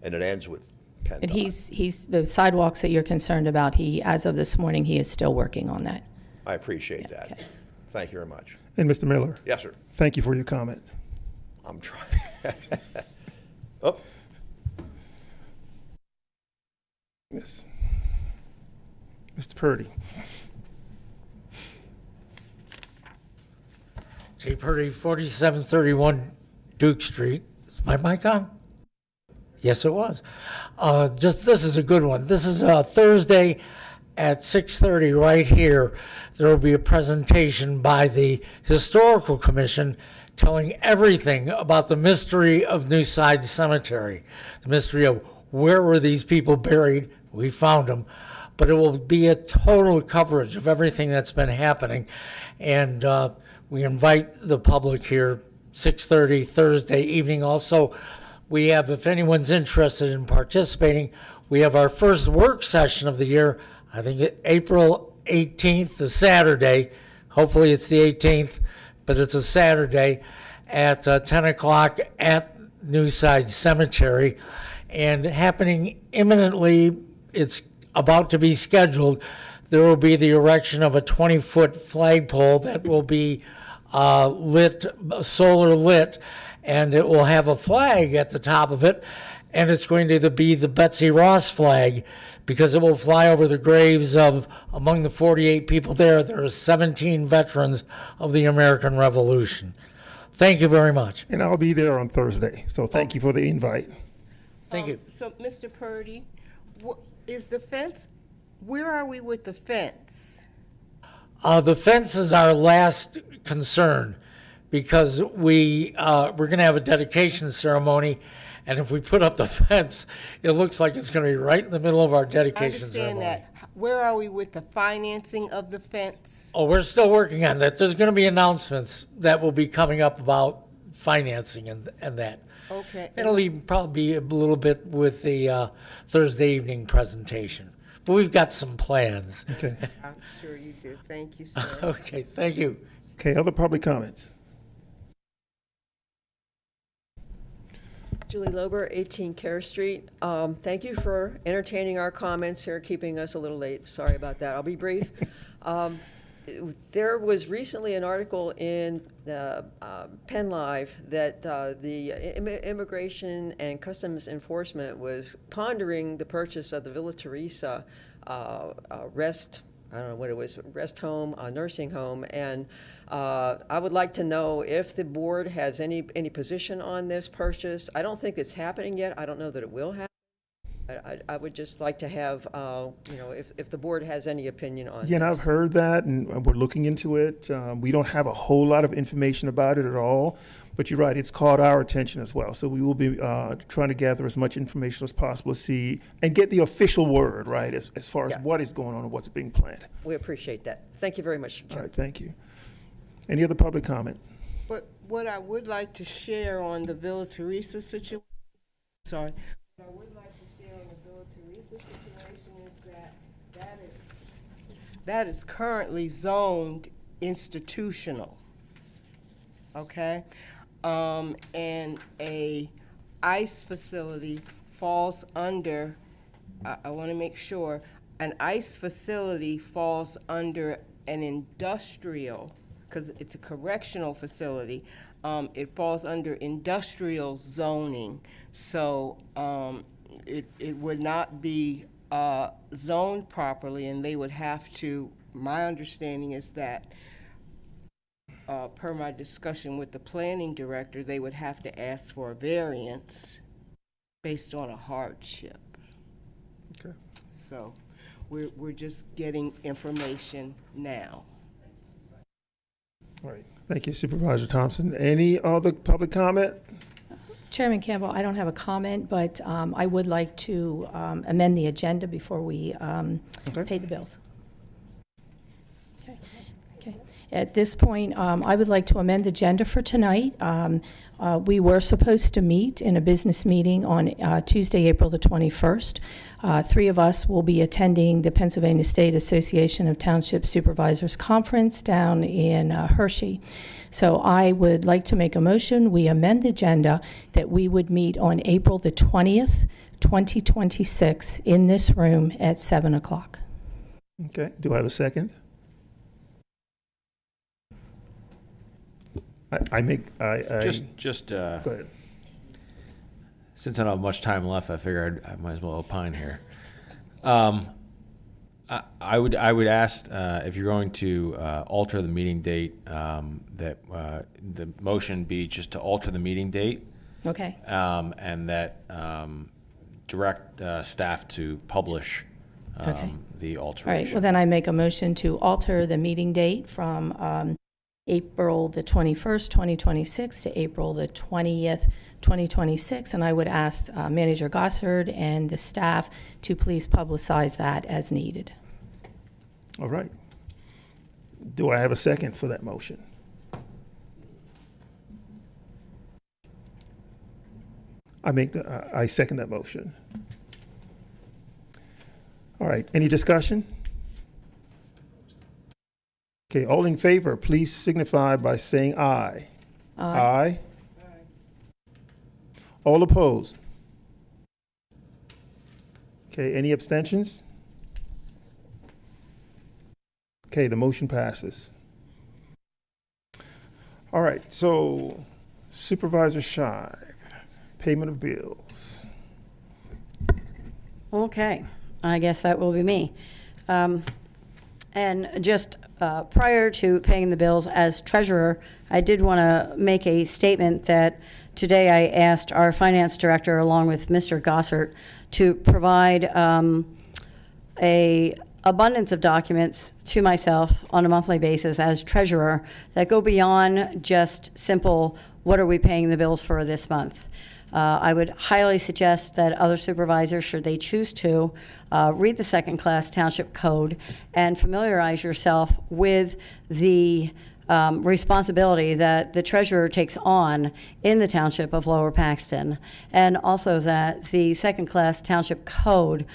and it ends with PennDOT. And he's the sidewalks that you're concerned about, as of this morning, he is still working on that. I appreciate that. okay. Thank you very much. And Mr. Miller? Yes, sir. Thank you for your comment. I'm trying. Oh. Yes. Mr. Purdy? J. Purdy, 4731 Duke Street. Is my mic on? Yes, it was. This is a good one. This is Thursday at 6:30 right here. There will be a presentation by the Historical Commission telling everything about the mystery of Newside Cemetery, the mystery of where were these people buried. We found them. But it will be a total coverage of everything that's been happening. And we invite the public here, 6:30 Thursday evening. Also, we have, if anyone's interested in participating, we have our first work session of the year, I think April 18th, the Saturday. Hopefully it's the 18th, but it's a Saturday at 10 o'clock at Newside Cemetery. And happening imminently, it's about to be scheduled. There will be the erection of a 20-foot flagpole that will be solar lit, and it will have a flag at the top of it, and it's going to be the Betsy Ross flag, because it will fly over the graves of, among the 48 people there are 17 veterans of the American Revolution. Thank you very much. And I'll be there on Thursday, so thank you for the invite. Thank you. So, Mr. Purdy, is the fence, where are we with the fence? The fence is our last concern, because we're going to have a dedication ceremony, and if we put up the fence, it looks like it's going to be right in the middle of our I dedication understand ceremony. that. Where are we with the financing of the fence? Oh, we're still working on that. There's going to be announcements that will be coming up about financing and that. Okay. It'll probably be a little bit with the Thursday evening presentation, but we've got some plans. Okay. I'm sure you do. Thank you, sir. Okay, thank you. Okay, other public comments? Julie Lober, 18 Kerr Street. Thank you for entertaining our comments here, keeping us a little late. Sorry about that. I'll be brief. There was recently an article in the Penn Live that the Immigration and Customs Enforcement was pondering the purchase of the Villa Teresa rest home, nursing home, and I would like to know if the board has any position on this purchase. I don't think it's happening yet. I don't know that it will happen. I would just like to have, if the board has any opinion on Yeah, and I've this. heard that, and we're looking into it. We don't have a whole lot of information about it at all, but you're right, it's caught our attention as well. So we will be trying to gather as much information as possible to see and get the official word, right, as far as what is going on and what's being planned. We appreciate that. Thank you very much, Chair. All right, thank you. Any other public comment? But what I would like to share on the Villa Teresa situation, what I would like to share on the Villa Teresa situation is that is currently zoned institutional, okay? And a ICE facility falls under, I want to make sure, an ICE facility falls under an industrial, because it's a correctional facility, it falls under industrial zoning. So it would not be zoned properly, and they would have to, my understanding is that, per my discussion with the planning director, they would have to ask for a variance based on a hardship. Okay. So we're just getting information now. All right. Thank you, Supervisor Thompson. Any other public comment? Chairman Campbell, I don't have a comment, but I would like to amend the agenda before we pay the bills. Okay. At this point, I would like to amend the agenda for tonight. We were supposed to meet in a business meeting on Tuesday, April the 21st. Three of us will be attending the Pennsylvania State Association of Township Supervisors Conference down in Hershey. So I would like to make a motion, we amend the agenda, that we would meet on April the 20th, 2026 in this room at 7 o'clock. Okay. Do I have a second? Just go ahead. Since I don't have much time left, I figured I might as well opine here. I would ask if you're going to alter the meeting date, that the motion be just to alter the meeting date. Okay. And that direct staff to publish the alteration. All right. Well, then I make a motion to alter the meeting date from April the 21st, 2026 to April the 20th, 2026. And I would ask Manager Gossard and the staff to please publicize that as needed. All right. Do I have a second for that motion? I second that motion. All right. Any discussion? Okay, all in favor, please signify by saying aye. Aye. All opposed? Okay, any abstentions? Okay, the motion passes. All right, so Supervisor Shive, payment of bills. Okay, I guess that will be me. And just prior to paying the bills as treasurer, I did want to make a statement that today I asked our finance director, along with Mr. Gossert, to provide a abundance of documents to myself on a monthly basis as treasurer that go beyond just simple, what are we paying the bills for this month? I would highly suggest that other supervisors, should they choose to, read the second-class township code and familiarize yourself with the responsibility that the treasurer takes on in the township of Lower Paxton, and also that the second-class township code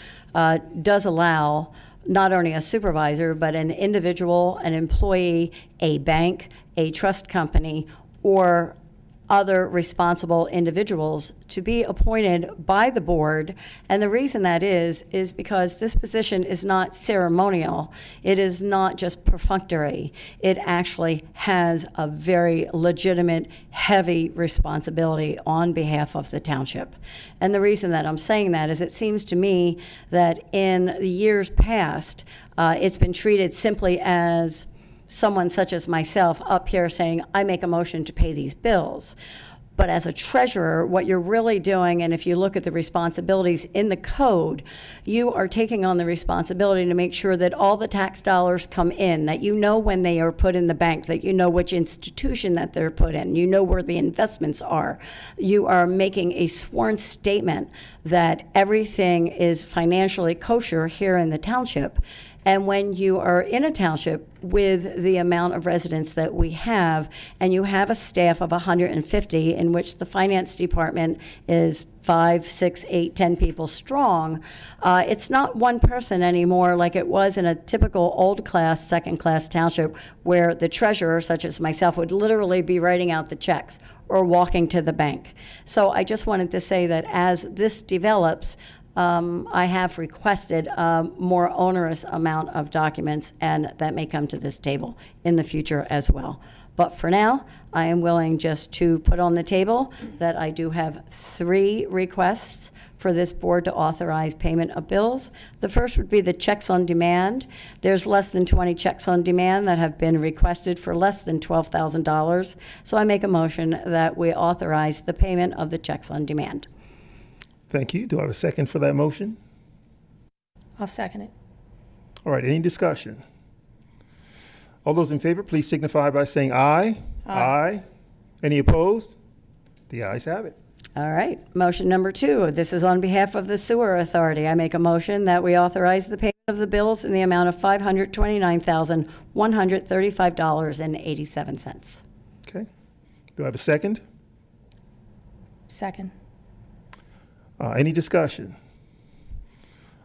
does allow not only a supervisor, but an individual, an employee, a bank, a trust company, or other responsible individuals to be appointed by the board. And the reason that is because this position is not ceremonial. It is not just perfunctory. It actually has a very legitimate, heavy responsibility on behalf of the township. And the reason that I'm saying that is it seems to me that in the years past, it's been treated simply as someone such as myself up here saying, I make a motion to pay these bills. But as a treasurer, what you're really doing, and if you look at the responsibilities in the code, you are taking on the responsibility to make sure that all the tax dollars come in, that you know when they are put in the bank, that you know which institution that they're put in, you know where the investments are. You are making a sworn statement that everything is financially kosher here in the township. And when you are in a township with the amount of residents that we have, and you have a staff of 150, in which the finance department is 5, 6, 8, 10 people strong, it's not one person anymore like it was in a typical old class, second class township, where the treasurer, such as myself, would literally be writing out the checks or walking to the bank. So I just wanted to say that as this develops, I have requested a more onerous amount of documents, and that may come to this table in the future as well. But for now, I am willing just to put on the table that I do have 3 requests for this board to authorize payment of bills. The first would be the checks on demand. There's less than 20 checks on demand that have been requested for less than $12,000. So I make a motion that we authorize the payment of the checks on demand. Thank you. Do I have a second for that motion? I'll second it. All right, any discussion? All those in favor, please signify by saying aye. Aye. Any opposed? The ayes have it. All right, motion number 2. This is on behalf of the Sewer Authority. I make a motion that we authorize the payment of the bills in the amount of $529,135.87. Okay. Do I have a second? Second. Any discussion?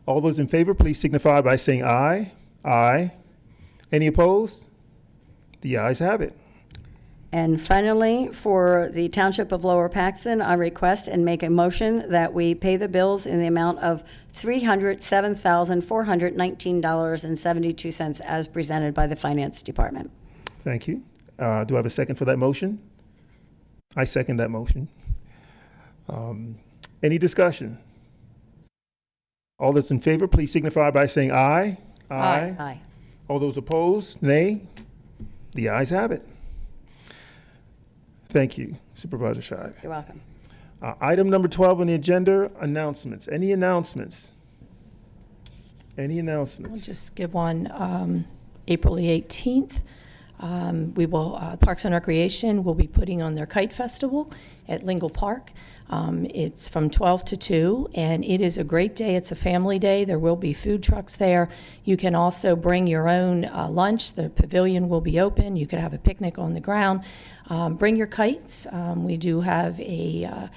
All those in favor, please signify by saying aye. Aye. Any opposed? The ayes have it. And finally, for the Township of Lower Paxton, I request and make a motion that we pay the bills in the amount of $307,419.72 as presented by the Finance Department. Thank you. Do I have a second for that motion? I second that motion. Any discussion? All those in favor, please signify by saying aye. Aye. Aye. All those opposed, nay. The ayes have it. Thank you, Supervisor Shive. You're welcome. Item number 12 on the agenda, announcements. Any announcements? Any I'll announcements? just give one. April the 18th, we will, Parks and Recreation will be putting on their Kite Festival at Lingle Park. It's from 12 to 2, and it is a great day. It's a family day. There will be food trucks there. You can also bring your own lunch. The pavilion will be open. You could have a picnic on the ground. Bring your kites. We do have a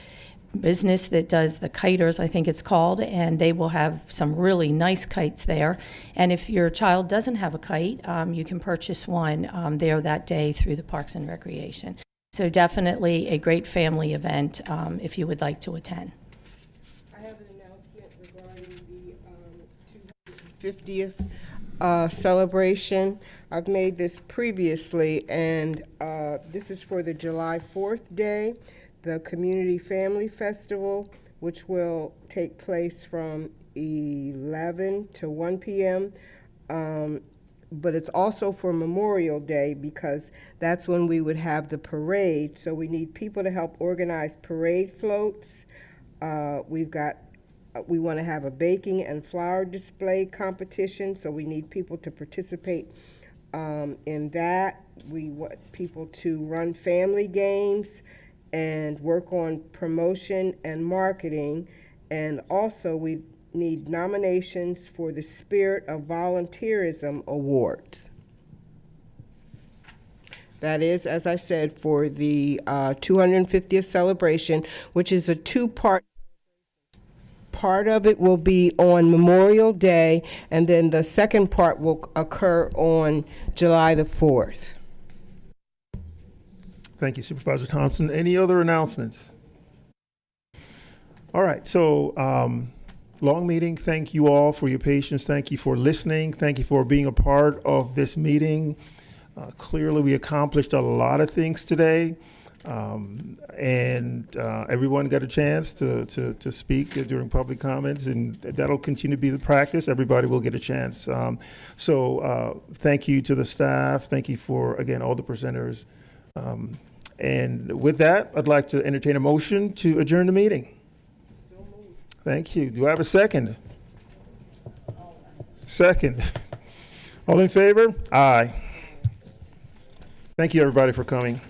business that does the kiters, I think it's called, and they will have some really nice kites there. And if your child doesn't have a kite, you can purchase one there that day through the Parks and Recreation. So definitely a great family event if you would like to attend. I have an announcement regarding the 250th celebration. I've made this previously, and this is for the July 4th day, the Community Family Festival, which will take place from 11 to 1 p.m. But it's also for Memorial Day because that's when we would have the parade. So we need people to help organize parade floats. We want to have a baking and flower display competition, so we need people to participate in that. We want people to run family games and work on promotion and marketing. And also we need nominations for the Spirit of Volunteerism Awards. That is, as I said, for the 250th celebration, which is a two-part. Part of it will be on Memorial Day, and then the second part will occur on July the 4th. Thank you, Supervisor Thompson. Any other announcements? All right, so long meeting. Thank you all for your patience. Thank you for listening. Thank you for being a part of this meeting. Clearly, we accomplished a lot of things today. And everyone got a chance to speak during public comments, and that'll continue to be the practice. Everybody will get a chance. So thank you to the staff. Thank you for, again, all the presenters. And with that, I'd like to entertain a motion to adjourn the meeting. Thank you. Do I have a second? Second. All in favor? Aye. Thank you, everybody, for coming.